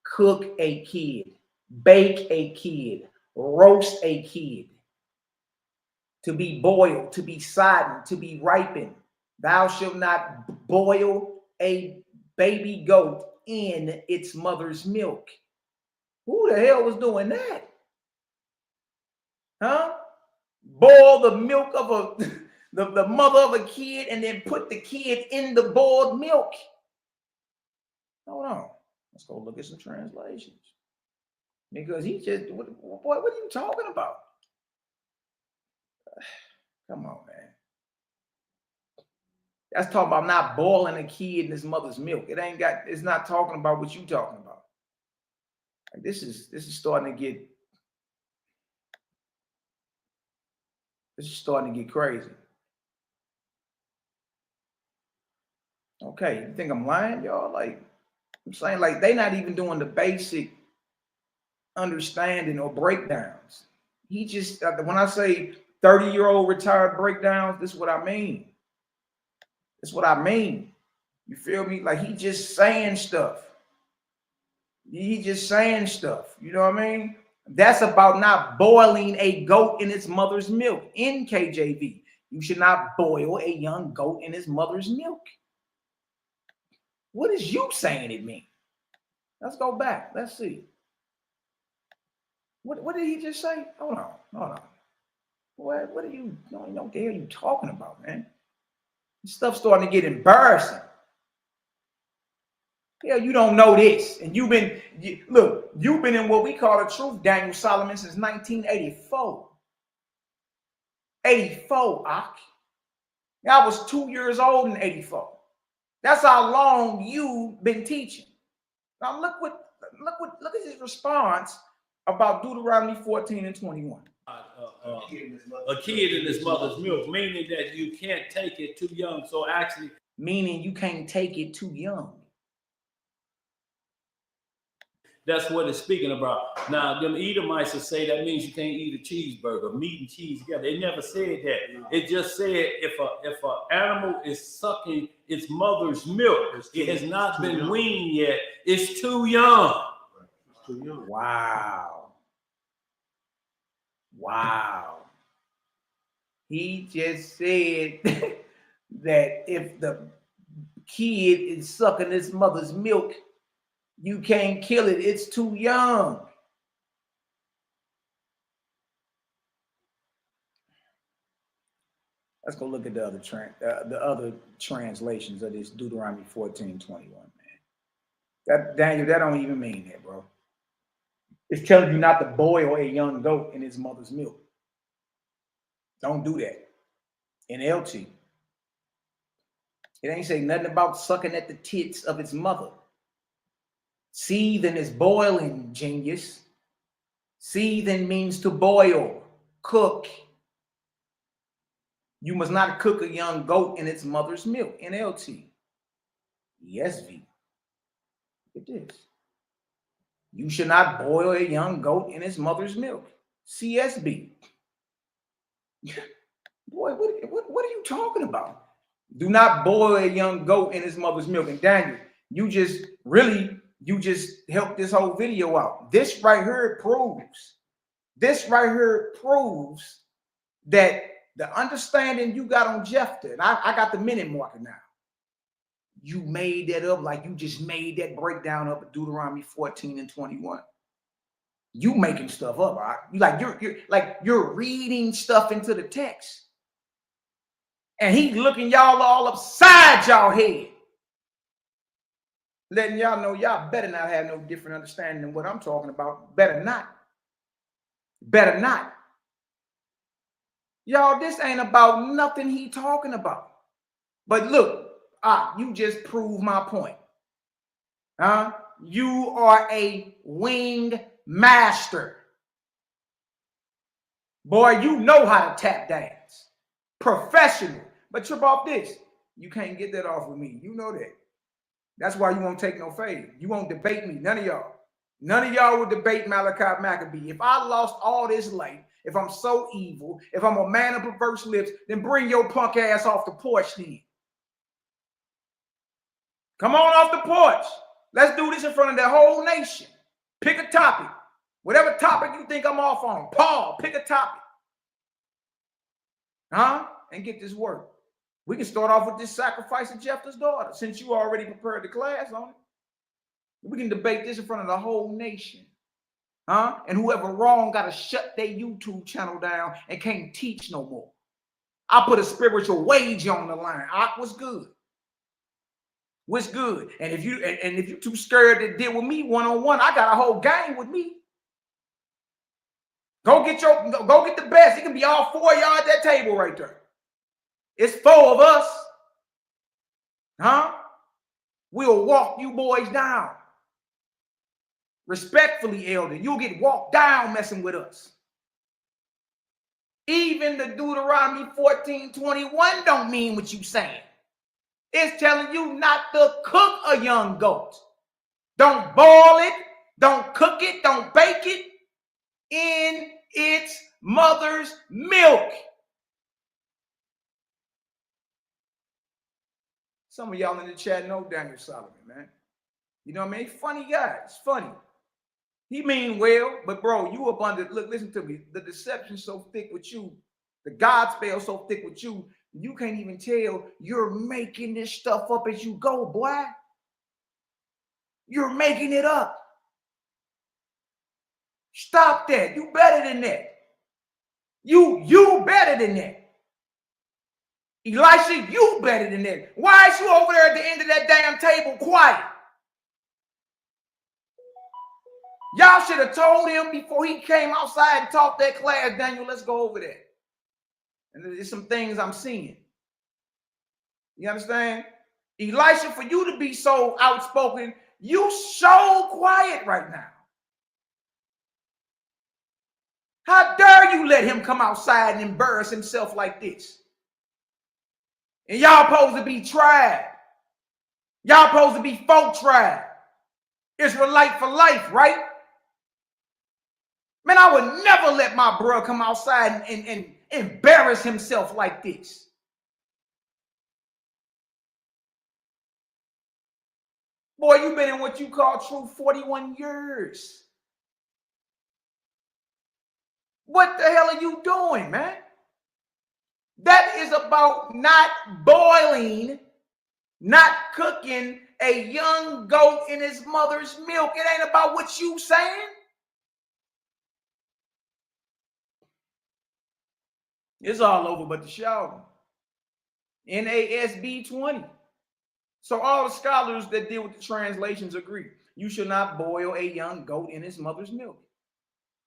Speaker 1: cook a kid, bake a kid, roast a kid. To be boiled, to be sodden, to be ripened. Thou shalt not boil a baby goat in its mother's milk. Who the hell was doing that? Huh? Boil the milk of the mother of a kid and then put the kid in the boiled milk. Hold on. Let's go look at some translations. Because he just, what are you talking about? Come on, man. That's talking about not boiling a kid in his mother's milk. It's not talking about what you talking about. Like, this is starting to get crazy. Okay, you think I'm lying, y'all? Like, I'm saying, like, they not even doing the basic understanding or breakdowns. He just, when I say 30-year-old retired breakdowns, this is what I mean. That's what I mean. You feel me? Like, he just saying stuff. You know what I mean? That's about not boiling a goat in its mother's milk. In KJV, you should not boil a young goat in its mother's milk. What is you saying it mean? Let's go back. Let's see. What did he just say? Hold on. What are you, what the hell are you talking about, man? This stuff's starting to get embarrassing. Hell, you don't know this. And you've been in what we call the truth, Daniel Solomon, since 1984. 84, Ak. I was 2 years old in 84. That's how long you've been teaching. Now look at his response about Deuteronomy 14 and 21.
Speaker 3: A kid in his mother's milk, meaning that you can't take it too young. So actually,
Speaker 1: meaning you can't take it too young.
Speaker 3: That's what it's speaking about. Now, them Edomites will say that means you can't eat a cheeseburger, meat and cheese together. They never said that. It just said if an animal is sucking its mother's milk, it has not been weaned yet, it's too young.
Speaker 5: It's too young.
Speaker 1: Wow. He just said that if the kid is sucking its mother's milk, you can't kill it. It's too young. Let's go look at the other translations of this Deuteronomy 14:21, man. That Daniel, that don't even mean that, bro. It's telling you not to boil a young goat in its mother's milk. Don't do that. NLT. It ain't saying nothing about sucking at the tits of its mother. Seething is boiling, genius. Seething means to boil, cook. You must not cook a young goat in its mother's milk. NLT. ESV. Look at this. You should not boil a young goat in its mother's milk. CSB. Boy, what are you talking about? Do not boil a young goat in its mother's milk. And Daniel, you just helped this whole video out. This right here proves that the understanding you got on Jephthah, and I got the minute marker now. You made that up like you just made that breakdown up of Deuteronomy 14 and 21. You making stuff up, right? You're reading stuff into the text. And he's looking y'all all upside y'all head. Letting y'all know y'all better not have no different understanding than what I'm talking about. Better not. Better not. Y'all, this ain't about nothing he talking about. But look, you just proved my point. You are a wing master. Boy, you know how to tap dance. Professional. But trip off this. You can't get that off with me. You know that. That's why you won't take no fade. You won't debate me. None of y'all. None of y'all will debate Malaki Macabee. If I lost all this light, if I'm so evil, if I'm a man of perverse lips, then bring your punk ass off the porch then. Come on off the porch. Let's do this in front of the whole nation. Pick a topic. Whatever topic you think I'm off on. Paul, pick a topic. And get this work. We can start off with this sacrifice of Jephthah's daughter, since you already prepared the class on it. We can debate this in front of the whole nation. And whoever wrong got to shut their YouTube channel down and can't teach no more. I put a spiritual wager on the line. What's good? What's good? And if you're too scared to deal with me one-on-one, I got a whole gang with me. Go get the best. It can be all four of y'all at that table right there. It's four of us. We'll walk you boys down. Respectfully, elder, you'll get walked down messing with us. Even the Deuteronomy 14:21 don't mean what you saying. It's telling you not to cook a young goat. Don't boil it. Don't cook it. Don't bake it in its mother's milk. Some of y'all in the chat know Daniel Solomon, man. You know what I mean? Funny guy. It's funny. He mean well, but bro, you up under, look, listen to me. The deception's so thick with you. The God spell so thick with you. You can't even tell you're making this stuff up as you go, boy. You're making it up. Stop that. You better than that. You better than that. Elisha, you better than that. Why is you over there at the end of that damn table quiet? Y'all should have told him before he came outside and taught that class, Daniel, let's go over there. And there's some things I'm seeing. You understand? Elisha, for you to be so outspoken, you so quiet right now. How dare you let him come outside and embarrass himself like this? And y'all supposed to be tried. Y'all supposed to be folk tried. Israelite for life, right? Man, I would never let my bro come outside and embarrass himself like this. Boy, you've been in what you call true 41 years. What the hell are you doing, man? That is about not boiling, not cooking a young goat in his mother's milk. It ain't about what you saying. It's all over but the shouting. NASB 20. So all the scholars that deal with the translations agree. You should not boil a young goat in his mother's milk.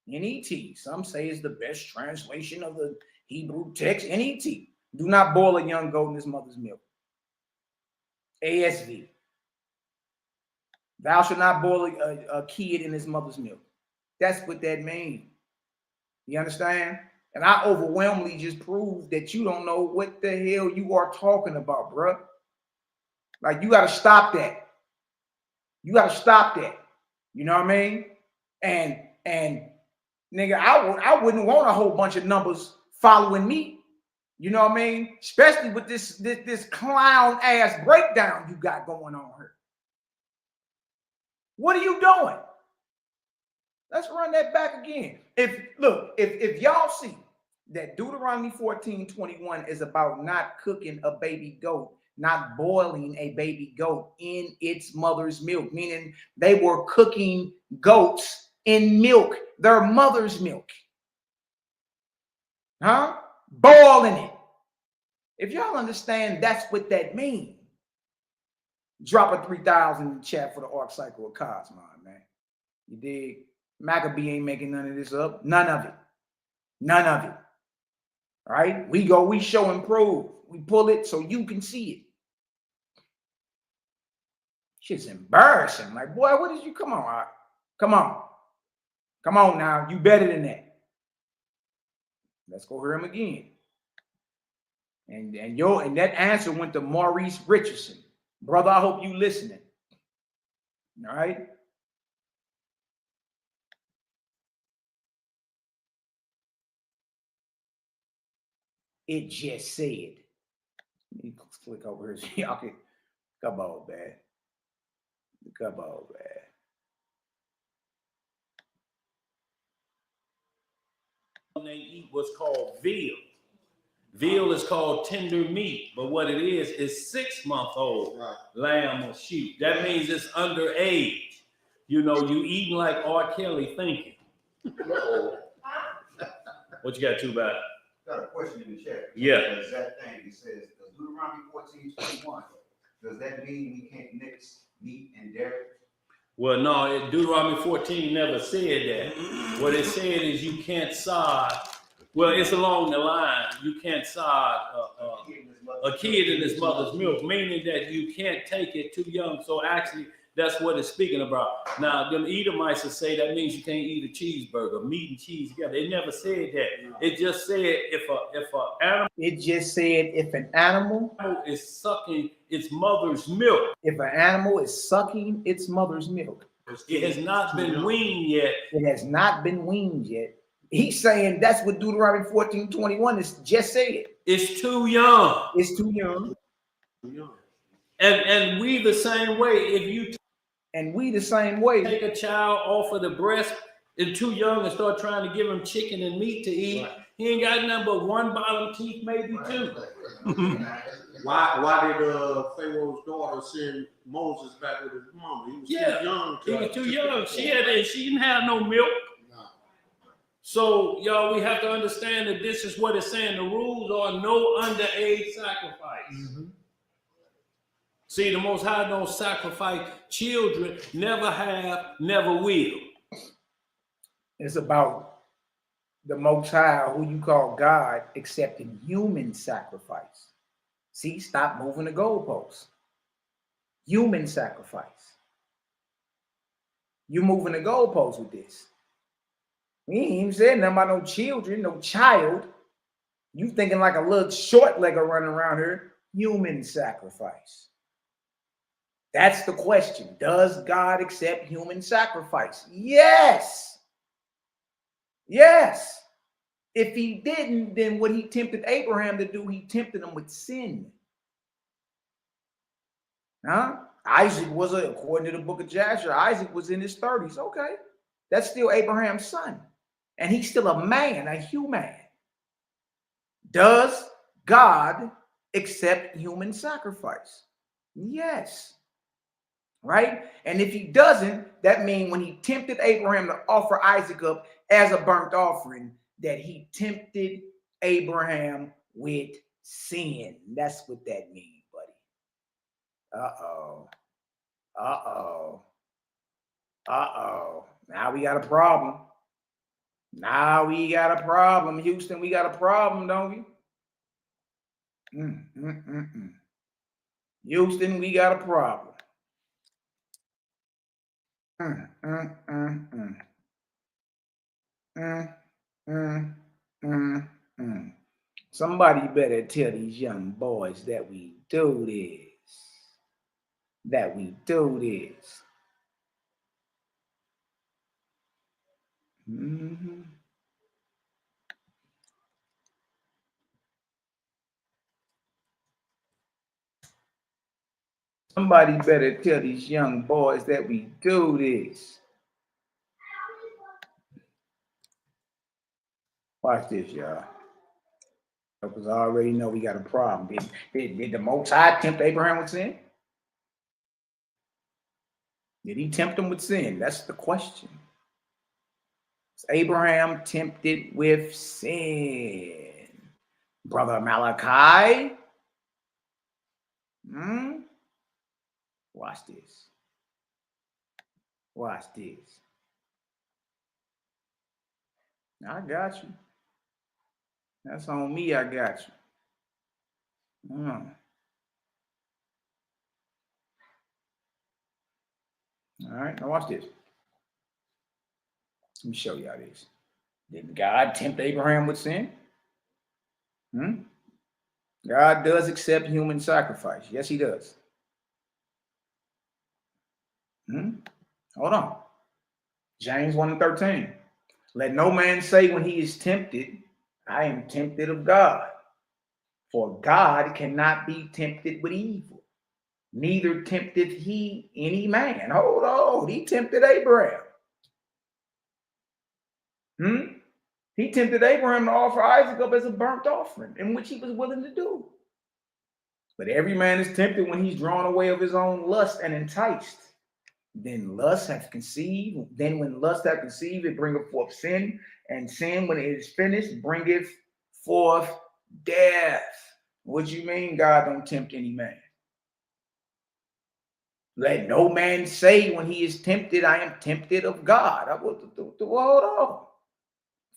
Speaker 1: NET. Some say is the best translation of the Hebrew text. NET. Do not boil a young goat in his mother's milk. ASV. Thou shalt not boil a kid in his mother's milk. That's what that means. You understand? And I overwhelmingly just proved that you don't know what the hell you are talking about, bruh. Like, you got to stop that. You got to stop that. You know what I mean? And nigga, I wouldn't want a whole bunch of numbers following me. You know what I mean? Especially with this clown ass breakdown you got going on here. What are you doing? Let's run that back again. If y'all see that Deuteronomy 14:21 is about not cooking a baby goat, not boiling a baby goat in its mother's milk, meaning they were cooking goats in milk, their mother's milk. Huh? Boiling it. If y'all understand that's what that means, drop a 3,000 in the chat for the arc cycle of Cosmon, man. You dig? Macabee ain't making none of this up. None of it. None of it. All right? We show and prove. We pull it so you can see it. Shit's embarrassing. Like, boy, what did you come on? Right? Come on. Come on now. You better than that. Let's go hear him again. And that answer went to Maurice Richardson. Brother, I hope you listening. All right? It just said. Let me click over here. Y'all can come on, man. Come on, man.
Speaker 3: They eat what's called veal. Veal is called tender meat, but what it is 6-month-old lamb or sheep. That means it's underage. You know, you eating like R. Kelly thinking. What you got to about?
Speaker 6: Got a question in the chat.
Speaker 3: Yeah.
Speaker 6: The exact thing. It says, Deuteronomy 14:21. Does that mean we can't mix meat and dairy?
Speaker 3: Well, no, Deuteronomy 14 never said that. What it said is you can't sod. Well, it's along the line. You can't sod a kid in his mother's milk, meaning that you can't take it too young. So actually, that's what it's speaking about. Now, them Edomites will say that means you can't eat a cheeseburger, meat and cheese together. They never said that. It just said if an animal is sucking its mother's milk.
Speaker 1: If an animal is sucking its mother's milk.
Speaker 3: It has not been weaned yet.
Speaker 1: It has not been weaned yet. He's saying that's what Deuteronomy 14:21 is just said.
Speaker 3: It's too young.
Speaker 1: It's too young.
Speaker 3: And we the same way.
Speaker 1: We the same way.
Speaker 3: Take a child off of the breast and too young and start trying to give him chicken and meat to eat. Right. He ain't got nothing but one bottom teeth, maybe two.
Speaker 7: Why did Pharaoh's daughter send Moses back with his mama? He was too young.
Speaker 3: He was too young. She didn't have no milk. So, y'all, we have to understand that this is what it's saying. The rules are no underage sacrifice. Mm-hmm. See, the Most High don't sacrifice children, never have, never will.
Speaker 1: It's about the Most High, who you call God, accepting human sacrifice. See, stop moving the goalposts. Human sacrifice. You moving the goalposts with this. We ain't even said nothing about no children, no child. You thinking like a little short legger running around here. Human sacrifice. That's the question. Does God accept human sacrifice? Yes. Yes. If he didn't, then what he tempted Abraham to do, he tempted him with sin. Huh? Isaac was, according to the book of Jasher, Isaac was in his 30s. Okay. That's still Abraham's son. And he's still a man, a human. Does God accept human sacrifice? Yes. Right? And if he doesn't, that means when he tempted Abraham to offer Isaac up as a burnt offering, that he tempted Abraham with sin. That's what that means, buddy. Uh-oh. Uh-oh. Uh-oh. Now we got a problem. Now we got a problem. Houston, we got a problem, don't we? Houston, we got a problem. Somebody better tell these young boys that we do this. That we do this. Somebody better tell these young boys that we do this. Watch this, y'all. Because I already know we got a problem. Did the Most High tempt Abraham with sin? Did he tempt him with sin? That's the question. Is Abraham tempted with sin? Brother Malachi? Watch this. Watch this. I got you. That's on me, I got you. All right, now watch this. Let me show y'all this. Did God tempt Abraham with sin? God does accept human sacrifice. Yes, he does. Hold on. James 1:13. Let no man say when he is tempted, I am tempted of God. For God cannot be tempted with evil, neither tempteth he any man. Hold on. He tempted Abraham. He tempted Abraham to offer Isaac up as a burnt offering, in which he was willing to do. But every man is tempted when he's drawn away of his own lust and enticed. Then lust hath conceived. Then when lust hath conceived, it bringeth forth sin. And sin, when it is finished, bringeth forth death. What you mean God don't tempt any man? Let no man say when he is tempted, I am tempted of God. Hold on.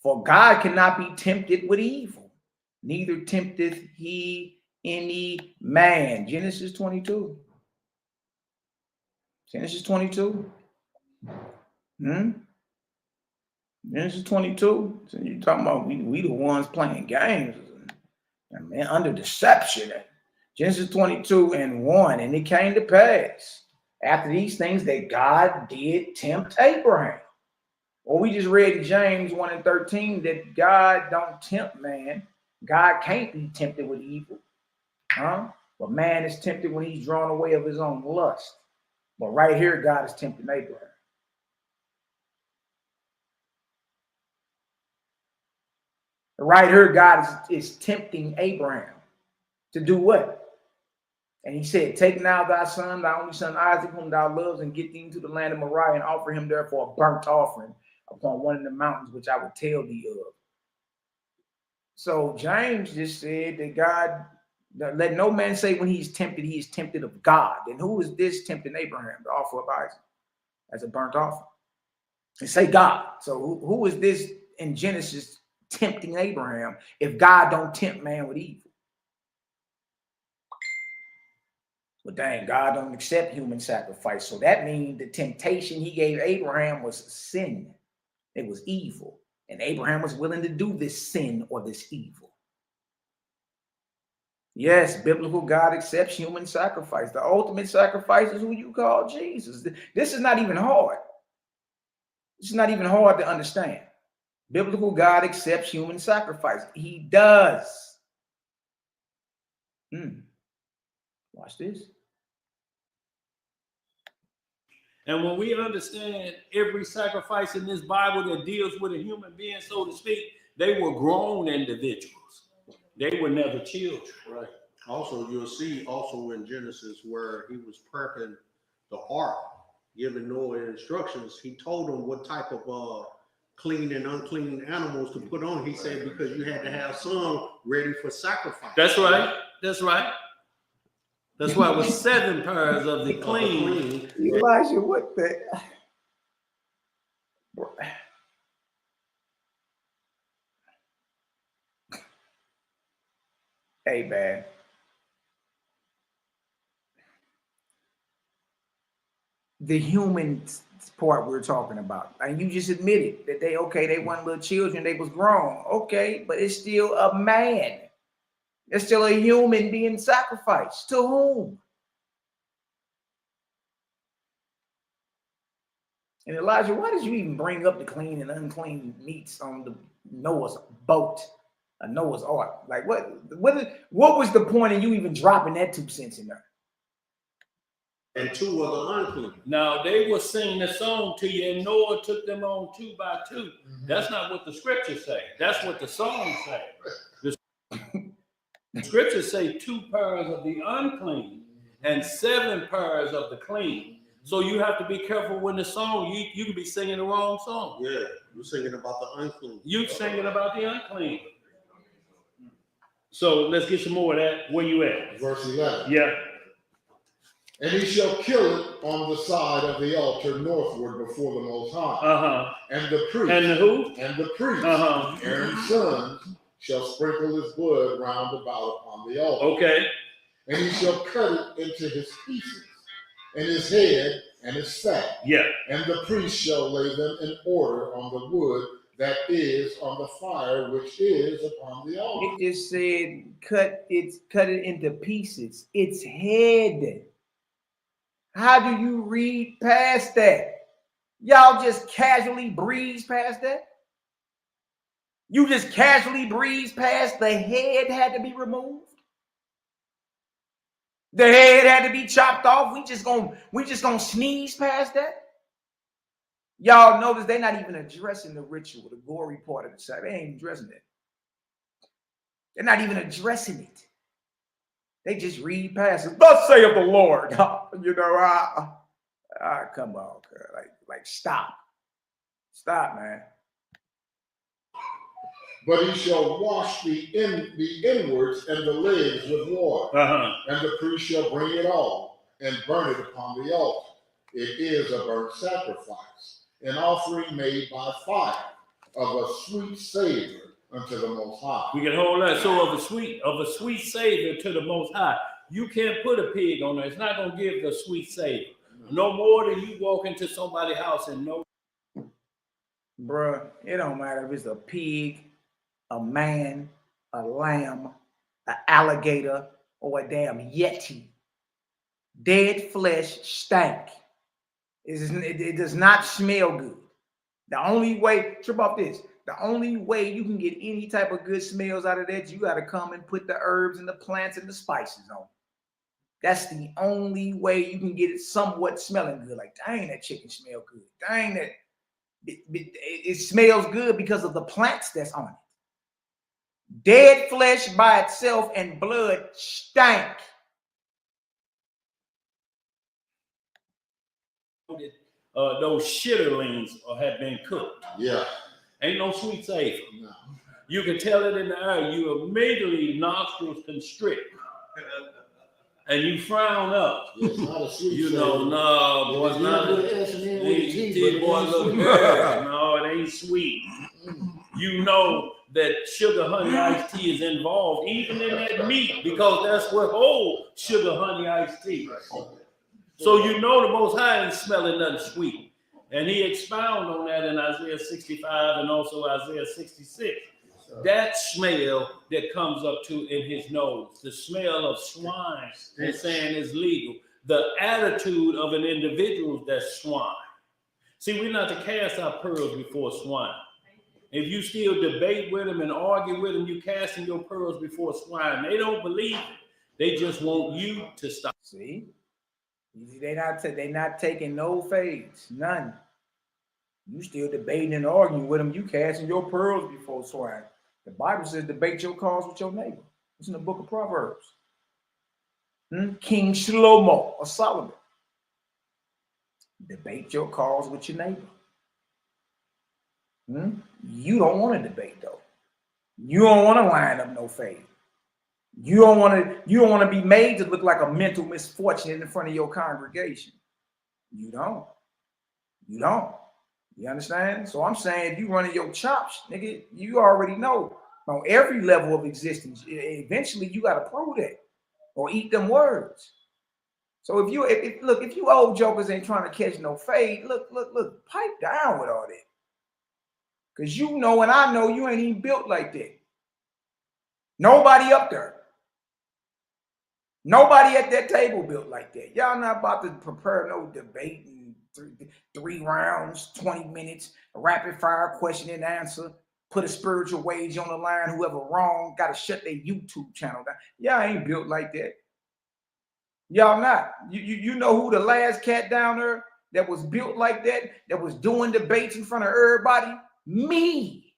Speaker 1: For God cannot be tempted with evil, neither tempteth he any man. Genesis 22. Genesis 22. Genesis 22. So you talking about we the ones playing games. And man, under deception. Genesis 22:1. And it came to pass after these things that God did tempt Abraham. Well, we just read in James 1:13 that God don't tempt man. God can't be tempted with evil. But man is tempted when he's drawn away of his own lust. But right here, God is tempting Abraham. Right here, God is tempting Abraham to do what? And he said, take now thy son, thy only son Isaac, whom thou lovest, and get thee into the land of Moriah, and offer him therefore a burnt offering upon one of the mountains which I will tell thee of. So James just said that God, let no man say when he's tempted, he is tempted of God. And who is this tempting Abraham to offer up Isaac as a burnt offering? And say God. So who is this in Genesis tempting Abraham if God don't tempt man with evil? But dang, God don't accept human sacrifice. So that means the temptation he gave Abraham was sin. It was evil. And Abraham was willing to do this sin or this evil. Yes, biblical God accepts human sacrifice. The ultimate sacrifice is who you call Jesus. This is not even hard. This is not even hard to understand. Biblical God accepts human sacrifice. He does. Watch this.
Speaker 3: And when we understand every sacrifice in this Bible that deals with a human being, so to speak, they were grown individuals. They were never children.
Speaker 7: Right. Also, you'll see also in Genesis where he was prepping the ark, giving Noah instructions. He told him what type of clean and unclean animals to put on. He said because you had to have some ready for sacrifice.
Speaker 3: That's right. That's right. That's why it was 7 pairs of the clean.
Speaker 1: Elijah, what the? Hey, man. The human part we're talking about. And you just admitted that they weren't little children, they was grown. Okay, but it's still a man. It's still a human being sacrificed. To whom? And Elijah, why did you even bring up the clean and unclean meats on the Noah's boat, a Noah's ark? Like, what was the point of you even dropping that 2 cents in there?
Speaker 7: And 2 of the unclean.
Speaker 3: Now, they were singing the song to you, and Noah took them on 2 by 2.
Speaker 1: Mm-hmm.
Speaker 3: That's not what the scriptures say. That's what the song say. The scriptures say 2 pairs of the unclean and 7 pairs of the clean. So you have to be careful when the song, you can be singing the wrong song.
Speaker 7: Yeah, you're singing about the unclean.
Speaker 3: You singing about the unclean. So let's get some more of that. Where you at?
Speaker 5: Verse 11.
Speaker 3: Yeah.
Speaker 5: And he shall kill it on the side of the altar northward before the Most High.
Speaker 3: Uh-huh.
Speaker 5: And the priest.
Speaker 3: And the who?
Speaker 5: And the priest.
Speaker 3: Uh-huh.
Speaker 5: Aaron's sons shall sprinkle his blood round about upon the altar.
Speaker 3: Okay.
Speaker 5: And he shall cut it into his pieces, and his head and his fat.
Speaker 3: Yeah.
Speaker 5: And the priest shall lay them in order on the wood that is on the fire, which is upon the altar.
Speaker 1: It just said cut it into pieces. Its head. How do you read past that? Y'all just casually breeze past that? You just casually breeze past the head had to be removed? The head had to be chopped off. We just gonna sneeze past that? Y'all notice they're not even addressing the ritual, the gory part of the side. They ain't addressing it. They're not even addressing it. They just read past it. Thus saith the Lord. You know, come on, like stop. Stop, man.
Speaker 5: But he shall wash the inwards and the legs with water.
Speaker 3: Uh-huh.
Speaker 5: And the priest shall bring it all and burn it upon the altar. It is a burnt sacrifice, an offering made by fire of a sweet savor unto the Most High.
Speaker 3: We can hold that. So of a sweet savor to the Most High. You can't put a pig on there. It's not going to give the sweet savor. No more than you walk into somebody's house and know.
Speaker 1: Bruh, it don't matter if it's a pig, a man, a lamb, an alligator, or a damn yeti. Dead flesh stank. It does not smell good. The only way, trip off this, the only way you can get any type of good smells out of that, you got to come and put the herbs and the plants and the spices on. That's the only way you can get it somewhat smelling good. Like, dang, that chicken smell good. Dang, that it smells good because of the plants that's on it. Dead flesh by itself and blood stank.
Speaker 3: Those shitterlings have been cooked.
Speaker 5: Yeah.
Speaker 3: Ain't no sweet savor.
Speaker 5: No.
Speaker 3: You can tell it in the air. You immediately nostrils constrict. and you frown up.
Speaker 5: It's not a sweet
Speaker 3: You know,
Speaker 5: savor.
Speaker 3: no, boy, it's not.
Speaker 5: With an S and then with a G, but
Speaker 3: Boy,
Speaker 5: it ain't
Speaker 3: look
Speaker 5: sweet.
Speaker 3: good. No, it ain't sweet. You know that sugar honey iced tea is involved, even in that meat, because that's what whole sugar honey iced tea. So you know the Most High ain't smelling nothing sweet. And he expounded on that in Isaiah 65 and also Isaiah 66. That smell that comes up to in his nose, the smell of swine, and saying is legal. The attitude of an individual that's swine. See, we're not to cast our pearls before swine. If you still debate with them and argue with them, you casting your pearls before swine. They don't believe it. They just want you to stop.
Speaker 1: See, they not taking no fades, none. You still debating and arguing with them. You casting your pearls before swine. The Bible says debate your cause with your neighbor. It's in the book of Proverbs. King Shlomo or Solomon. Debate your cause with your neighbor. You don't want to debate though. You don't want to line up no fade. You don't want to be made to look like a mental misfortune in front of your congregation. You don't. You understand? So I'm saying if you running your chops, nigga, you already know on every level of existence, eventually you got to prove that or eat them words. So if you old jokers ain't trying to catch no fade, look, pipe down with all that. Because you know and I know you ain't even built like that. Nobody up there. Nobody at that table built like that. Y'all not about to prepare no debate in three rounds, 20 minutes, a rapid fire question and answer, put a spiritual wage on the line. Whoever wrong got to shut their YouTube channel down. Y'all ain't built like that. Y'all not. You know who the last cat down there that was built like that was doing debates in front of everybody? Me.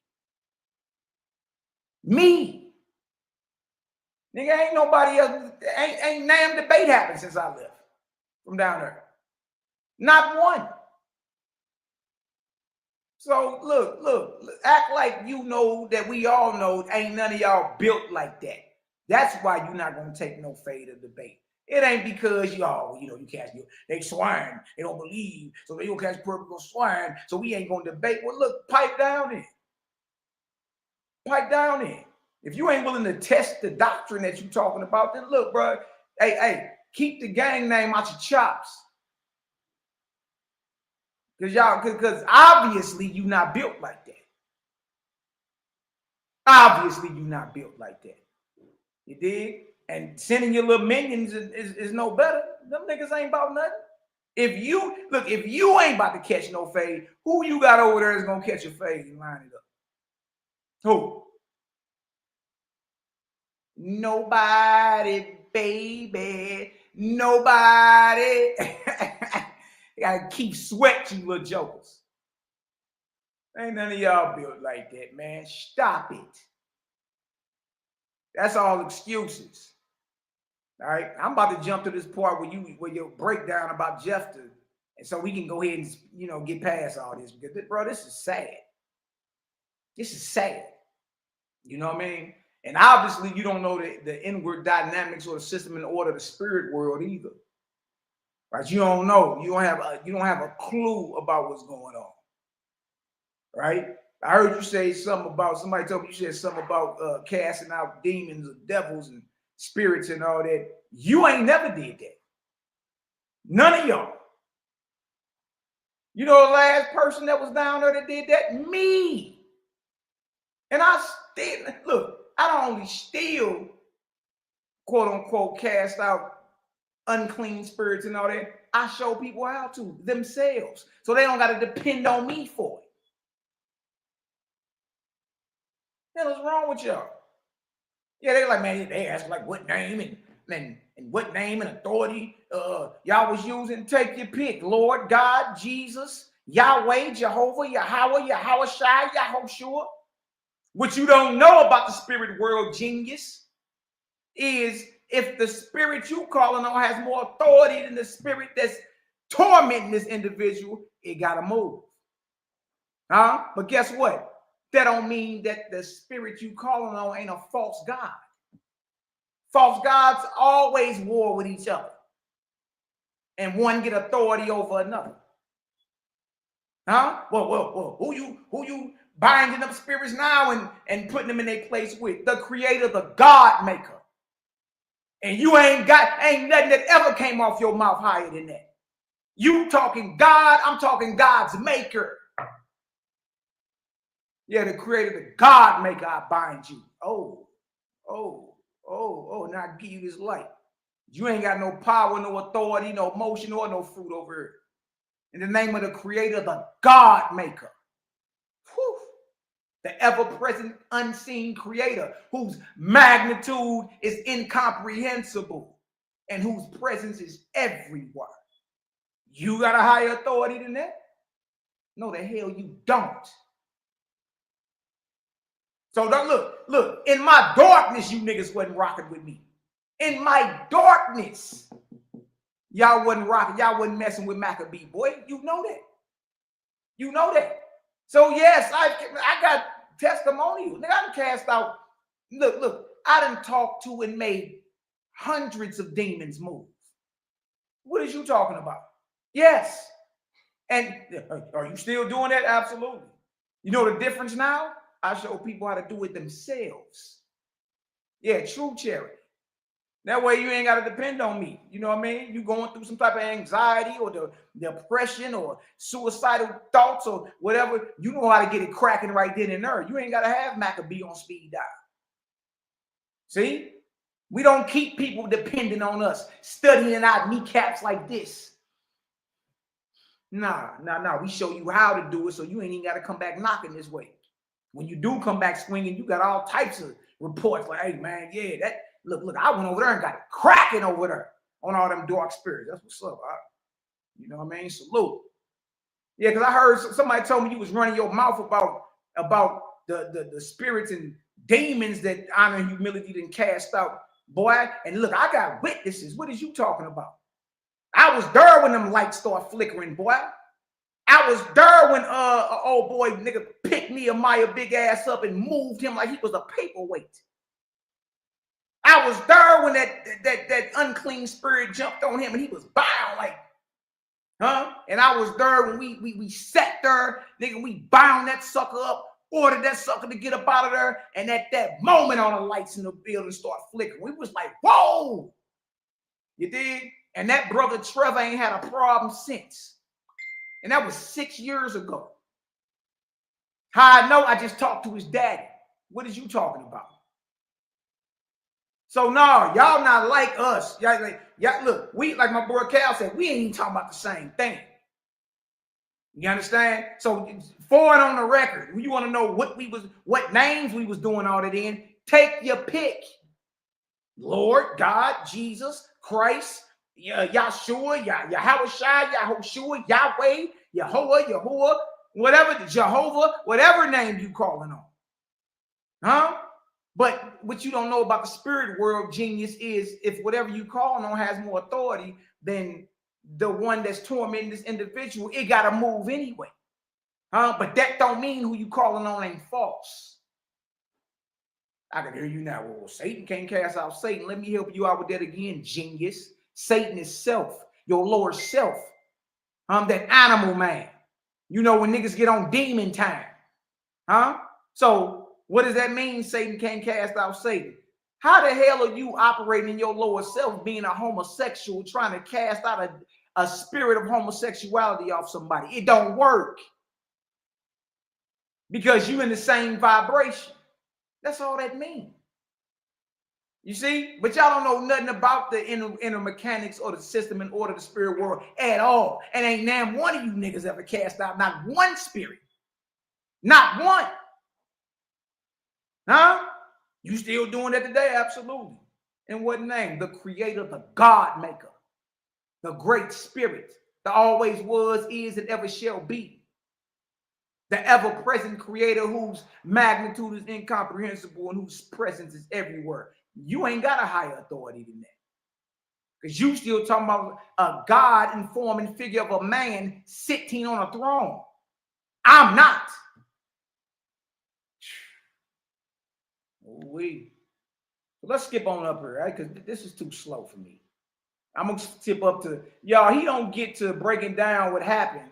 Speaker 1: Nigga, ain't nobody else, ain't damn debate happened since I left from down there. Not one. So look, act like you know that we all know ain't none of y'all built like that. That's why you're not going to take no fade of debate. It ain't because you catch they swine, they don't believe, so they don't catch purple swine, so we ain't going to debate. Well, look, pipe down in. If you ain't willing to test the doctrine that you're talking about, then look, bro, hey, keep the gang name out your chops. Because obviously you're not built like that. You dig? And sending your little minions is no better. Them niggas ain't about nothing. If you ain't about to catch no fade, who you got over there is gonna catch a fade and line it up? Who? Nobody, baby. Nobody. You gotta keep sweating, you little jokers. Ain't none of y'all built like that, man. Stop it. That's all excuses. All right. I'm about to jump to this part where your breakdown about Jephthah, and so we can go ahead and get past all this, because this is sad. You know what I mean? And obviously you don't know the inward dynamics or the system and order of the spirit world either. Right? You don't know. You don't have a clue about what's going on. Right? I heard you say something about, somebody told me you said something about casting out demons or devils and spirits and all that. You ain't never did that. None of y'all. You know the last person that was down there that did that? Me. And I don't only still, quote unquote, cast out unclean spirits and all that. I show people how to themselves. So they don't got to depend on me for it. What's wrong with y'all? Yeah, they're like, man, they ask like what name and what name and authority y'all was using. Take your pick. Lord, God, Jesus, Yahweh, Jehovah, Yahweh, Yahushua, Yahushua. What you don't know about the spirit world, genius, is if the spirit you calling on has more authority than the spirit that's tormenting this individual, it got to move. But guess what? That don't mean that the spirit you calling on ain't a false god. False gods always war with each other. And one get authority over another. Huh? Well, who you binding up spirits now and putting them in their place with? The creator, the God maker. And you ain't nothing that ever came off your mouth higher than that. You talking God, I'm talking God's maker. Yeah, the creator, the God maker, I bind you. Oh, now I give you this light. You ain't got no power, no authority, no motion, or no fruit over here. In the name of the creator, the God maker. Whew. The ever-present, unseen creator whose magnitude is incomprehensible and whose presence is everywhere. You got a higher authority than that? No, the hell you don't. So look, in my darkness, you niggas wasn't rocking with me. In my darkness, y'all wasn't rocking, y'all wasn't messing with Macabee, boy. You know that. You know that. So yes, I got testimonials. Nigga, I done cast out. Look, I done talked to and made hundreds of demons move. What is you talking about? Yes. And are you still doing that? Absolutely. You know the difference now? I show people how to do it themselves. Yeah, true charity. That way you ain't got to depend on me. You know what I mean? You going through some type of anxiety or the depression or suicidal thoughts or whatever. You know how to get it cracking right then and there. You ain't got to have Macabee on speed dial. See? We don't keep people dependent on us, studying our kneecaps like this. Nah. We show you how to do it so you ain't even got to come back knocking this way. When you do come back swinging, you got all types of reports like, hey, man, yeah, that, look, I went over there and got it cracking over there on all them dark spirits. That's what's up. You know what I mean? Salute. Yeah, because I heard somebody told me you was running your mouth about the spirits and demons that honor and humility didn't cast out, boy. And look, I got witnesses. What is you talking about? I was there when them lights start flickering, boy. I was there when old boy nigga picked Nehemiah big ass up and moved him like he was a paperweight. I was there when that unclean spirit jumped on him and he was bound like, huh? And I was there when we sat there, nigga, we bound that sucker up, ordered that sucker to get up out of there, and at that moment all the lights in the building start flickering. We was like, whoa! You dig? And that brother Trevor ain't had a problem since. And that was 6 years ago. How I know? I just talked to his daddy. What is you talking about? So no, y'all not like us. Y'all look, we, like my boy Cal said, we ain't even talking about the same thing. You understand? So for it on the record, you want to know what names we was doing all that in, take your pick. Lord, God, Jesus, Christ, Yahshua, Yahushua, Yahweh, Yahuwah, whatever, Jehovah, whatever name you calling on. Huh? But what you don't know about the spirit world, genius, is if whatever you calling on has more authority than the one that's tormenting this individual, it got to move anyway. But that don't mean who you calling on ain't false. I can hear you now. Well, Satan can't cast out Satan. Let me help you out with that again, genius. Satan is self, your lower self. That animal man. You know when niggas get on demon time. Huh? So what does that mean? Satan can't cast out Satan. How the hell are you operating in your lower self, being a homosexual, trying to cast out a spirit of homosexuality off somebody? It don't work. Because you're in the same vibration. That's all that means. You see? But y'all don't know nothing about the inner mechanics or the system and order of the spirit world at all. And ain't damn one of you niggas ever cast out not one spirit. Not one. Huh? You still doing that today? Absolutely. In what name? The creator, the God maker, the great spirit, the always was, is, and ever shall be. The ever-present creator whose magnitude is incomprehensible and whose presence is everywhere. You ain't got a higher authority than that. Because you still talking about a God in form and figure of a man sitting on a throne. I'm not. So let's skip on up here, right? Because this is too slow for me. I'm gonna tip up to y'all. He don't get to breaking down what happened.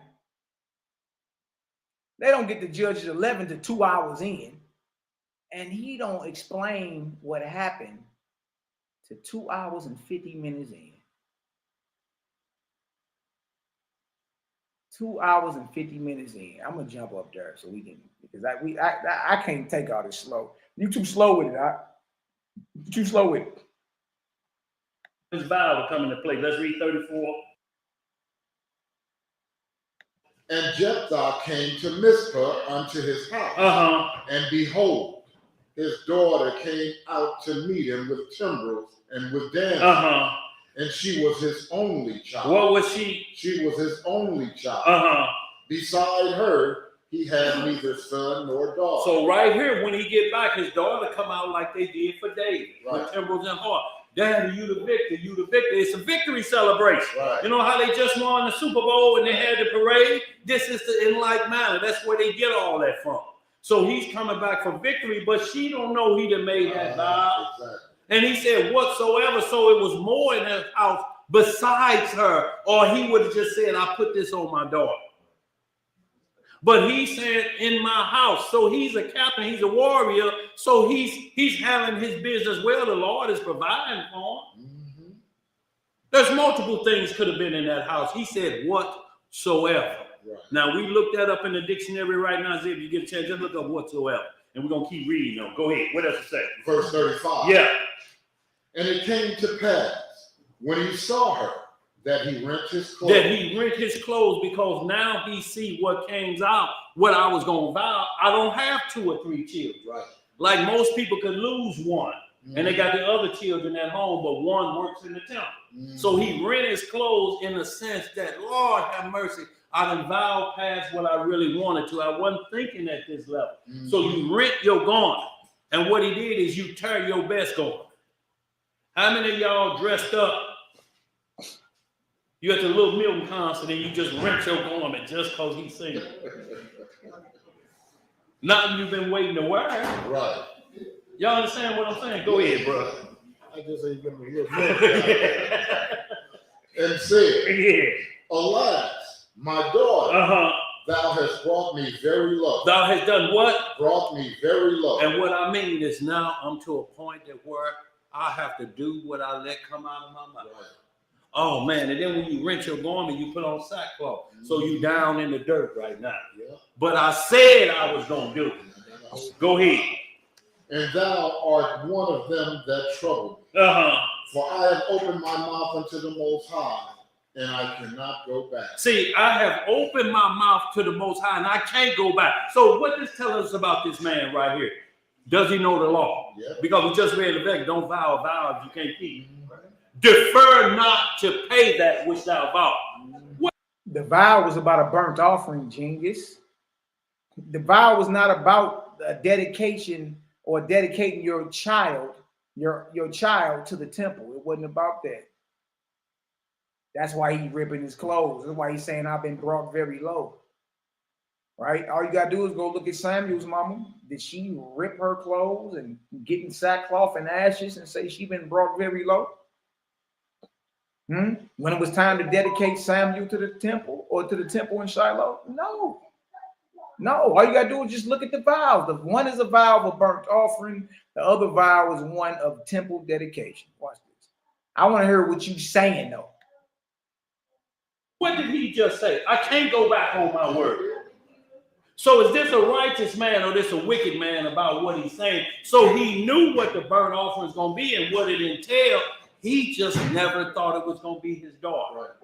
Speaker 1: They don't get to Judges 11 to 2 hours in, and he don't explain what happened to 2 hours and 50 minutes in. 2 hours and 50 minutes in. I'm gonna jump up there so we can, because I can't take all this slow. You too slow with it. You too slow with it.
Speaker 3: His vow to come into play. Let's read 34.
Speaker 5: And Jephthah came to Mizpah unto his house. And behold, his daughter came out to meet him with timbrels and with dancing. And she was his only child.
Speaker 3: What was she?
Speaker 5: She was his only child. Beside her, he had neither son nor daughter.
Speaker 3: So right here, when he get back, his daughter come out like they did for David, with timbrels and harp. Daddy, you the victor, you the victor. It's a victory celebration.
Speaker 5: Right.
Speaker 3: You know how they just won the Super Bowl and they had the parade? This is in like manner. That's where they get all that from. So he's coming back for victory, but she don't know he done made that vow.
Speaker 5: Exactly.
Speaker 3: And he said, whatsoever. So it was more in his house besides her, or he would have just said, I put this on my daughter. But he said, in my house. So he's a captain, he's a warrior. So he's handling his business well. The Lord is providing for him. There's multiple things could have been in that house. He said, whatsoever.
Speaker 5: Right.
Speaker 3: Now, we looked that up in the dictionary right now. So if you get a chance, just look up whatsoever. And we're going to keep reading them. Go ahead. What else it say?
Speaker 5: Verse 35.
Speaker 3: Yeah.
Speaker 5: And it came to pass, when he saw her, that he rent his clothes.
Speaker 3: That he rent his clothes, because now he see what came out, what I was going to vow. I don't have 2 or 3 children.
Speaker 5: Right.
Speaker 3: Like most people could lose one. And they got the other children at home, but one works in the temple. So he rent his clothes in the sense that, Lord have mercy, I done vowed past what I really wanted to. I wasn't thinking at this level. So you rent your garment. And what he did is you tear your best garment. How many of y'all dressed up? You at the little Milton concert and you just rent your garment just because he's singing. Nothing you've been waiting to wear.
Speaker 5: Right.
Speaker 3: Y'all understand what I'm saying? Go ahead, bro.
Speaker 5: I just say you're going to look and said, alas, my daughter, thou hast brought me very low.
Speaker 3: Thou hast done what?
Speaker 5: Brought me very low.
Speaker 3: And what I mean is now I'm to a point that where I have to do what I let come out of my mouth. Right. Oh man, and then when you rent your garment, you put on sackcloth. So you down in the dirt right now.
Speaker 5: Yeah.
Speaker 3: But I said I was going to do it. Go ahead.
Speaker 5: And thou art one of them that trouble me. For I have opened my mouth unto the Most High, and I cannot go back.
Speaker 3: See, I have opened my mouth to the Most High, and I can't go back. So what does tell us about this man right here? Does he know the law?
Speaker 5: Yeah.
Speaker 3: Because we just read the verse, don't vow a vow if you can't keep. Defer not to pay that which thou vowest.
Speaker 1: The vow was about a burnt offering, Genghis. The vow was not about a dedication or dedicating your child, your child to the temple. It wasn't about that. That's why he's ripping his clothes. That's why he's saying, I've been brought very low. Right? All you got to do is go look at Samuel's mama. Did she rip her clothes and get in sackcloth and ashes and say she been brought very low? When it was time to dedicate Samuel to the temple or to the temple in Shiloh? No. All you got to do is just look at the vows. The one is a vow of a burnt offering. The other vow is one of temple dedication. Watch this. I want to hear what you saying, though.
Speaker 3: What did he just say? I can't go back on my word. So is this a righteous man or this a wicked man about what he's saying? So he knew what the burnt offering is going to be and what it entailed. He just never thought it was going to be his daughter.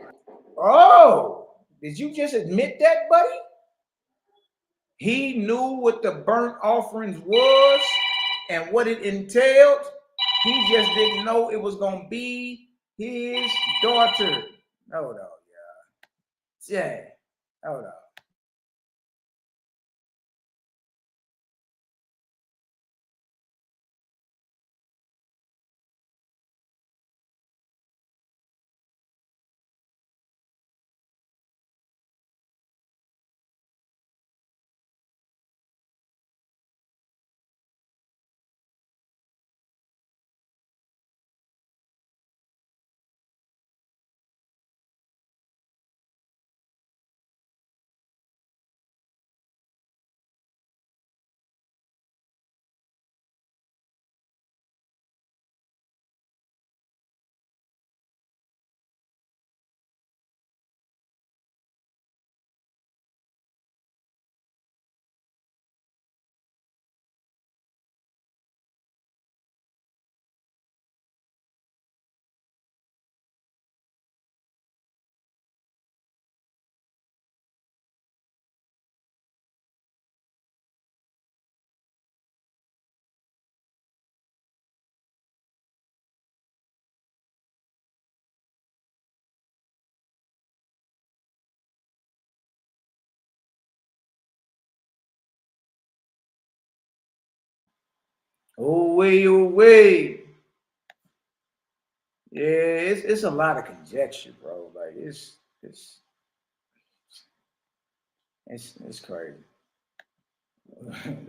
Speaker 1: Oh, did you just admit that, buddy? He knew what the burnt offerings was and what it entailed. He just didn't know it was going to be his daughter. Hold on, yeah. Hold on. Oh way. Yeah, it's a lot of conjecture, bro. Like it's crazy.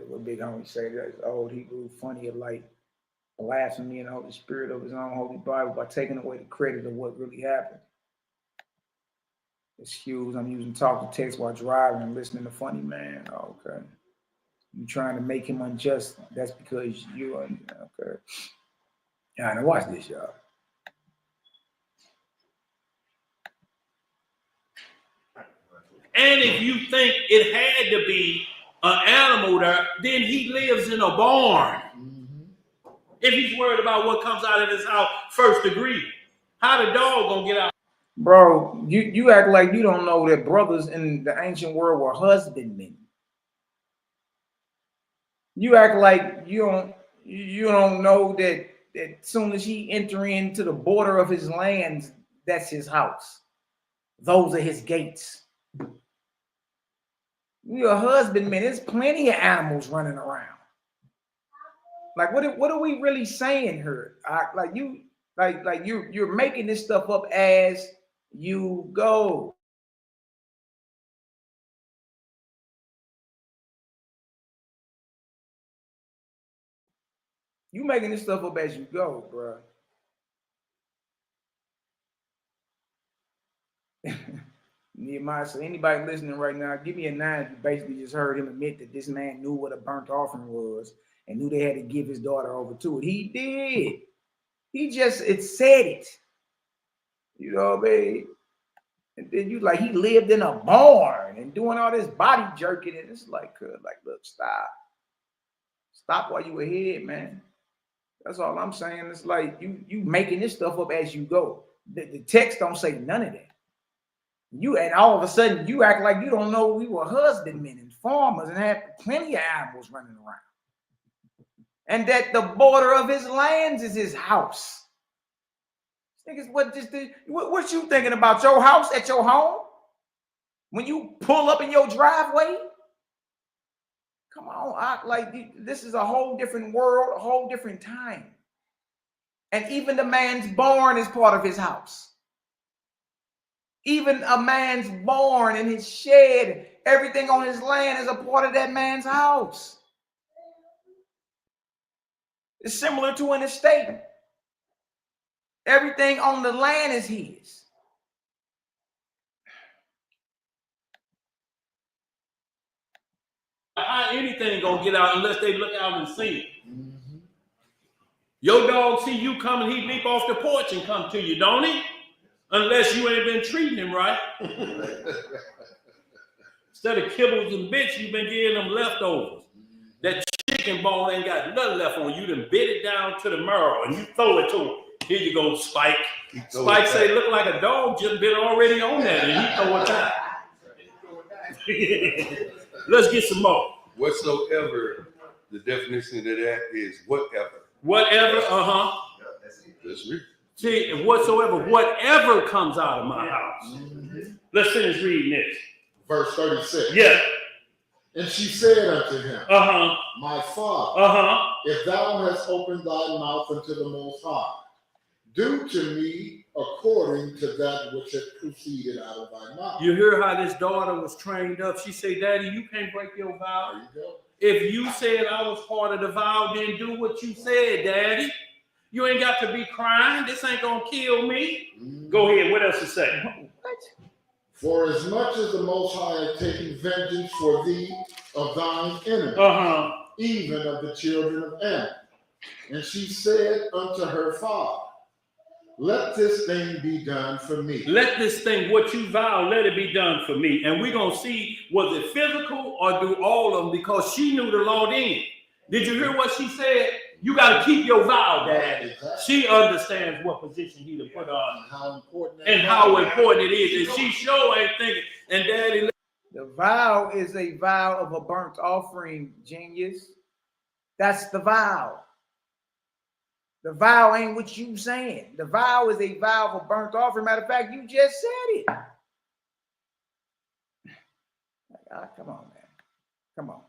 Speaker 1: What big homie say that old Hebrew funny of like blasphemy in the Holy Spirit of his own Holy Bible by taking away the credit of what really happened. Excuse, I'm using talk to text while driving and listening to funny man. Oh, okay. You trying to make him unjust. That's because you okay. All right, now watch this, y'all.
Speaker 3: And if you think it had to be an animal there, then he lives in a barn. If he's worried about what comes out of his house, first degree, how the dog gonna get out?
Speaker 1: Bro, you act like you don't know that brothers in the ancient world were husbandmen. You act like you don't know that as soon as he enter into the border of his lands, that's his house. Those are his gates. You're a husbandman. There's plenty of animals running around. Like, what are we really saying here? You're making this stuff up as you go. You making this stuff up as you go, bro. Nehemiah, so anybody listening right now, give me a 9. You basically just heard him admit that this man knew what a burnt offering was and knew they had to give his daughter over to it. He did. It said it. You know what I mean? And then you like, he lived in a barn and doing all this body jerking. And it's like, look, stop. Stop while you ahead, man. That's all I'm saying. It's like you making this stuff up as you go. The text don't say none of that. And all of a sudden you act like you don't know we were husbandmen and farmers and had plenty of animals running around. And that the border of his lands is his house. Niggas, what you thinking about your house at your home? When you pull up in your driveway? Come on, this is a whole different world, a whole different time. And even the man's barn is part of his house. Even a man's barn and his shed, everything on his land is a part of that man's house. It's similar to an estate. Everything on the land is his.
Speaker 3: How anything gonna get out unless they look out and see it? Your dog see you coming, he leap off the porch and come to you, don't he? Unless you ain't been treating him right. Instead of kibbles and bits, you've been giving them leftovers. That chicken bone ain't got nothing left on you. Done bit it down to the marrow and you throw it to him. Here you go, Spike. Spike say, look like a dog just been already on that, and he throw it down. Let's get some more.
Speaker 8: Whatsoever, the definition of that is whatever.
Speaker 3: Whatever,
Speaker 8: That's it.
Speaker 3: See, whatever comes out of my house. Let's finish reading this.
Speaker 5: Verse 36.
Speaker 3: Yeah.
Speaker 5: And she said unto him, My father, if thou hast opened thy mouth unto the Most High, do to me according to that which had proceeded out of thy mouth.
Speaker 3: You hear how this daughter was trained up. She said, Daddy, you can't break your vow.
Speaker 5: There you go.
Speaker 3: If you said I was part of the vow, then do what you said, Daddy. You ain't got to be crying. This ain't going to kill me. Go ahead. What else to say?
Speaker 1: What?
Speaker 5: For as much as the Most High had taken vengeance for thee of thine enemy, even of the children of Ammon. And she said unto her father, let this thing be done for me.
Speaker 3: Let this thing, what you vow, let it be done for me. And we're going to see, was it physical or do all of them? Because she knew the law then. Did you hear what she said? You got to keep your vow, Dad. Exactly. She understands what position he to put on.
Speaker 5: How important
Speaker 3: and how important it is. And she sure ain't thinking. And Daddy.
Speaker 1: The vow is a vow of a burnt offering, genius. That's the vow. The vow ain't what you saying. The vow is a vow of a burnt offering. Matter of fact, you just said it. Come on, man. Come on.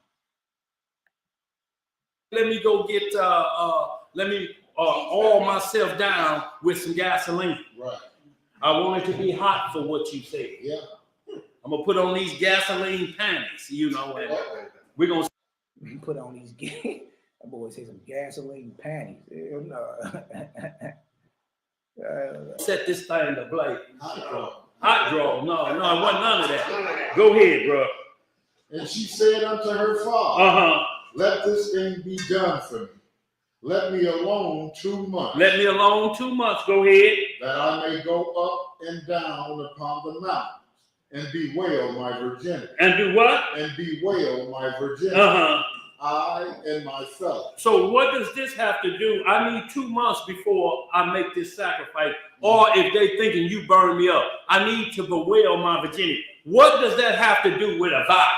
Speaker 3: let me go get let me oil myself down with some gasoline.
Speaker 5: Right.
Speaker 3: I want it to be hot for what you said.
Speaker 5: Yeah.
Speaker 3: I'm gonna put on these gasoline panties, you know, and we're gonna
Speaker 1: put on these that boy say some gasoline panties. Hell no.
Speaker 3: set this thing ablaze. Hot draw. No, it wasn't none of that. Go ahead, bro.
Speaker 5: And she said unto her father, let this thing be done for me. Let me alone 2 months.
Speaker 3: Let me alone 2 months. Go ahead.
Speaker 5: That I may go up and down upon the mountains and bewail my virginity.
Speaker 3: And do what?
Speaker 5: And bewail my virginity. I and my fellow.
Speaker 3: So what does this have to do? I need 2 months before I make this sacrifice. Or if they thinking you burn me up, I need to bewail my virginity. What does that have to do with a vow?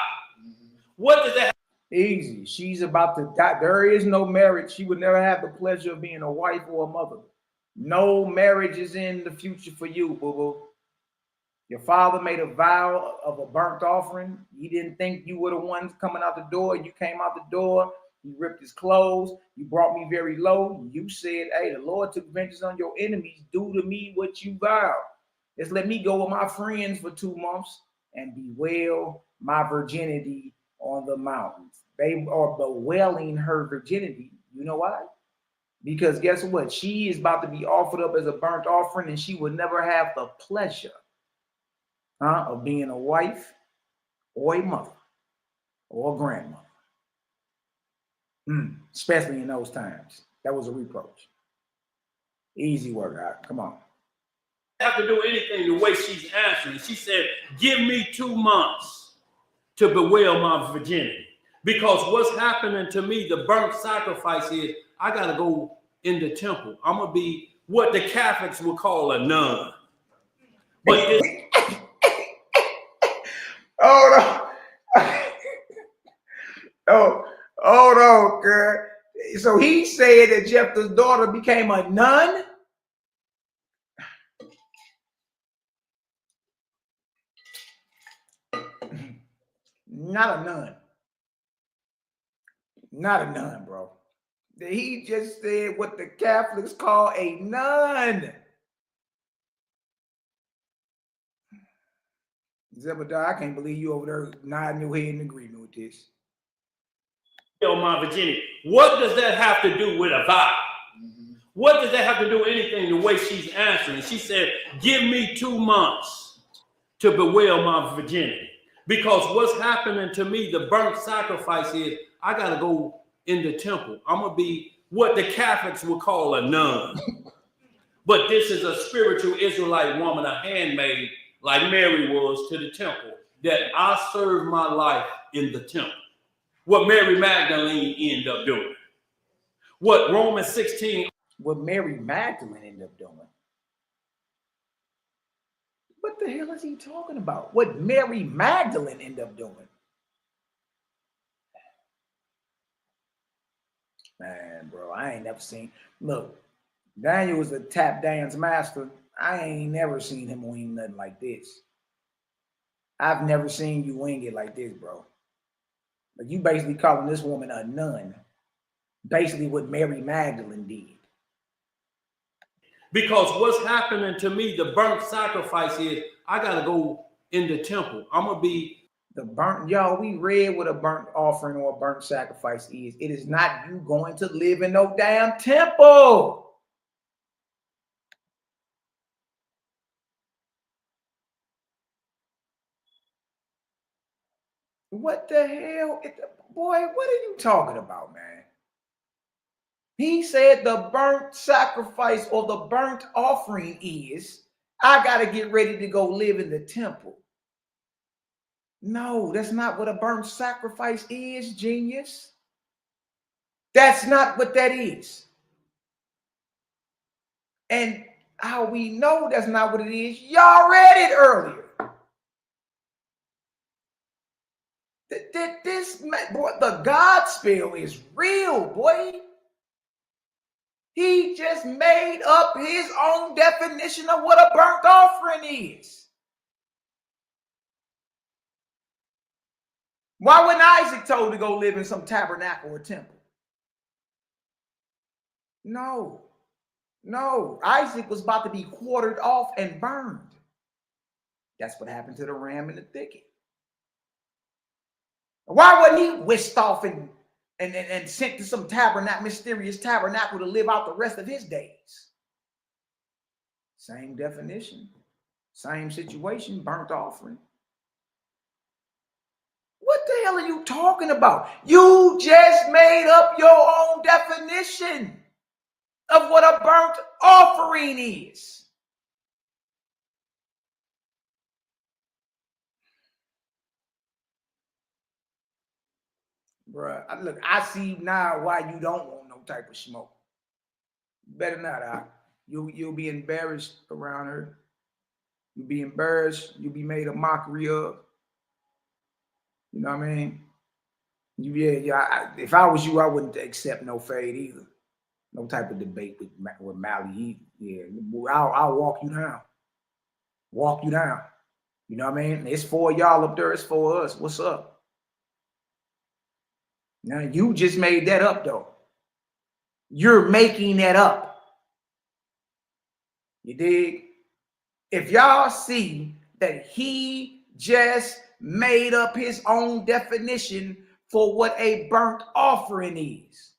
Speaker 3: What does that?
Speaker 1: Easy. She's about to die. There is no marriage. She would never have the pleasure of being a wife or a mother. No marriage is in the future for you, boo-boo. Your father made a vow of a burnt offering. He didn't think you were the ones coming out the door. You came out the door. He ripped his clothes. You brought me very low. You said, hey, the Lord took vengeance on your enemies. Do to me what you vowed. Just let me go with my friends for 2 months and bewail my virginity on the mountains. They are bewailing her virginity. You know why? Because guess what? She is about to be offered up as a burnt offering, and she would never have the pleasure of being a wife or a mother or a grandmother. Especially in those times. That was a reproach. Easy work, out. Come on.
Speaker 3: Have to do anything the way she's answering. She said, give me 2 months to bewail my virginity. Because what's happening to me, the burnt sacrifice is, I got to go in the temple. I'm going to be what the Catholics would call a nun. But this...
Speaker 1: Hold on, girl. So he said that Jephthah's daughter became a nun? Not a nun. Not a nun, bro. He just said what the Catholics call a nun. Zebediah, I can't believe you over there nodding your head in agreement with this.
Speaker 3: My virginity. What does that have to do with a vow? What does that have to do with anything the way she's answering? She said, give me 2 months to bewail my virginity. Because what's happening to me, the burnt sacrifice is, I got to go in the temple. I'm going to be what the Catholics would call a nun. But this is a spiritual Israelite woman, a handmaid, like Mary was to the temple, that I serve my life in the temple. What Mary Magdalene ended up doing. What Romans 16.
Speaker 1: What Mary Magdalene ended up doing. What the hell is he talking about? What Mary Magdalene ended up doing? Man, bro, I ain't never seen. Look, Daniel was a tap dance master. I ain't never seen him wing nothing like this. I've never seen you wing it like this, bro. But you basically calling this woman a nun. Basically what Mary Magdalene did.
Speaker 3: Because what's happening to me, the burnt sacrifice is, I got to go in the temple. I'm going to be.
Speaker 1: The burnt, y'all, we read what a burnt offering or a burnt sacrifice is. It is not you going to live in no damn temple. What the hell? Boy, what are you talking about, man? He said the burnt sacrifice or the burnt offering is, I got to get ready to go live in the temple. No, that's not what a burnt sacrifice is, genius. That's not what that is. And how we know that's not what it is, y'all read it earlier. This, boy, the God spell is real, boy. He just made up his own definition of what a burnt offering is. Why wasn't Isaac told to go live in some tabernacle or temple? No. Isaac was about to be quartered off and burned. That's what happened to the ram in the thicket. Why wasn't he whisked off and sent to some mysterious tabernacle to live out the rest of his days? Same definition, same situation, burnt offering. What the hell are you talking about? You just made up your own definition of what a burnt offering is. Bruh, look, I see now why you don't want no type of smoke. Better not, you'll be embarrassed around her. You'll be embarrassed. You'll be made a mockery of. You know what I mean? If I was you, I wouldn't accept no fade either. No type of debate with Mally. Yeah, I'll walk you down. Walk you down. You know what I mean? It's for y'all up there. It's for us. What's up? Now, you just made that up, though. You're making that up. You dig? If y'all see that he just made up his own definition for what a burnt offering is,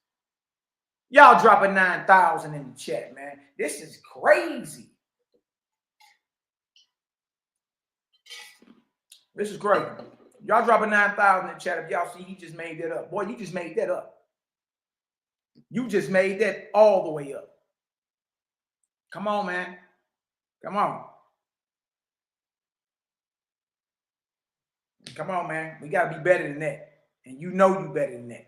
Speaker 1: y'all drop a 9,000 in the chat, man. This is crazy. This is crazy. Y'all drop a 9,000 in the chat if y'all see he just made that up. Boy, you just made that up. You just made that all the way up. Come on, man. Come on. Come on, man. We got to be better than that. And you know you better than that.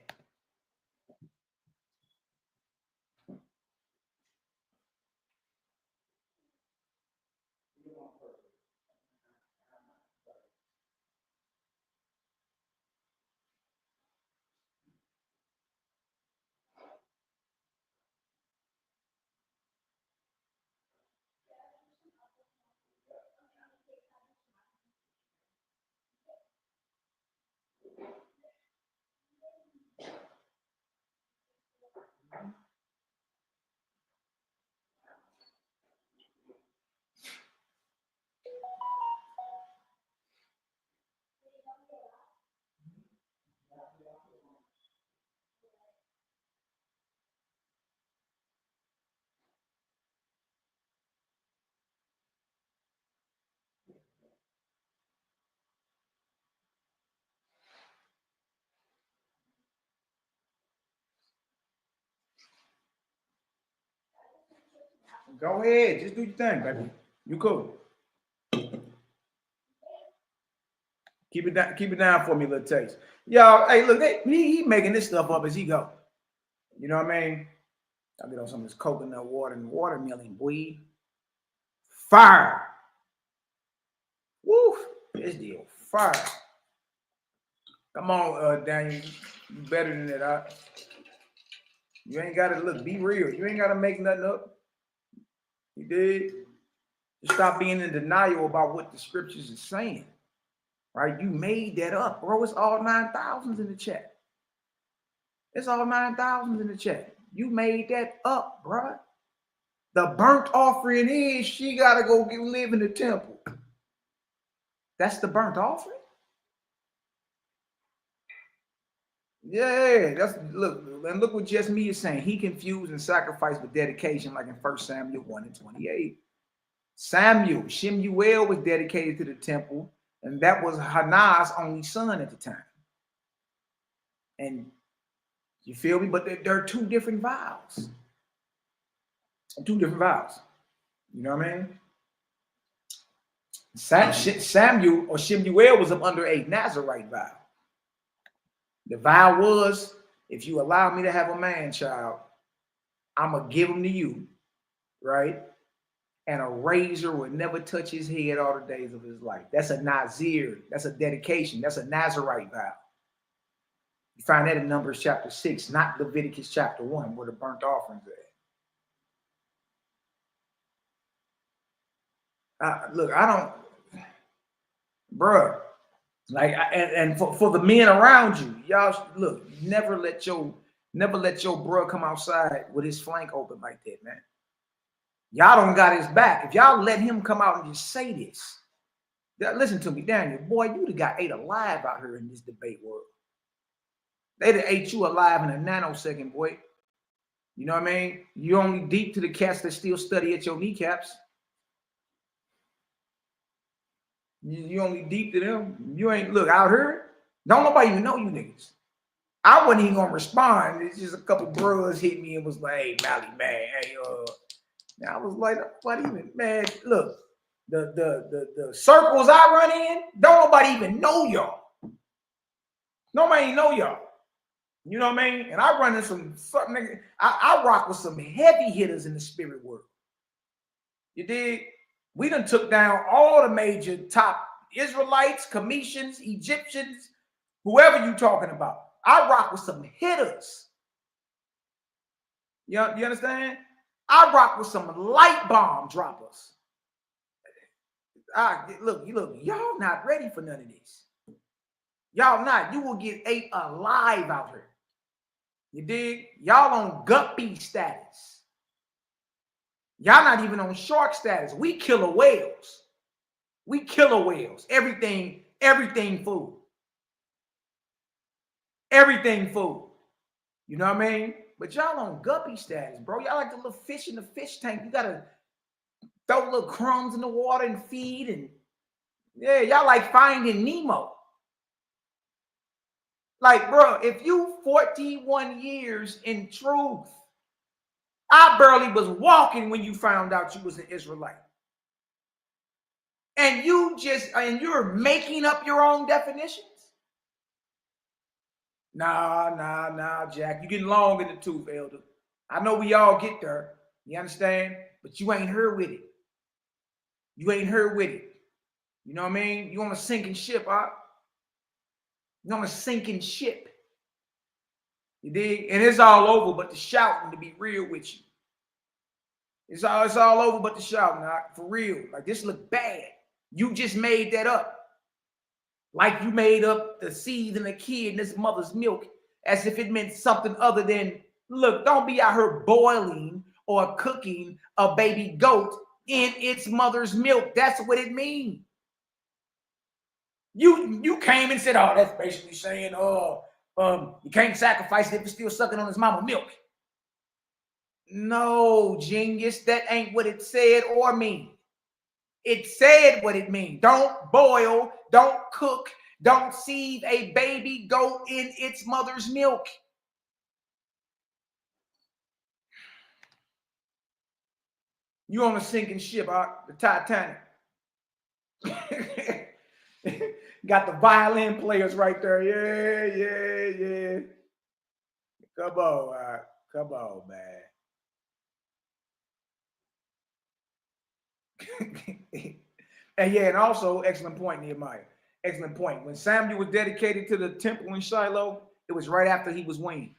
Speaker 1: Go ahead. Just do your thing, baby. You cool. Keep it down for me, little taste. Y'all, hey, look, he making this stuff up as he go. You know what I mean? I'll get on some of this coconut water and watermelon, boy. Fire. Woo. This deal, fire. Come on, Daniel. You better than that. You ain't got to look. Be real. You ain't got to make nothing up. You did. Just stop being in denial about what the scriptures is saying. Right? You made that up, bro. It's all 9,000s in the chat. It's all 9,000s in the chat. You made that up, bro. The burnt offering is she got to go live in the temple. That's the burnt offering? Yeah, look what just me is saying. He confused and sacrificed with dedication, like in 1 Samuel 1:28. Shemuel was dedicated to the temple, and that was Hannah's only son at the time. And you feel me? But there are two different vows. Two different vows. You know what I mean? Samuel or Shemuel was up under a Nazarite vow. The vow was, if you allow me to have a man child, I'm going to give him to you, right? And a razor will never touch his head all the days of his life. That's a Nazir. That's a dedication. That's a Nazarite vow. You find that in Numbers chapter 6, not Leviticus chapter 1, where the burnt offerings are. Look, I don't, bruh. Like, and for the men around you, y'all look, never let your Never let your bro come outside with his flank open like that, man. Y'all don't got his back. If y'all let him come out and just say this, listen to me, Daniel, boy, you'd have got ate alive out here in this debate world. They'd have ate you alive in a nanosecond, boy. You know what I mean? You're only deep to the cats that still study at your kneecaps. You only deep to them. You ain't, look, out here, don't nobody even know you niggas. I wasn't even gonna respond. It's just a couple bros hit me and was like, hey, Mally, man, hey, I was like, what even, man, look, the circles I run in, don't nobody even know y'all. Nobody know y'all. You know what I mean? And I run in some something. I rock with some heavy hitters in the spirit world. You dig? We done took down all the major top Israelites, Cometians, Egyptians, whoever you talking about. I rock with some hitters. You understand? I rock with some light bomb droppers. Look, y'all not ready for none of this. Y'all not. You will get ate alive out here. You dig? Y'all on guppy status. Y'all not even on shark status. We killer whales. We killer whales. Everything food. Everything food. You know what I mean? But y'all on guppy status, bro. Y'all like the little fish in the fish tank. You gotta throw little crumbs in the water and feed. And yeah, y'all like Finding Nemo. Like, bro, if you 41 years in truth, I barely was walking when you found out you was an Israelite. And you're making up your own definitions? Nah, Jack. You getting long in the tooth, Elder. I know we all get there. You understand? But you ain't here with it. You ain't here with it. You know what I mean? You on a sinking ship, huh? You on a sinking ship. You dig? And it's all over but the shouting, to be real with you. It's all over but the shouting, for real. Like, this look bad. You just made that up. Like you made up the seed in a kid in his mother's milk as if it meant something other than, look, don't be out here boiling or cooking a baby goat in its mother's milk. That's what it means. You came and said, oh, that's basically saying, you can't sacrifice it if it's still sucking on his mama's milk. No, genius, that ain't what it said or mean. It said what it means. Don't boil, don't cook, don't seethe a baby goat in its mother's milk. You on a sinking ship, the Titanic. Got the violin players right there. Yeah. Come on, man. And also, excellent point, Nehemiah. Excellent point. When Samuel was dedicated to the temple in Shiloh, it was right after he was weaned.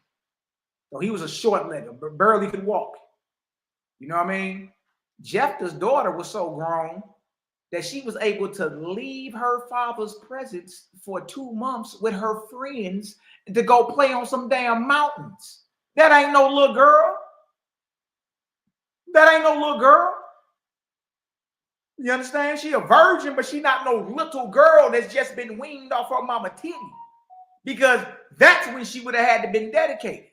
Speaker 1: So he was a short legger, but barely could walk. You know what I mean? Jephthah's daughter was so grown that she was able to leave her father's presence for 2 months with her friends to go play on some damn mountains. That ain't no little girl. You understand? She a virgin, but she not no little girl that's just been weaned off her mama titty. Because that's when she would have had to been dedicated.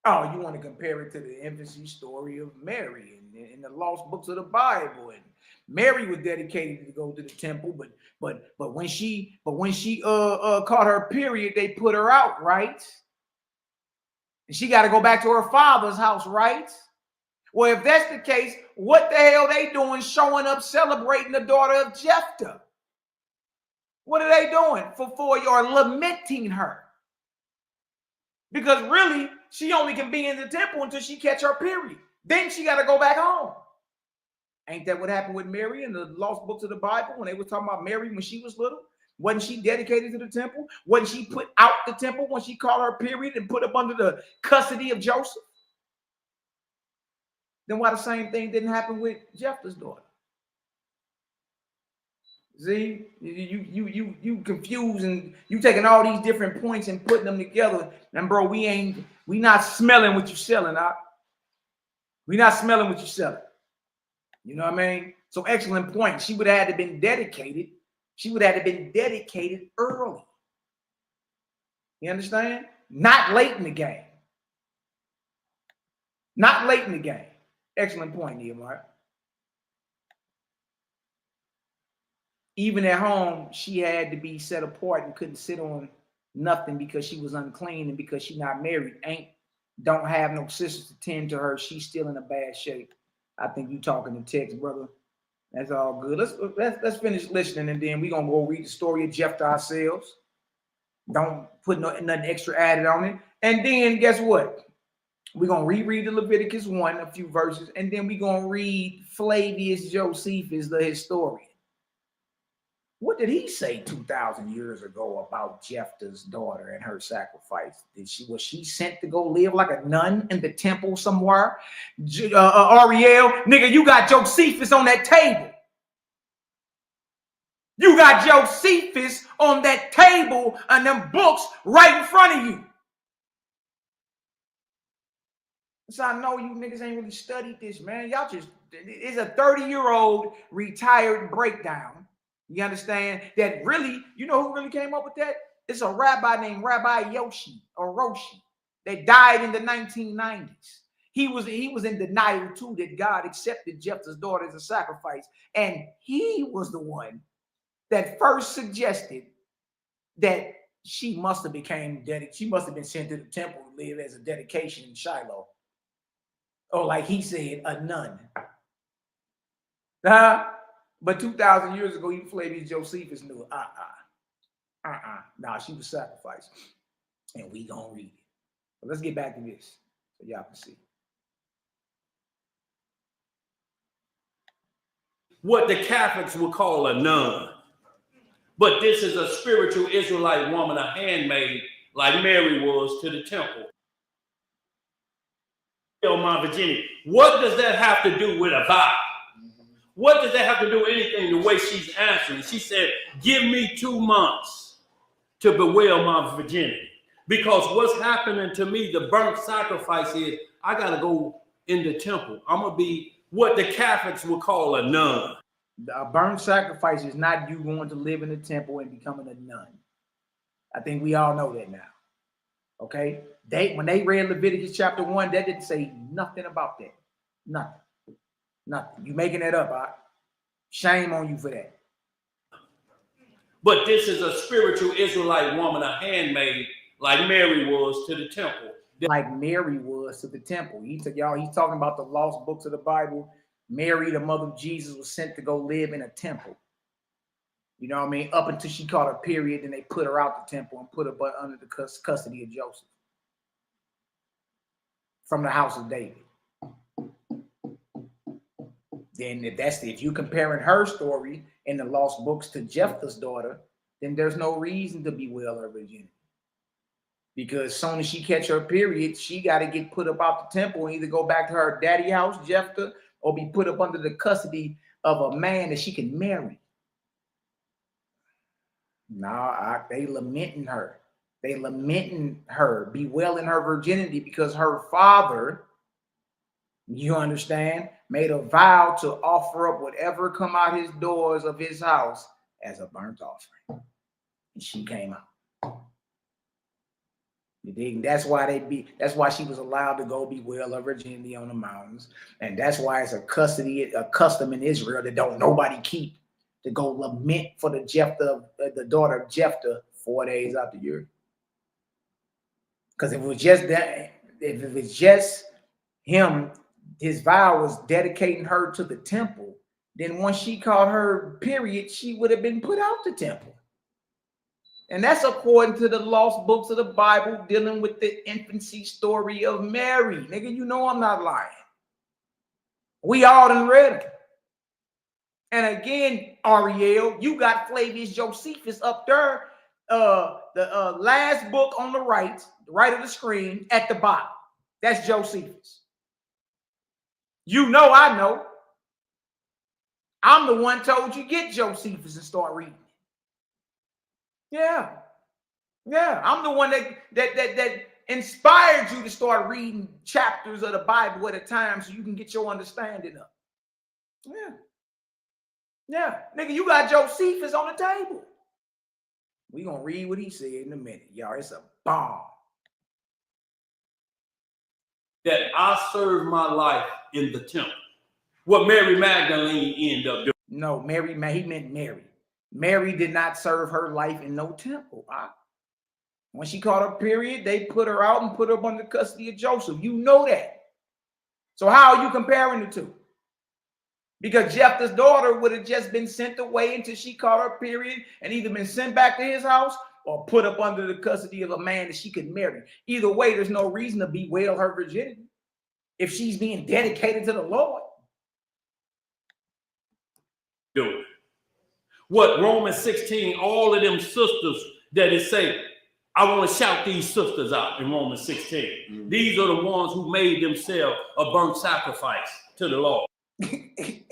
Speaker 1: Oh, you want to compare it to the infancy story of Mary in the lost books of the Bible. And Mary was dedicated to go to the temple, but when she caught her period, they put her out, right? And she got to go back to her father's house, right? Well, if that's the case, what the hell they doing showing up celebrating the daughter of Jephthah? What are they doing for you're lamenting her? Because really, she only can be in the temple until she catch her period. Then she got to go back home. Ain't that what happened with Mary in the lost books of the Bible when they were talking about Mary when she was little? Wasn't she dedicated to the temple? Wasn't she put out the temple when she caught her period and put up under the custody of Joseph? Then why the same thing didn't happen with Jephthah's daughter? See, you confusing, you taking all these different points and putting them together. And bro, we not smelling what you selling, we not smelling what you selling. You know what I mean? So excellent point. She would have had to been dedicated. She would have had to been dedicated early. You understand? Not late in the game. Not late in the game. Excellent point, Nehemiah. Even at home, she had to be set apart and couldn't sit on nothing because she was unclean and because she's not married. Don't have no sisters to tend to her. She's still in a bad shape. I think you talking in text, brother. That's all good. Let's finish listening, and then we're gonna go read the story of Jephthah ourselves. Don't put nothing extra added on it. And then guess what? We're gonna reread the Leviticus 1, a few verses, and then we're gonna read Flavius Josephus, the historian. What did he say 2,000 years ago about Jephthah's daughter and her sacrifice? Was she sent to go live like a nun in the temple somewhere? Ariel, nigga, you got Josephus on that table. You got Josephus on that table and them books right in front of you. So I know you niggas ain't really studied this, man. Y'all just, it's a 30-year-old retired breakdown. You understand? That really, you know who really came up with that? It's a rabbi named Rabbi Yoshi or Roshi that died in the 1990s. He was in denial too that God accepted Jephthah's daughter as a sacrifice. And he was the one that first suggested that she must have been sent to the temple to live as a dedication in Shiloh. Or like he said, a nun. But 2,000 years ago, even Flavius Josephus knew, nah, she was sacrificed. And we gonna read it. But let's get back to this so y'all can see.
Speaker 3: What the Catholics would call a nun. But this is a spiritual Israelite woman, a handmaid, like Mary was to the temple. My virginity. What does that have to do with a vow? What does that have to do with anything the way she's answering? She said, give me 2 months to bewail my virginity. Because what's happening to me, the burnt sacrifice is, I got to go in the temple. I'm going to be what the Catholics would call a nun.
Speaker 1: A burnt sacrifice is not you going to live in the temple and becoming a nun. I think we all know that now. Okay? When they read Leviticus chapter 1, that didn't say nothing about that. Nothing. You making that up, huh? Shame on you for that.
Speaker 3: But this is a spiritual Israelite woman, a handmaid, like Mary was to the temple.
Speaker 1: Like Mary was to the temple. He's talking about the lost books of the Bible. Mary, the mother of Jesus, was sent to go live in a temple. You know what I mean? Up until she caught her period, then they put her out the temple and put her under the custody of Joseph from the house of David. Then if you comparing her story in the lost books to Jephthah's daughter, then there's no reason to bewail her virginity. Because as soon as she catch her period, she got to get put up out the temple and either go back to her daddy house, Jephthah, or be put up under the custody of a man that she can marry. They lamenting her. They lamenting her, bewailing her virginity because her father, you understand, made a vow to offer up whatever come out his doors of his house as a burnt offering. And she came out. You dig? That's why she was allowed to go bewail her virginity on the mountains. And that's why it's a custom in Israel that don't nobody keep, to go lament for the daughter of Jephthah 4 days out the year. Because if it was just him, his vow was dedicating her to the temple, then once she caught her period, she would have been put out the temple. And that's according to the lost books of the Bible dealing with the infancy story of Mary. Nigga, you know I'm not lying. We all done read it. And again, Ariel, you got Flavius Josephus up there, the last book on the right of the screen at the bottom. That's Josephus. You know I know. I'm the one told you get Josephus and start reading. Yeah. Yeah. I'm the one that inspired you to start reading chapters of the Bible at a time so you can get your understanding up. Yeah. Yeah. Nigga, you got Josephus on the table. We gonna read what he said in a minute. Y'all, it's a bomb.
Speaker 3: That I serve my life in the temple. What Mary Magdalene ended up doing.
Speaker 1: No, Mary, he meant Mary. Mary did not serve her life in no temple. When she caught her period, they put her out and put her up under custody of Joseph. You know that. So how are you comparing the two? Because Jephthah's daughter would have just been sent away until she caught her period and either been sent back to his house or put up under the custody of a man that she could marry. Either way, there's no reason to bewail her virginity if she's being dedicated to the Lord.
Speaker 3: Do it. What Romans 16, all of them sisters that it say, I want to shout these sisters out in Romans 16. Mm-hmm. These are the ones who made themselves a burnt sacrifice to the Lord.
Speaker 1: Hey,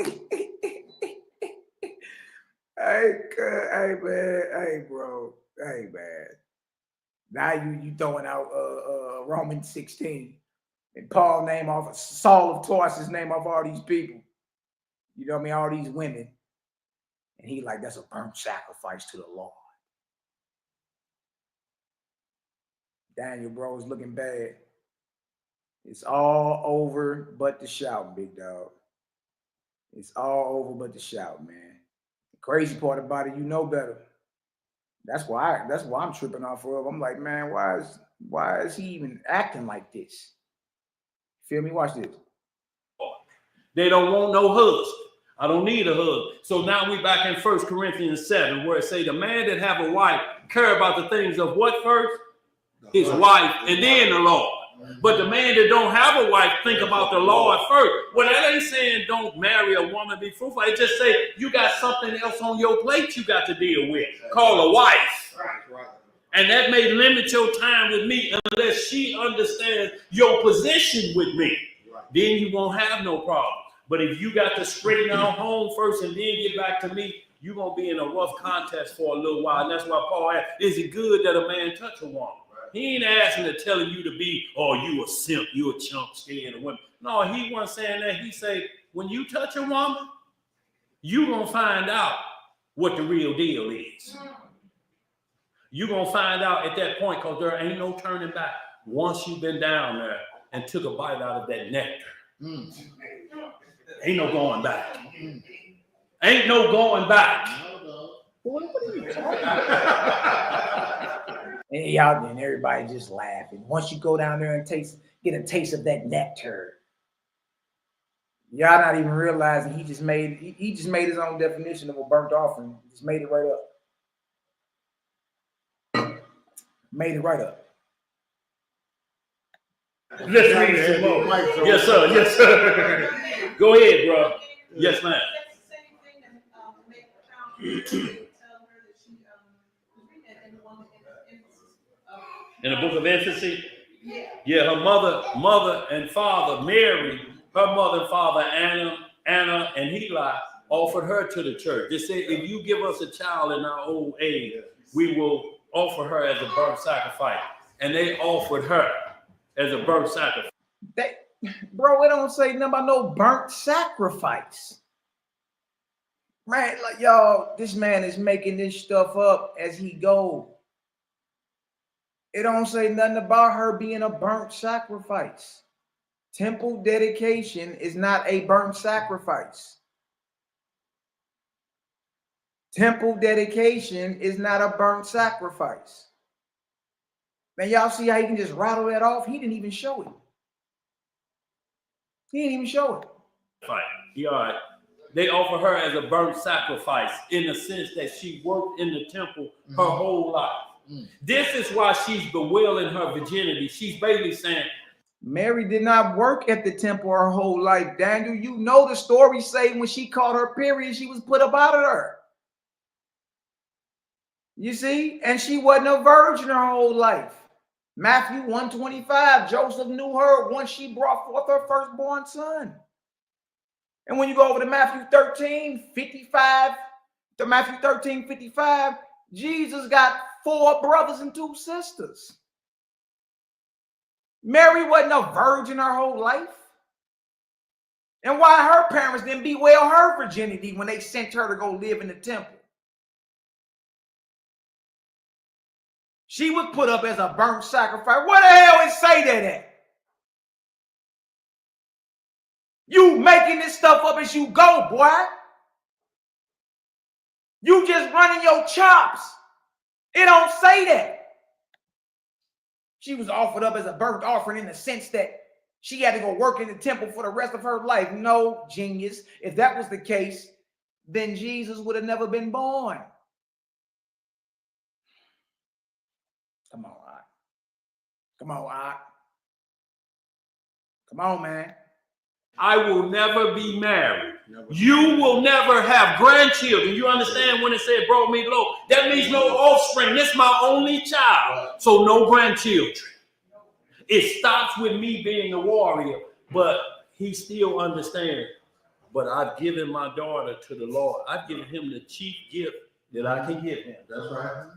Speaker 1: man, hey, bro, hey, man. Now you throwing out Romans 16 and Paul name off Saul of Tarsus name off all these people. You know what I mean? All these women. And he like, that's a burnt sacrifice to the Lord. Daniel, bro, is looking bad. It's all over but the shout, big dog. It's all over but the shout, man. The crazy part about it, you know better. That's why I'm tripping off of. I'm like, man, why is he even acting like this? Feel me? Watch this.
Speaker 3: They don't want no husband. I don't need a husband. So now we back in 1 Corinthians 7, where it say the man that have a wife care about the things of what first? His wife, and then the Lord. But the man that don't have a wife think about the Lord first. Well, that ain't saying don't marry a woman, be fruitful. It just say you got something else on your plate you got to deal with, called a wife. Right. And that may limit your time with me unless she understands your position with me. Right. Then you won't have no problem. But if you got to straighten out home first and then get back to me, you're going to be in a rough contest for a little while. And that's why Paul asked, is it good that a man touch a woman? He ain't asking to telling you to be, oh, you a simp, you a chump, scared of women. No, he wasn't saying that. He say, when you touch a woman, you going to find out what the real deal is. You're going to find out at that point because there ain't no turning back once you've been down there and took a bite out of that nectar. Ain't no going back. Ain't no going back.
Speaker 1: What are you talking about? And y'all, then everybody just laughing. Once you go down there and get a taste of that nectar, y'all not even realizing he just made his own definition of a burnt offering. He just made it right up. Made it right up.
Speaker 3: Let's read some more. Yes, sir. Yes, sir. Go ahead, bro. Yes, ma'am. In the book of infancy? Yeah, her mother and father, Mary, her mother and father, Anna and Heli, offered her to the church. They said, if you give us a child in our old age, we will offer her as a burnt sacrifice. And they offered her as a burnt sacrifice.
Speaker 1: Bro, it don't say nothing about no burnt sacrifice. Man, like, y'all, this man is making this stuff up as he goes. It don't say nothing about her being a burnt sacrifice. Temple dedication is not a burnt sacrifice. Temple dedication is not a burnt sacrifice. Man, y'all see how he can just rattle that off? He didn't even show it. He didn't even show it.
Speaker 3: Fine. Yeah, all right. They offer her as a burnt sacrifice in the sense that she worked in the temple her whole life. This is why she's bewailing her virginity. She's basically saying,
Speaker 1: Mary did not work at the temple her whole life. Daniel, you know the story say when she caught her period, she was put up out of there. You see? And she wasn't a virgin her whole life. Matthew 1:25, Joseph knew her once she brought forth her firstborn son. And when you go over to Matthew 13:55, to Matthew 13:55, Jesus got 4 brothers and 2 sisters. Mary wasn't a virgin her whole life. And why her parents didn't bewail her virginity when they sent her to go live in the temple? She was put up as a burnt sacrifice. Where the hell it say that at? You making this stuff up as you go, boy. You just running your chops. It don't say that. She was offered up as a burnt offering in the sense that she had to go work in the temple for the rest of her life. No, genius. If that was the case, then Jesus would have never been born. Come on, Art. Come on, Art. Come on, man.
Speaker 3: I will never be married. You will never have grandchildren. You understand when it said brought me low? That means no offspring. This is my only child. So no grandchildren. It stops with me being a warrior, but he still understands. But I've given my daughter to the Lord. I've given him the chief gift that I can give him.
Speaker 5: That's right.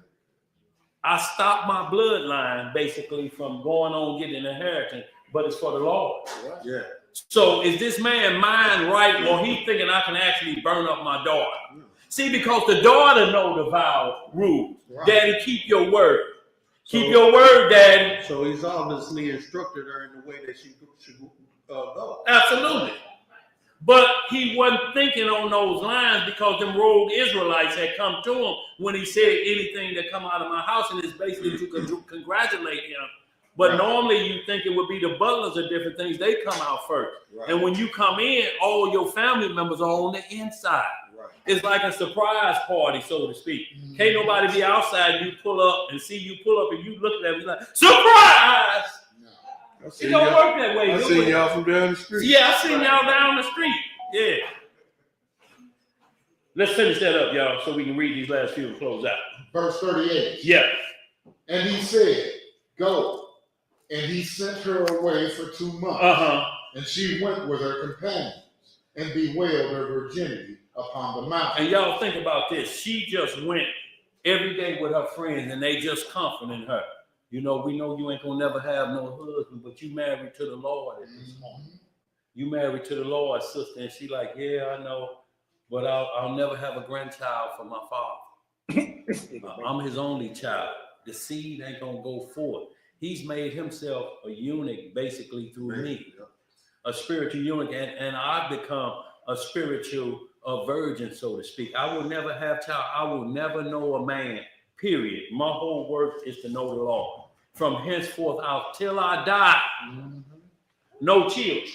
Speaker 3: I stopped my bloodline basically from going on getting an inheritance, but it's for the Lord.
Speaker 7: Yeah.
Speaker 3: So is this man mind right, or he thinking I can actually burn up my daughter? See, because the daughter know the vow rules. Right. Daddy, keep your word. Keep your word, Daddy.
Speaker 7: So he's obviously instructed her in the way that she should go.
Speaker 3: Absolutely. But he wasn't thinking on those lines because them rogue Israelites had come to him when he said anything that come out of my house, and it's basically to congratulate him. But normally you think it would be the butlers or different things. They come out first. Right. And when you come in, all your family members are on the inside. Right. It's like a surprise party, so to speak. Mm-hmm. Can't nobody be outside and you pull up and see you pull up and you look at them like, surprise! No. It don't work that way.
Speaker 8: I seen y'all from down the street.
Speaker 3: Yeah, I seen y'all down the street. Yeah. Let's finish that up, y'all, so we can read these last few and close out.
Speaker 5: Verse 38.
Speaker 3: Yeah.
Speaker 5: And he said, go. And he sent her away for 2 months. And she went with her companions and bewailed her virginity upon the mountain.
Speaker 3: And y'all think about this. She just went every day with her friends and they just comforting her. You know, we know you ain't gonna never have no husband, but you married to the Lord at this moment. You married to the Lord, sister. And she like, yeah, I know, but I'll never have a grandchild from my father. I'm his only child. The seed ain't gonna go forth. He's made himself a eunuch basically through me, a spiritual eunuch, and I've become a spiritual virgin, so to speak. I will never have child. I will never know a man, period. My whole work is to know the Lord. From henceforth out till I die, no children.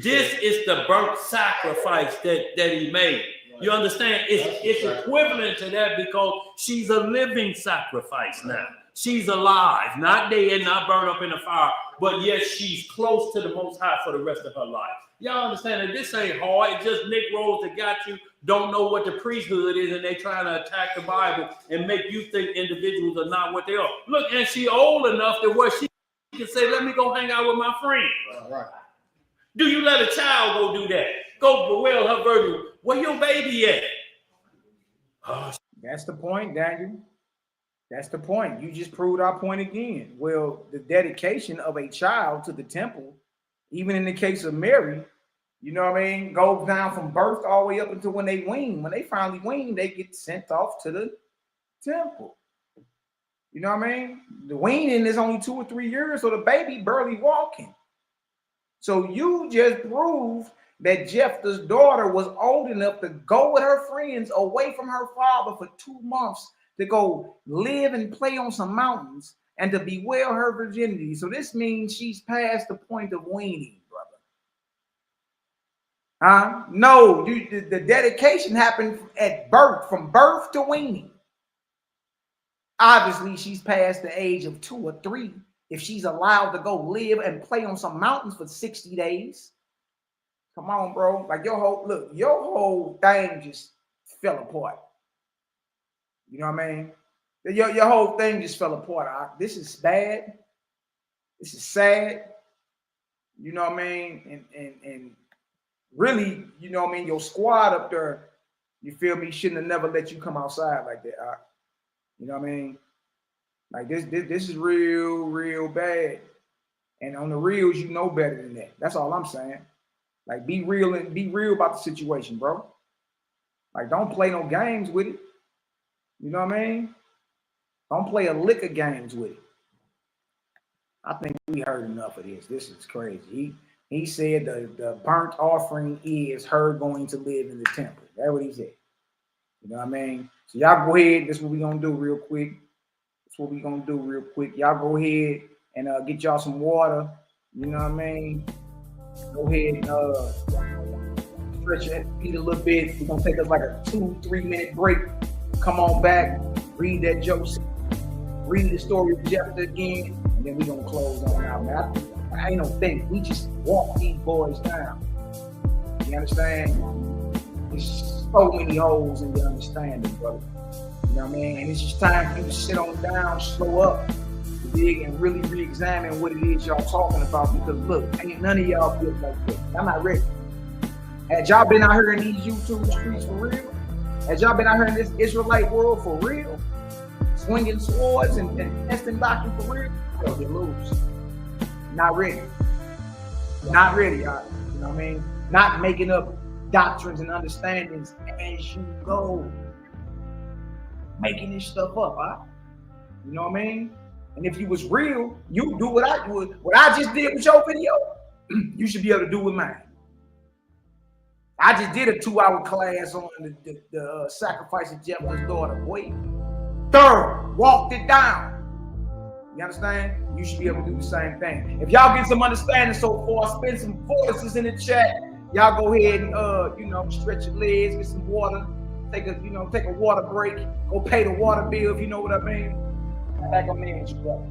Speaker 3: This is the burnt sacrifice that he made. You understand? It's equivalent to that because she's a living sacrifice now. She's alive, not dead, not burned up in the fire, but yet she's close to the Most High for the rest of her life. Y'all understand that this ain't hard. It's just Negroes that got you, don't know what the priesthood is, and they trying to attack the Bible and make you think individuals are not what they are. Look, and she old enough that where she can say, let me go hang out with my friend. Right. Do you let a child go do that? Go bewail her virgin. Where your baby at? Oh.
Speaker 1: That's the point, Daniel. That's the point. You just proved our point again. Well, the dedication of a child to the temple, even in the case of Mary, you know what I mean, goes down from birth all the way up until when they wean. When they finally wean, they get sent off to the temple. You know what I mean? The weaning is only 2 or 3 years, so the baby barely walking. So you just proved that Jephthah's daughter was old enough to go with her friends away from her father for 2 months to go live and play on some mountains and to bewail her virginity. So this means she's past the point of weaning, brother. No, the dedication happened at birth, from birth to weaning. Obviously, she's past the age of 2 or 3 if she's allowed to go live and play on some mountains for 60 days. Come on, bro. Like your whole thing just fell apart. You know what I mean? Your whole thing just fell apart. This is bad. This is sad. You know what I mean? And really, you know what I mean, your squad up there, you feel me, shouldn't have never let you come outside like that. You know what I mean? Like this is real bad. And on the reels, you know better than that. That's all I'm saying. Like be real about the situation, bro. Like don't play no games with it. You know what I mean? Don't play a lick of games with it. I think we heard enough of this. This is crazy. He said the burnt offering is her going to live in the temple. That's what he said. You know what I mean? So y'all go ahead. This is what we're going to do real quick. Y'all go ahead and get y'all some water. You know what I mean? Go ahead and stretch your feet a little bit. We're going to take us like a 2-3 minute break. Come on back. Read that Joseph. Read the story of Jephthah again. And then we're going to close on out, man. I ain't no thing. We just walk these boys down. You understand? There's so many holes in your understanding, brother. You know what I mean? And it's just time for you to sit on down, slow up, dig, and really re-examine what it is y'all talking about. Because look, ain't none of y'all built like this. I'm not ready. Had y'all been out here in these YouTube streets for real? Had y'all been out here in this Israelite world for real? Swinging swords and testing doctrine for real? Yo, you lose. Not ready. Not ready, y'all. You know what I mean? Not making up doctrines and understandings as you go. Making this stuff up, huh? You know what I mean? And if you was real, you do what I just did with your video, you should be able to do with mine. I just did a 2-hour class on the sacrifice of Jephthah's daughter. Boy, thorough, walked it down. You understand? You should be able to do the same thing. If y'all get some understanding so far, spend some voices in the chat. Y'all go ahead and stretch your legs, get some water, take a water break, go pay the water bill if you know what I mean. Back on me with you, brother.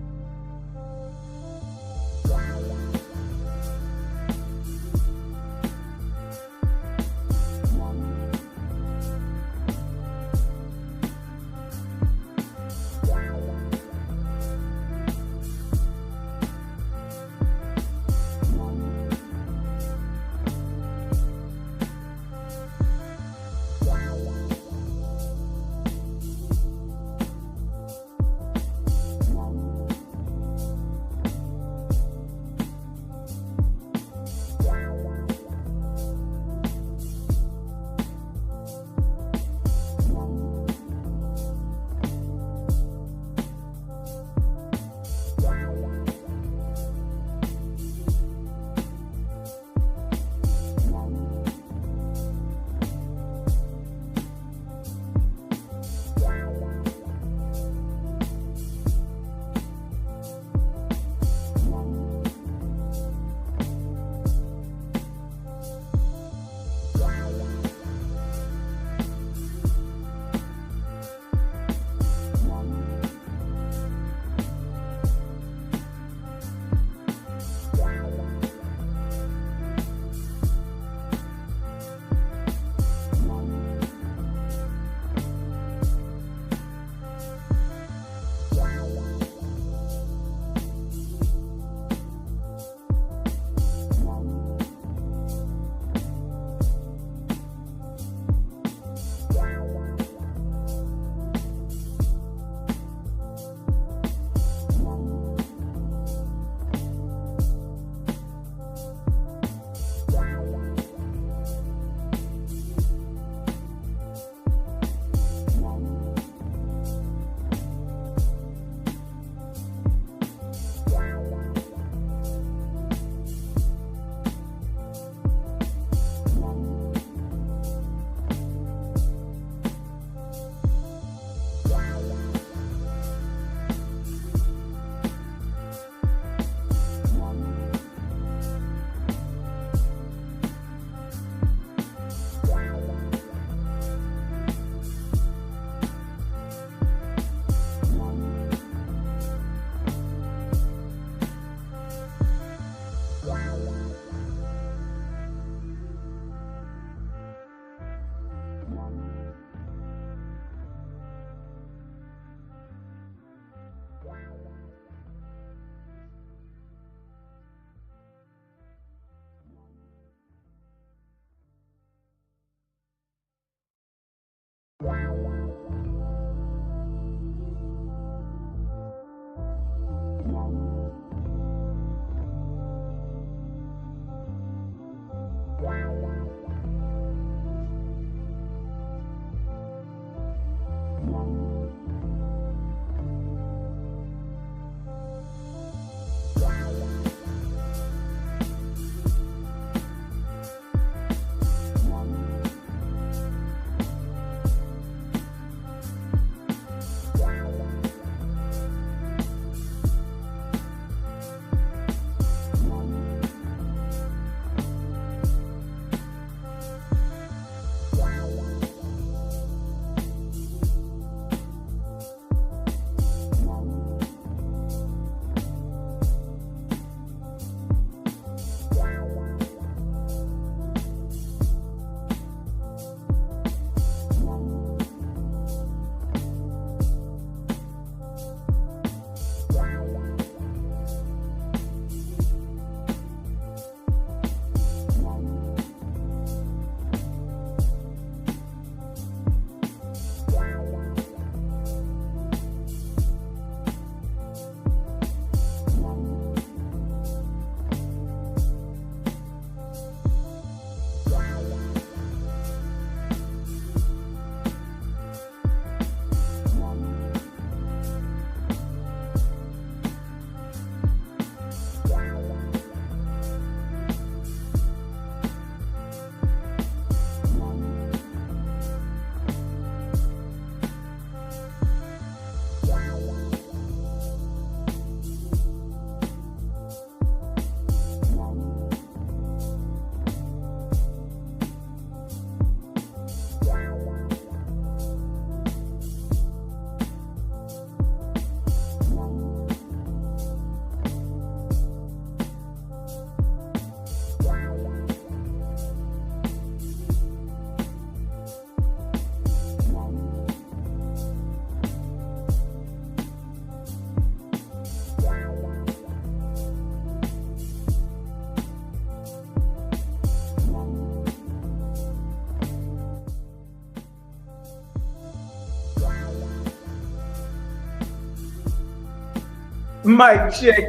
Speaker 1: Mic check,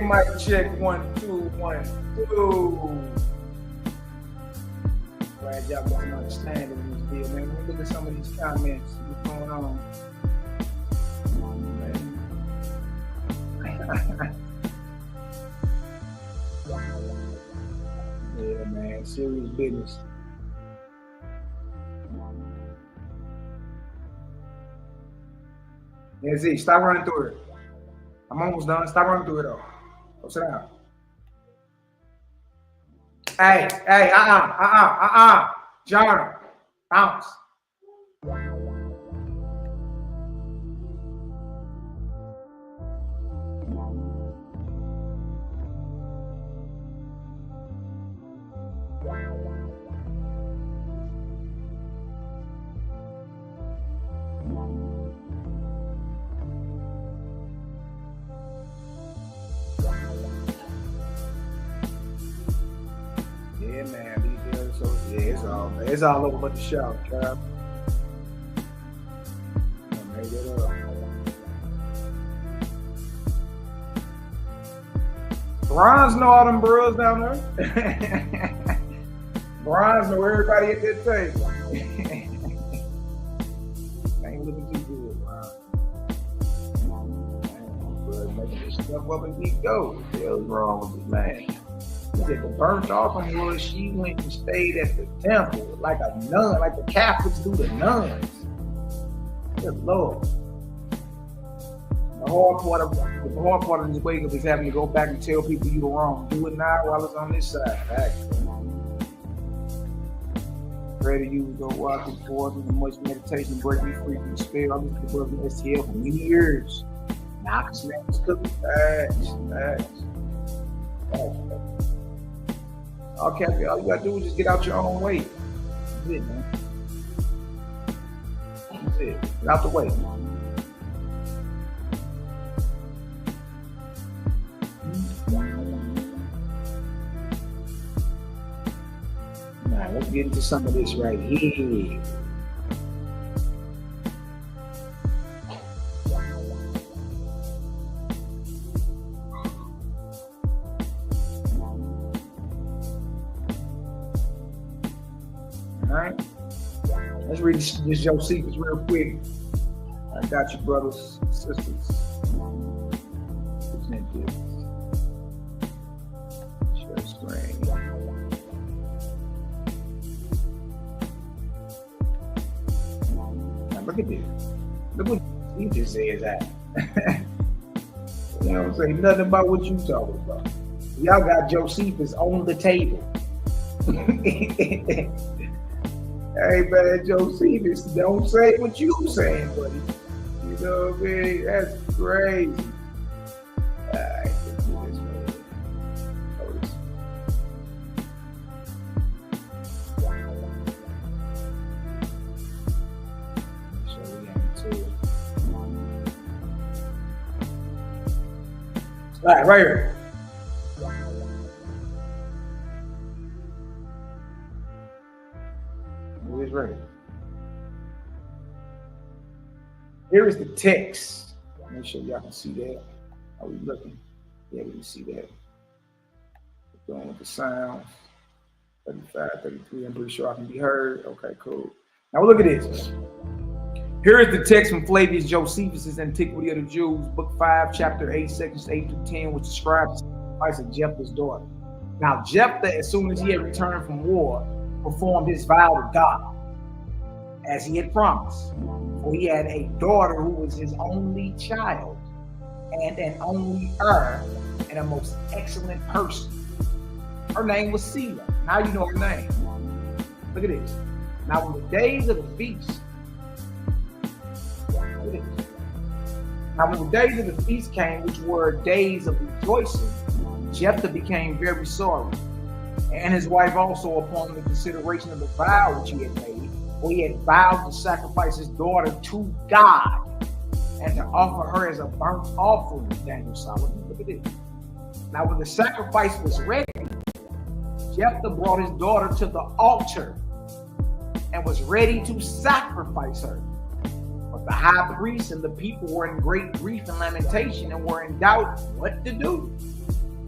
Speaker 1: 1, 2, 1, 2. Glad y'all got an understanding of this deal, man. Let me look at some of these comments. What's going on? Yeah, man. Serious business. Yeah, Z, stop running through it. I'm almost done. Stop running through it, though. Go sit down. Hey, John, bounce. Yeah, man, these days, so yeah, it's all over but the show, Cap. I made it up. Bronze know all them bros down there. Bronze know everybody at that table. Ain't looking too good, Bron. Making this stuff up and keep going. What the hell's wrong with this man? He said the burnt offering was she went and stayed at the temple like a nun, like the Catholics do the nuns. Good Lord. The hard part of this wake up is having to go back and tell people you were wrong. Do it now while it's on this side. Pray to you go walk and forth with much meditation, break me free from the spell. I've been above the STL for many years. Now I can smell this cookie. Facts. Okay, all you gotta do is just get out your own way. That's it, man. That's it. Get out the way. Now let's get into some of this right here. All right. Let's read this Josephus real quick. I got you, brothers, sisters. Present this. Share screen. Now look at this. Look what he just says that. You know what I'm saying? Nothing about what you talking about. Y'all got Josephus on the table. Hey man, Josephus, don't say what you saying, buddy. You know what I mean? That's crazy. Alright, let's do this, man. Notice. So we got to all right, right here. Who is ready? Here is the text. Make sure y'all can see that. Are we looking? Yeah, we can see that. We're going with the sounds. 35, 33. I'm pretty sure I can be heard. Okay, cool. Now look at this. Here is the text from Flavius Josephus' Antiquity of the Jews, Book 5, Chapter 8, Sections 8 through 10, which describes the sacrifice of Jephthah's daughter. Now, Jephthah, as soon as he had returned from war, performed his vow to God, as he had promised. For he had a daughter who was his only child, and an only heir, and a most excellent person. Her name was Selah. Now you know her name. Look at this. Now, when the days of the feast, Now, when the days of the feast came, which were days of rejoicing, Jephthah became very sorry, and his wife also, upon the consideration of the vow which he had made, for he had vowed to sacrifice his daughter to God and to offer her as a burnt offering. Daniel Solomon, look at this. Now, when the sacrifice was ready, Jephthah brought his daughter to the altar and was ready to sacrifice her. But the high priest and the people were in great grief and lamentation and were in doubt what to do.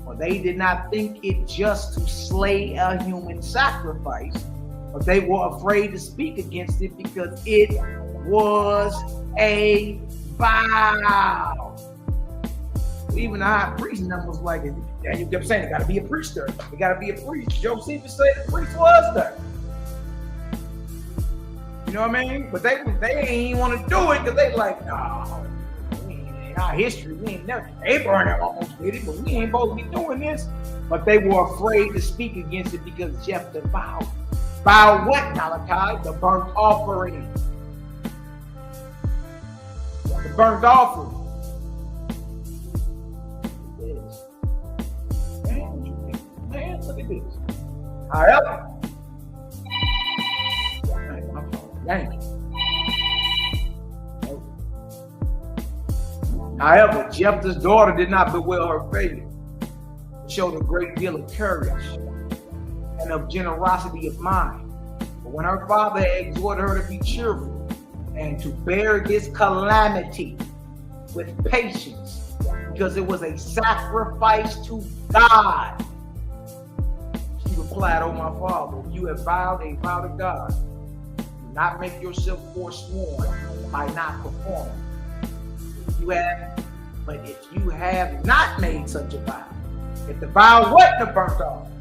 Speaker 1: For they did not think it just to slay a human sacrifice, but they were afraid to speak against it because it was a vow. Even the high priest and them was like, and you kept saying, it got to be a priest there. It got to be a priest. Josephus said the priest was there. You know what I mean? But they ain't want to do it because they like, no, in our history, we ain't never. Abraham almost did it, but we ain't supposed to be doing this. But they were afraid to speak against it because Jephthah vowed. Vowed what, Malachi? The burnt offering. The burnt offering. Man, look at this. However, However, Jephthah's daughter did not bewail her failure, showed a great deal of courage and of generosity of mind. But when her father exhorted her to be cheerful and to bear this calamity with patience, because it was a sacrifice to God, she replied, "Oh, my father, you have vowed a vow to God. Not make yourself forsworn by not performing. If you have not made such a vow, if the vow wasn't a burnt offering,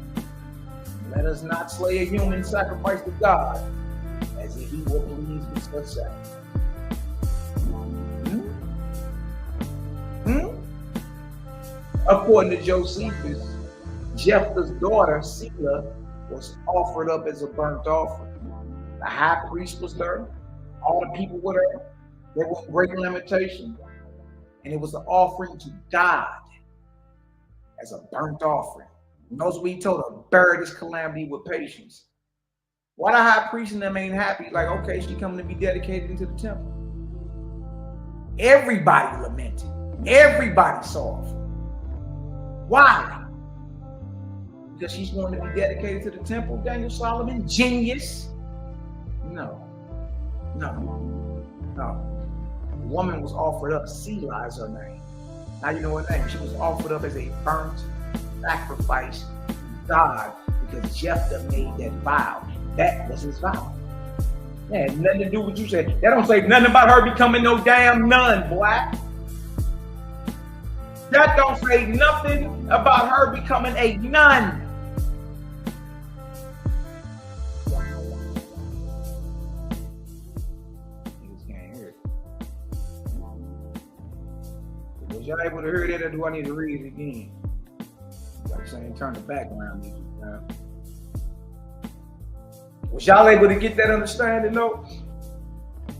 Speaker 1: let us not slay a human sacrifice to God, as if he were pleased with such sacrifice." According to Josephus, Jephthah's daughter Selah was offered up as a burnt offering. The high priest was there. All the people were there. There was great lamentation. And it was an offering to God as a burnt offering. And those we told her, bear this calamity with patience. Why the high priest and them ain't happy? Like, okay, she coming to be dedicated into the temple. Everybody lamented. Everybody sorrowful. Why? Because she's going to be dedicated to the temple, Daniel Solomon? Genius? No. The woman was offered up. Selah is her name. Now you know her name. She was offered up as a burnt sacrifice to God because Jephthah made that vow. That was his vow. That had nothing to do with what you said. That don't say nothing about her becoming no damn nun, boy. That don't say nothing about her becoming a nun. Was y'all able to hear that, or do I need to read it again? Like saying, turn the background music down. Was y'all able to get that understanding though?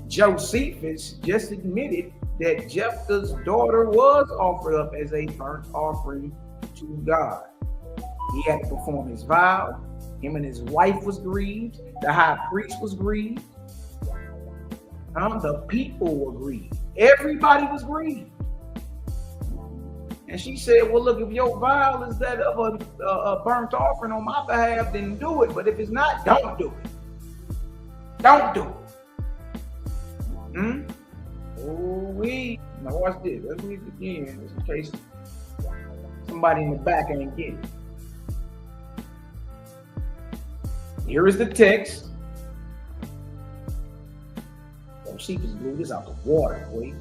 Speaker 1: Josephus just admitted that Jephthah's daughter was offered up as a burnt offering to God. He had to perform his vow. Him and his wife was grieved. The high priest was grieved. The people were grieved. Everybody was grieved. And she said, well, look, if your vow is that of a burnt offering on my behalf, then do it. But if it's not, don't do it. Don't do it. Now watch this. Let's read it again, just in case somebody in the back ain't getting it. Here is the text. Josephus blew this out the water, boy.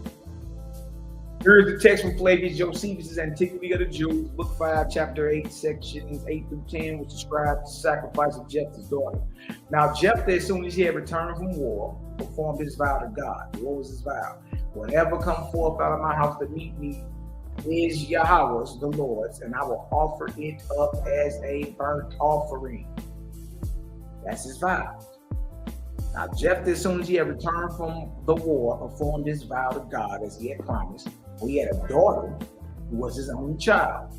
Speaker 1: Here is the text from Flavius Josephus' Antiquity of the Jews, Book 5, Chapter 8, Sections 8 through 10, which describes the sacrifice of Jephthah's daughter. Now, Jephthah, as soon as he had returned from war, performed his vow to God. What was his vow? Whatever come forth out of my house to meet me is Yahweh's, the Lord's, and I will offer it up as a burnt offering. That's his vow. Now, Jephthah, as soon as he had returned from the war, performed his vow to God as he had promised. He had a daughter who was his only child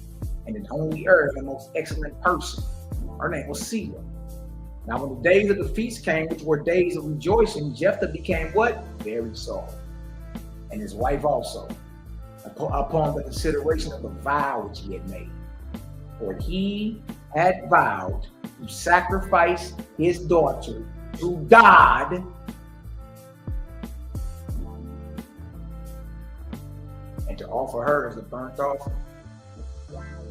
Speaker 1: and an only heir, the most excellent person. Her name was Selah. Now, when the days of the feast came, which were days of rejoicing, Jephthah became what? Very sorrowful. And his wife also, upon the consideration of the vow which he had made. For he had vowed to sacrifice his daughter to God and to offer her as a burnt offering.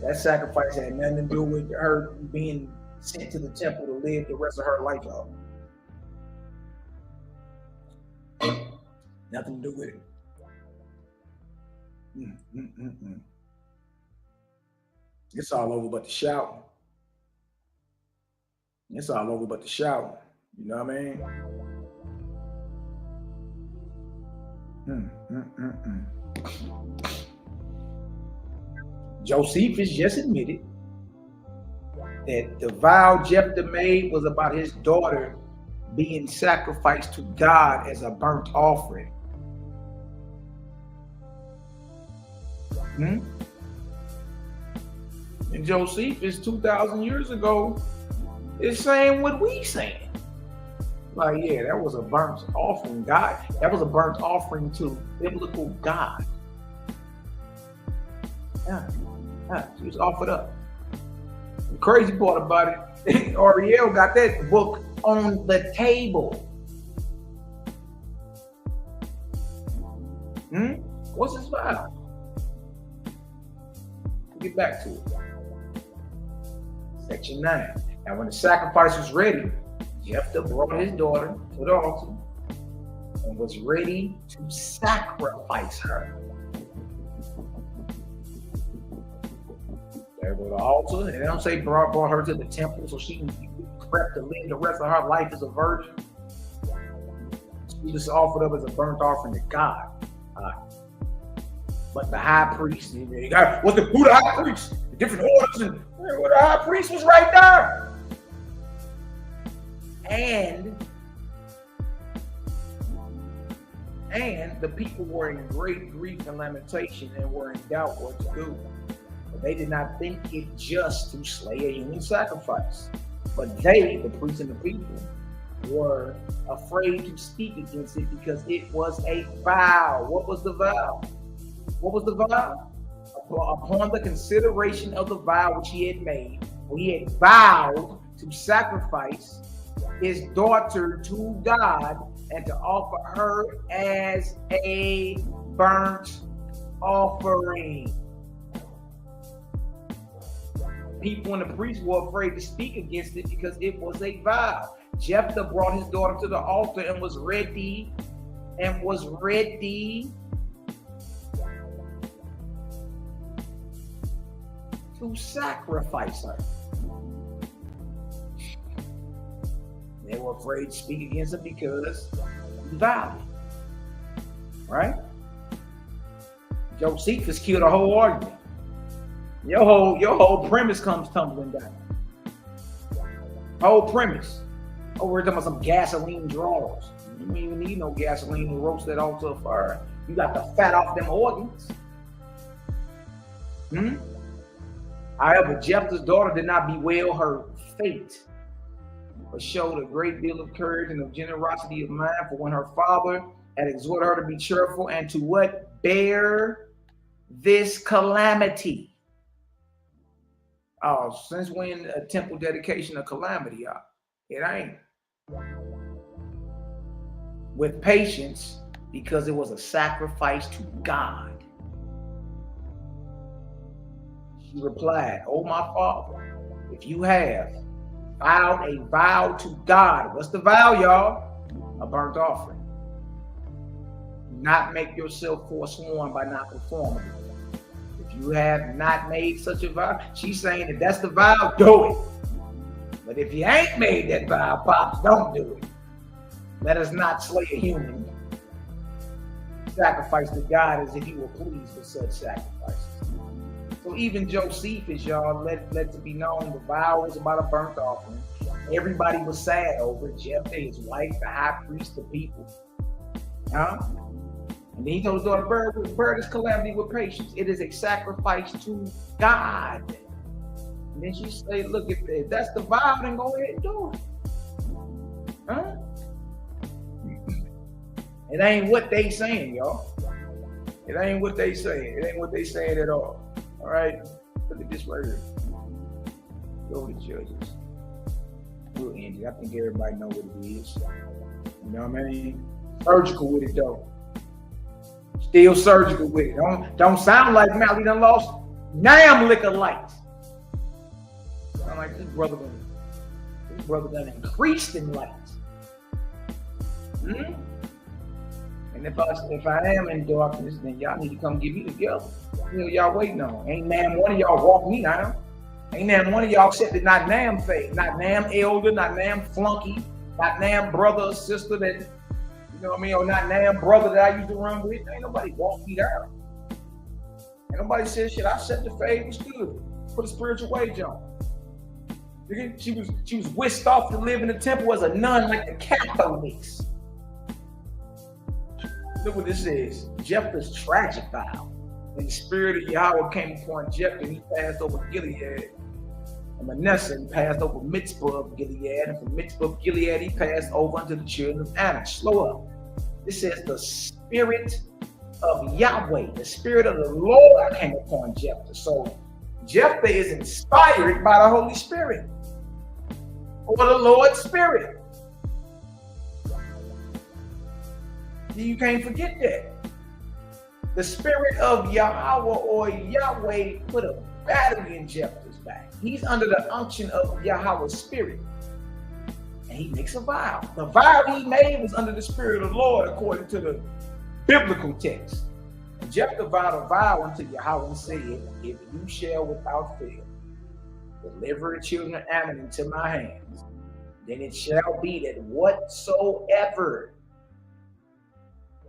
Speaker 1: That sacrifice had nothing to do with her being sent to the temple to live the rest of her life out. Nothing to do with it. It's all over but the shouting. It's all over but the shouting. You know what I mean? Josephus just admitted that the vow Jephthah made was about his daughter being sacrificed to God as a burnt offering. And Josephus 2,000 years ago is saying what we saying. Like, yeah, that was a burnt offering. God, that was a burnt offering to biblical God. Yeah, she was offered up. The crazy part about it, Ariel got that book on the table. What's his vow? We'll get back to it. Section 9. Now, when the sacrifice was ready, Jephthah brought his daughter to the altar and was ready to sacrifice her. There go the altar, and they don't say brought her to the temple so she can be prepped to live the rest of her life as a virgin. She was offered up as a burnt offering to God. But the high priest, who the high priest? The different orders, and the high priest was right there. And the people were in great grief and lamentation and were in doubt what to do. But they did not think it just to slay a human sacrifice. But they, the priests and the people, were afraid to speak against it because it was a vow. What was the vow? What was the vow? Upon the consideration of the vow which he had made, he had vowed to sacrifice his daughter to God and to offer her as a burnt offering. People and the priests were afraid to speak against it because it was a vow. Jephthah brought his daughter to the altar and was ready to sacrifice her. They were afraid to speak against her because he vowed it. Right? Josephus killed a whole argument. Your whole premise comes tumbling down. Whole premise. Oh, we're talking about some gasoline drawers. You don't even need no gasoline to roast that altar of fire. You got the fat off them organs. However, Jephthah's daughter did not bewail her fate, but showed a great deal of courage and of generosity of mind. For when her father had exhorted her to be cheerful and to what? Bear this calamity. Oh, since when a temple dedication a calamity? It ain't. With patience, because it was a sacrifice to God. She replied, "Oh, my father, if you have vowed a vow to God," what's the vow, y'all? A burnt offering. Do not make yourself forsworn by not performing it. If you have not made such a vow, she's saying that that's the vow, do it. But if you ain't made that vow, Pops, don't do it. Let us not slay a human. Sacrifice to God as if he were pleased with such sacrifices. So even Josephus, y'all, let it be known the vow was about a burnt offering. Everybody was sad over it. Jephthah, his wife, the high priest, the people. And then he told his daughter, bear this calamity with patience. It is a sacrifice to God. And then she said, look, if that's the vow, then go ahead and do it. It ain't what they saying, y'all. It ain't what they saying. It ain't what they saying at all. All right? Look at this right here. Go to Judges. We'll end it. I think everybody know what it is. You know what I mean? Surgical with it, though. Still surgical with it. Don't sound like Malaki done lost damn liquor light. Sound like this brother done increased in light. And if I am in darkness, then y'all need to come get me together. You know, y'all waiting on. Ain't damn one of y'all walk me down. Ain't damn one of y'all accepted not damn faith, not damn elder, not damn flunky, not damn brother or sister that, you know what I mean, or not damn brother that I used to run with. Ain't nobody walk me down. Ain't nobody said shit. I set the faith was good. Put a spiritual wage on. She was whisked off to live in the temple as a nun like the Catholics. Look what this is. Jephthah's tragic vow. When the spirit of Yahweh came upon Jephthah, he passed over Gilead. And Manasseh, he passed over Mitzvah of Gilead. And from Mitzvah of Gilead, he passed over unto the children of Ammon. Slow up. This says the spirit of Yahweh, the spirit of the Lord came upon Jephthah. So Jephthah is inspired by the Holy Spirit or the Lord's Spirit. You can't forget that. The spirit of Yahweh or Yahweh put a battery in Jephthah's back. He's under the unction of Yahweh's spirit. And he makes a vow. The vow he made was under the spirit of the Lord according to the biblical text. And Jephthah vowed a vow unto Yahweh and said, if you shall without fail deliver the children of Ammon into my hands, then it shall be that whatsoever,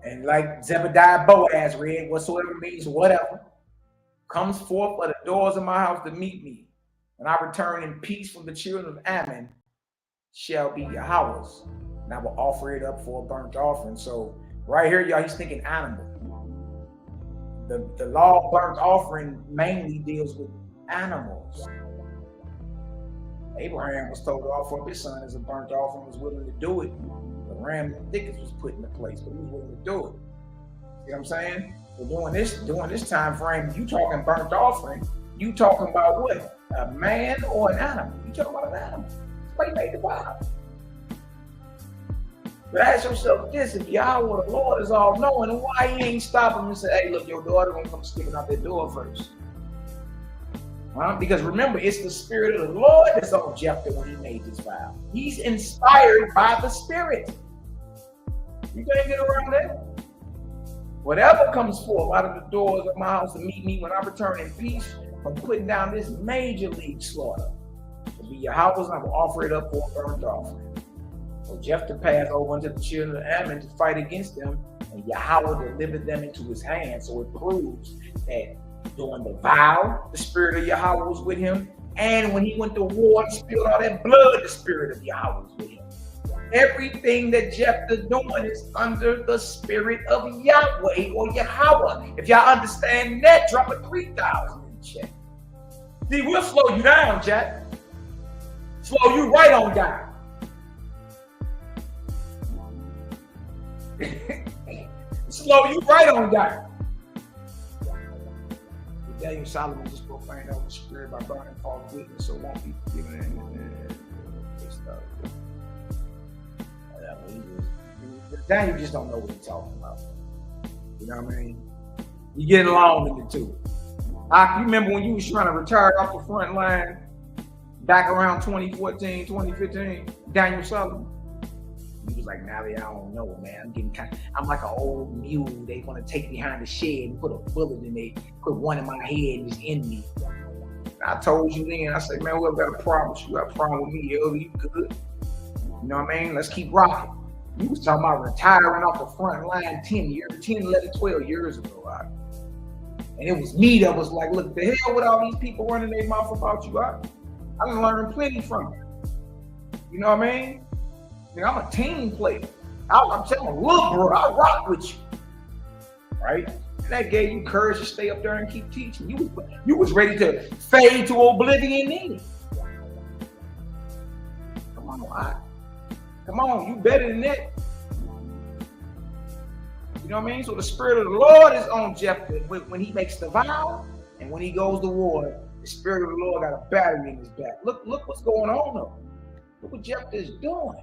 Speaker 1: and like Zebediah Boaz read, whatsoever means whatever, comes forth at the doors of my house to meet me, and I return in peace from the children of Ammon, shall be Yahweh's, and I will offer it up for a burnt offering. So right here, y'all, he's thinking animal. The law of burnt offering mainly deals with animals. Abraham was told to offer up his son as a burnt offering, was willing to do it. The ram and thickets was put into place, but he was willing to do it. See what I'm saying? So during this time frame, you talking burnt offering, you talking about what? A man or an animal? You talking about an animal. That's why he made the vow. But ask yourself this, if Yahweh the Lord is all knowing, then why he ain't stopping him and say, hey, look, your daughter gonna come skipping out that door first? Because remember, it's the spirit of the Lord that's on Jephthah when he made this vow. He's inspired by the spirit. You can't get around that. Whatever comes forth out of the doors of my house to meet me when I return in peace from putting down this major league slaughter will be Yahweh's, and I will offer it up for a burnt offering. So Jephthah passed over unto the children of Ammon to fight against them, and Yahweh delivered them into his hand. So it proves that during the vow, the spirit of Yahweh was with him, and when he went to war and spilled all that blood, the spirit of Yahweh was with him. Everything that Jephthah doing is under the spirit of Yahweh or Yahweh. If y'all understand that, drop a 3,000 in the chat. See, we'll slow you down, Jack. Slow you right on down. Slow you right on down. Daniel Solomon just profaned over the spirit by burning false witness, so won't be given this stuff. Daniel just don't know what he's talking about. You know what I mean? You getting along with it too. You remember when you was trying to retire off the front line back around 2014, 2015, Daniel Solomon? He was like, now I don't know, man. I'm like an old mule. They want to take me behind the shed and put a bullet in it, put one in my head and just end me. I told you then, I said, man, whoever got a problem with you, got a problem with me, yo, you good. You know what I mean? Let's keep rocking. You was talking about retiring off the front line 10, 11, 12 years ago. Right? And it was me that was like, look, the hell with all these people running their mouth about you. I done learned plenty from you. You know what I mean? I'm a team player. I'm telling you, look, bro, I rock with you. Right? And that gave you courage to stay up there and keep teaching. You was ready to fade to oblivion then. Come on, come on, you better than that. You know what I mean? So the spirit of the Lord is on Jephthah when he makes the vow, and when he goes to war, the spirit of the Lord got a battery in his back. Look what's going on though. Look what Jephthah is doing.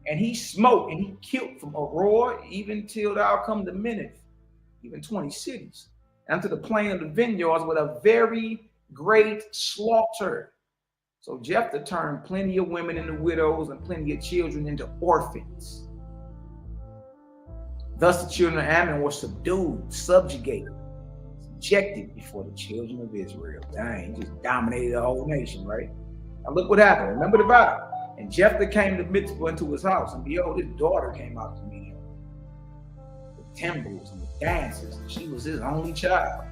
Speaker 1: And he smote and he killed from Aurora even till thou come to Minnith, even 20 cities, and to the plain of the vineyards with a very great slaughter. So Jephthah turned plenty of women into widows and plenty of children into orphans. Thus the children of Ammon were subdued, subjugated, subjected before the children of Israel. Dang, he just dominated the whole nation, right? Now look what happened. Remember the vow. And Jephthah came to Mitzvah into his house, and behold, his daughter came out to meet him with timbrels and with dances, and she was his only child.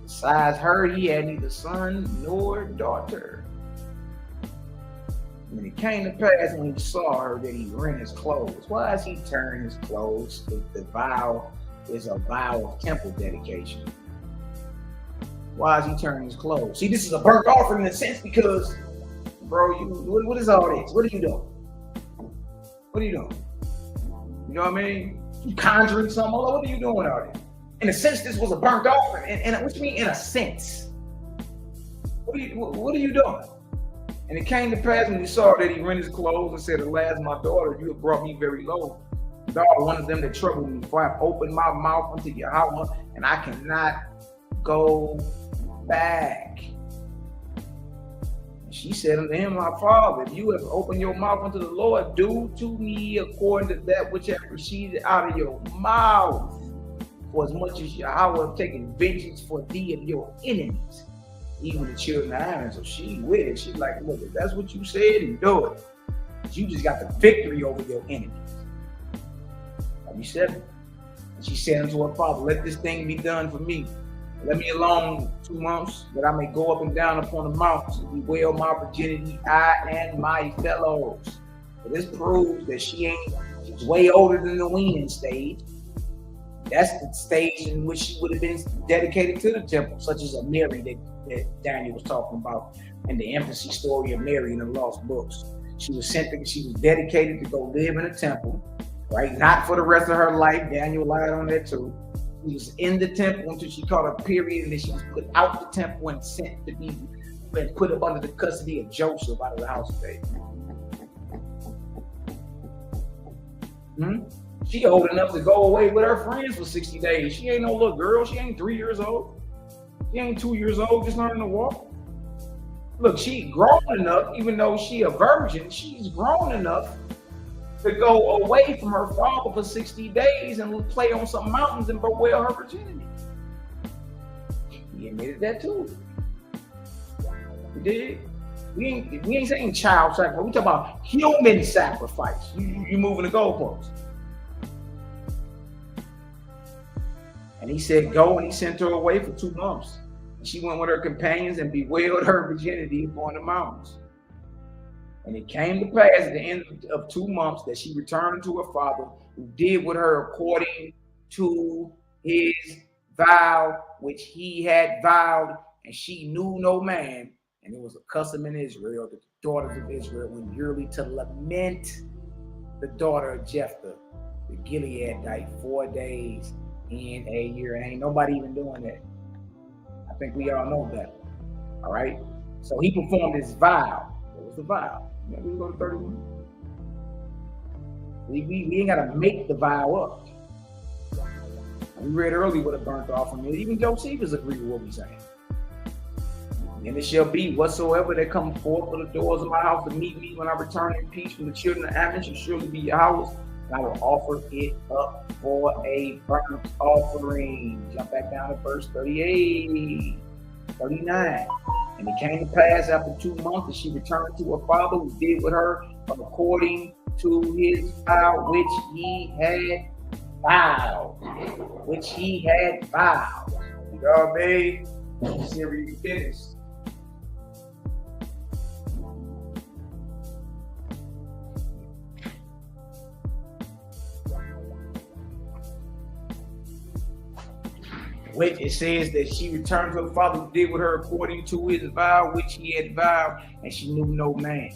Speaker 1: Besides her, he had neither son nor daughter. When it came to pass, when he saw her, that he rent his clothes. Why is he tearing his clothes? The vow is a vow of temple dedication. Why is he tearing his clothes? See, this is a burnt offering in a sense because, bro, what is all this? What are you doing? What are you doing? You know what I mean? You conjuring something? What are you doing out here? In a sense, this was a burnt offering. And what you mean, in a sense? What are you doing? And it came to pass when he saw that he rent his clothes and said, alas, my daughter, you have brought me very low. Thou art one of them that trouble me, for I have opened my mouth unto Yahweh, and I cannot go back. And she said unto him, my father, if you have opened your mouth unto the Lord, do to me according to that which hath proceeded out of your mouth. For as much as Yahweh have taken vengeance for thee and your enemies, even the children of Ammon. So she with it. She's like, look, if that's what you said, and do it. You just got the victory over your enemies. Like 7. And she said unto her father, let this thing be done for me. Let me alone 2 months, that I may go up and down upon the mountains and bewail my virginity, I and my fellows. But this proves that she's way older than the weaning stage. That's the stage in which she would have been dedicated to the temple, such as a Mary that Daniel was talking about in the infancy story of Mary in the lost books. She was dedicated to go live in a temple, right? Not for the rest of her life. Daniel lied on that too. She was in the temple until she caught a period, and then she was put out the temple and sent to be and put up under the custody of Joseph out of the house of David. She old enough to go away with her friends for 60 days. She ain't no little girl. She ain't 3 years old. She ain't 2 years old, just learning to walk. Look, she's grown enough, even though she a virgin, she's grown enough to go away from her father for 60 days and play on some mountains and bewail her virginity. He admitted that too. He did. We ain't saying child sacrifice. We talking about human sacrifice. You moving the goalposts. And he said, go, and he sent her away for 2 months. And she went with her companions and bewailed her virginity upon the mountains. And it came to pass at the end of 2 months that she returned to her father, who did with her according to his vow, which he had vowed, and she knew no man. And it was a custom in Israel that the daughters of Israel went yearly to lament the daughter of Jephthah, the Gileadite, 4 days in a year. And ain't nobody even doing that. I think we all know that. All right. So he performed his vow. What was the vow? Maybe we go to 31. We ain't got to make the vow up. We read earlier what a burnt offering is. Even Josephus agreed with what we're saying. And it shall be whatsoever that come forth for the doors of my house to meet me when I return in peace from the children of Ammon shall surely be your house. And I will offer it up for a burnt offering. Jump back down to verse 38, 39. And it came to pass after 2 months that she returned to her father, who did with her according to his vow, which he had vowed. Which he had vowed. You know what I mean? See where you finish. Which it says that she returned to her father, who did with her according to his vow, which he had vowed, and she knew no man.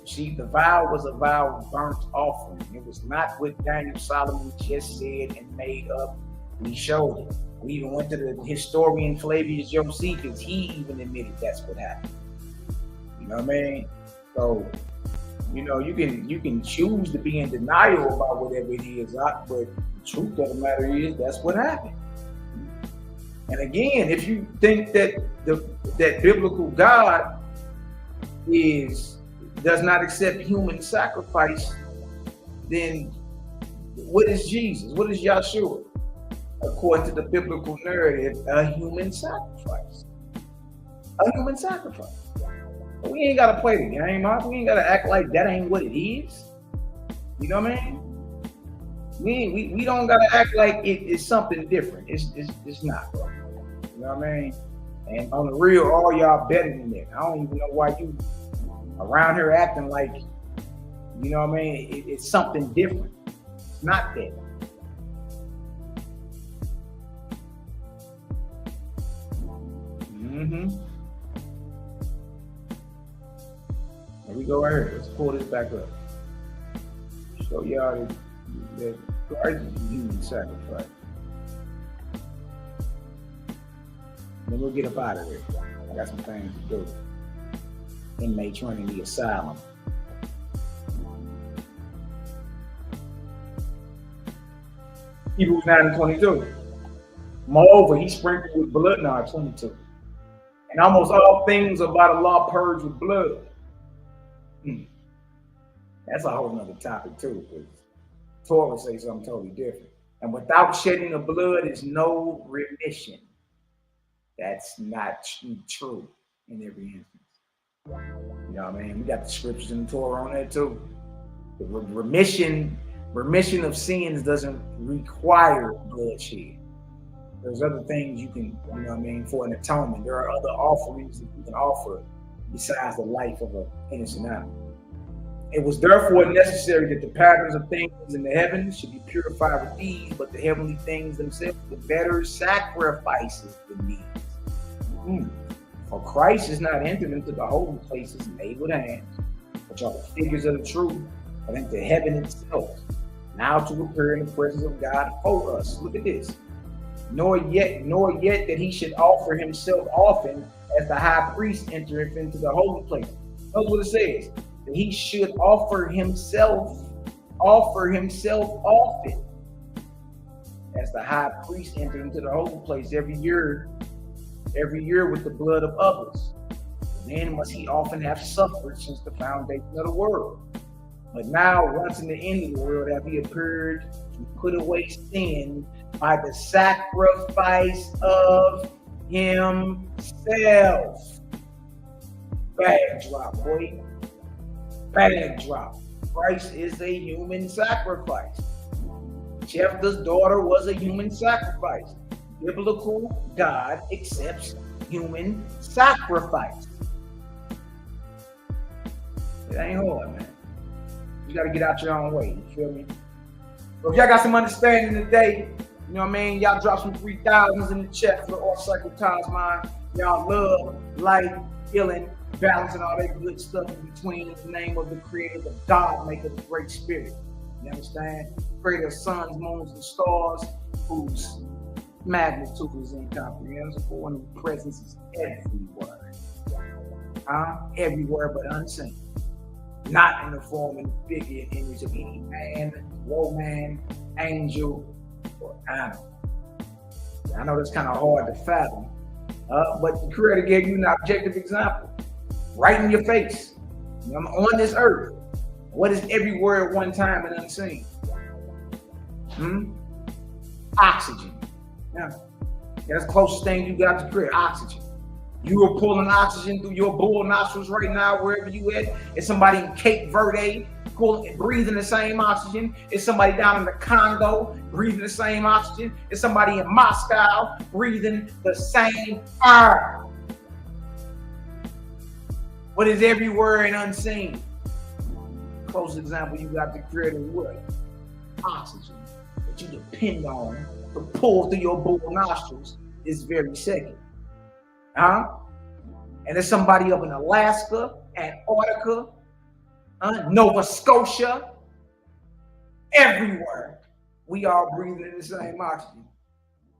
Speaker 1: See, the vow was a vow of burnt offering. It was not what Daniel Solomon just said and made up. We showed it. We even went to the historian Flavius Josephus. He even admitted that's what happened. You know what I mean? So, you know, you can choose to be in denial about whatever it is, but the truth of the matter is that's what happened. And again, if you think that that biblical God does not accept human sacrifice, then what is Jesus? What is Yahshua? According to the biblical narrative, a human sacrifice. A human sacrifice. We ain't gotta play the game, huh? We ain't gotta act like that ain't what it is. You know what I mean? We don't gotta act like it is something different. It's not, bro. You know what I mean? And on the real, all y'all better than that. I don't even know why you around here acting like, you know what I mean? It's something different. It's not that. Here we go right here. Let's pull this back up. Show y'all that Christ is a human sacrifice. Then we'll get up out of here. I got some things to do. Inmates running the asylum. Hebrews 9:22. Moreover, he sprinkled with blood. No, 22. And almost all things are by the law purged with blood. That's a whole nother topic too, because Torah says something totally different. And without shedding of blood is no remission. That's not true in every instance. You know what I mean? We got the scriptures in the Torah on that too. The remission of sins doesn't require bloodshed. There's other things you can, you know what I mean, for an atonement. There are other offerings that you can offer besides the life of an innocent animal. It was therefore necessary that the patterns of things in the heavens should be purified with these, but the heavenly things themselves with better sacrifices than these. For Christ is not entered into the holy places made with hands, which are the figures of the truth, but into heaven itself, now to appear in the presence of God for us. Look at this. Nor yet that he should offer himself often, as the high priest entereth into the holy place. Notice what it says. That he should offer himself often, as the high priest entered into the holy place every year every year with the blood of others. Then must he often have suffered since the foundation of the world. But now, once in the end of the world, have he appeared to put away sin by the sacrifice of himself. Bag drop, boy. Bag drop. Christ is a human sacrifice. Jephthah's daughter was a human sacrifice. Biblical God accepts human sacrifice. It ain't hard, man. You got to get out your own way. You feel me? So if y'all got some understanding today, you know what I mean? Y'all drop some 3,000s in the chat for the off-cycle times, man. Y'all love, life, healing, balance, and all that good stuff in between in the name of the creator, the God maker, the great spirit. You understand? Creator of suns, moons, and stars, whose magnitude is incomprehensible and whose presence is everywhere. Everywhere but unseen. Not in the form and figure and image of any man, woman, angel, or animal. I know that's kind of hard to fathom, but the Creator gave you an objective example, right in your face. I'm on this earth. What is everywhere at one time and unseen? Oxygen. Yeah, that's the closest thing you got to Creator, oxygen. You are pulling oxygen through your bull nostrils right now, wherever you at. It's somebody in Cape Verde breathing the same oxygen. It's somebody down in the Congo breathing the same oxygen. It's somebody in Moscow breathing the same air. What is everywhere and unseen? Closest example you got to create is what? Oxygen that you depend on to pull through your bull nostrils this very second. And there's somebody up in Alaska, Antarctica, Nova Scotia, everywhere. We all breathing in the same oxygen.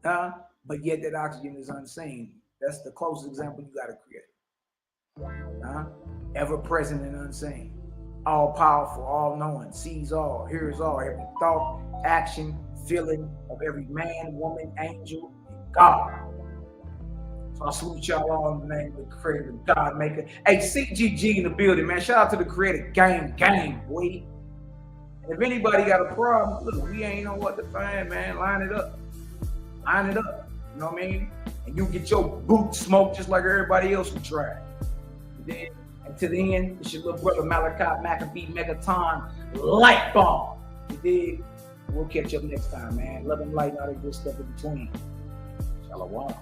Speaker 1: But yet that oxygen is unseen. That's the closest example you got to create. Ever present and unseen. All powerful, all knowing, sees all, hears all, every thought, action, feeling of every man, woman, angel, and God. So I salute y'all all in the name of the Creator, the God maker. Hey, CGG in the building, man. Shout out to the Creator, gang, boy. And if anybody got a problem, look, we ain't know what to find, man. Line it up. You know what I mean? And you get your boot smoked just like everybody else who tried. And to the end, it's your little brother Malaki Macabee, Megaton, Light Bomb. You dig? We'll catch up next time, man. Love and light and all that good stuff in between. Shalom.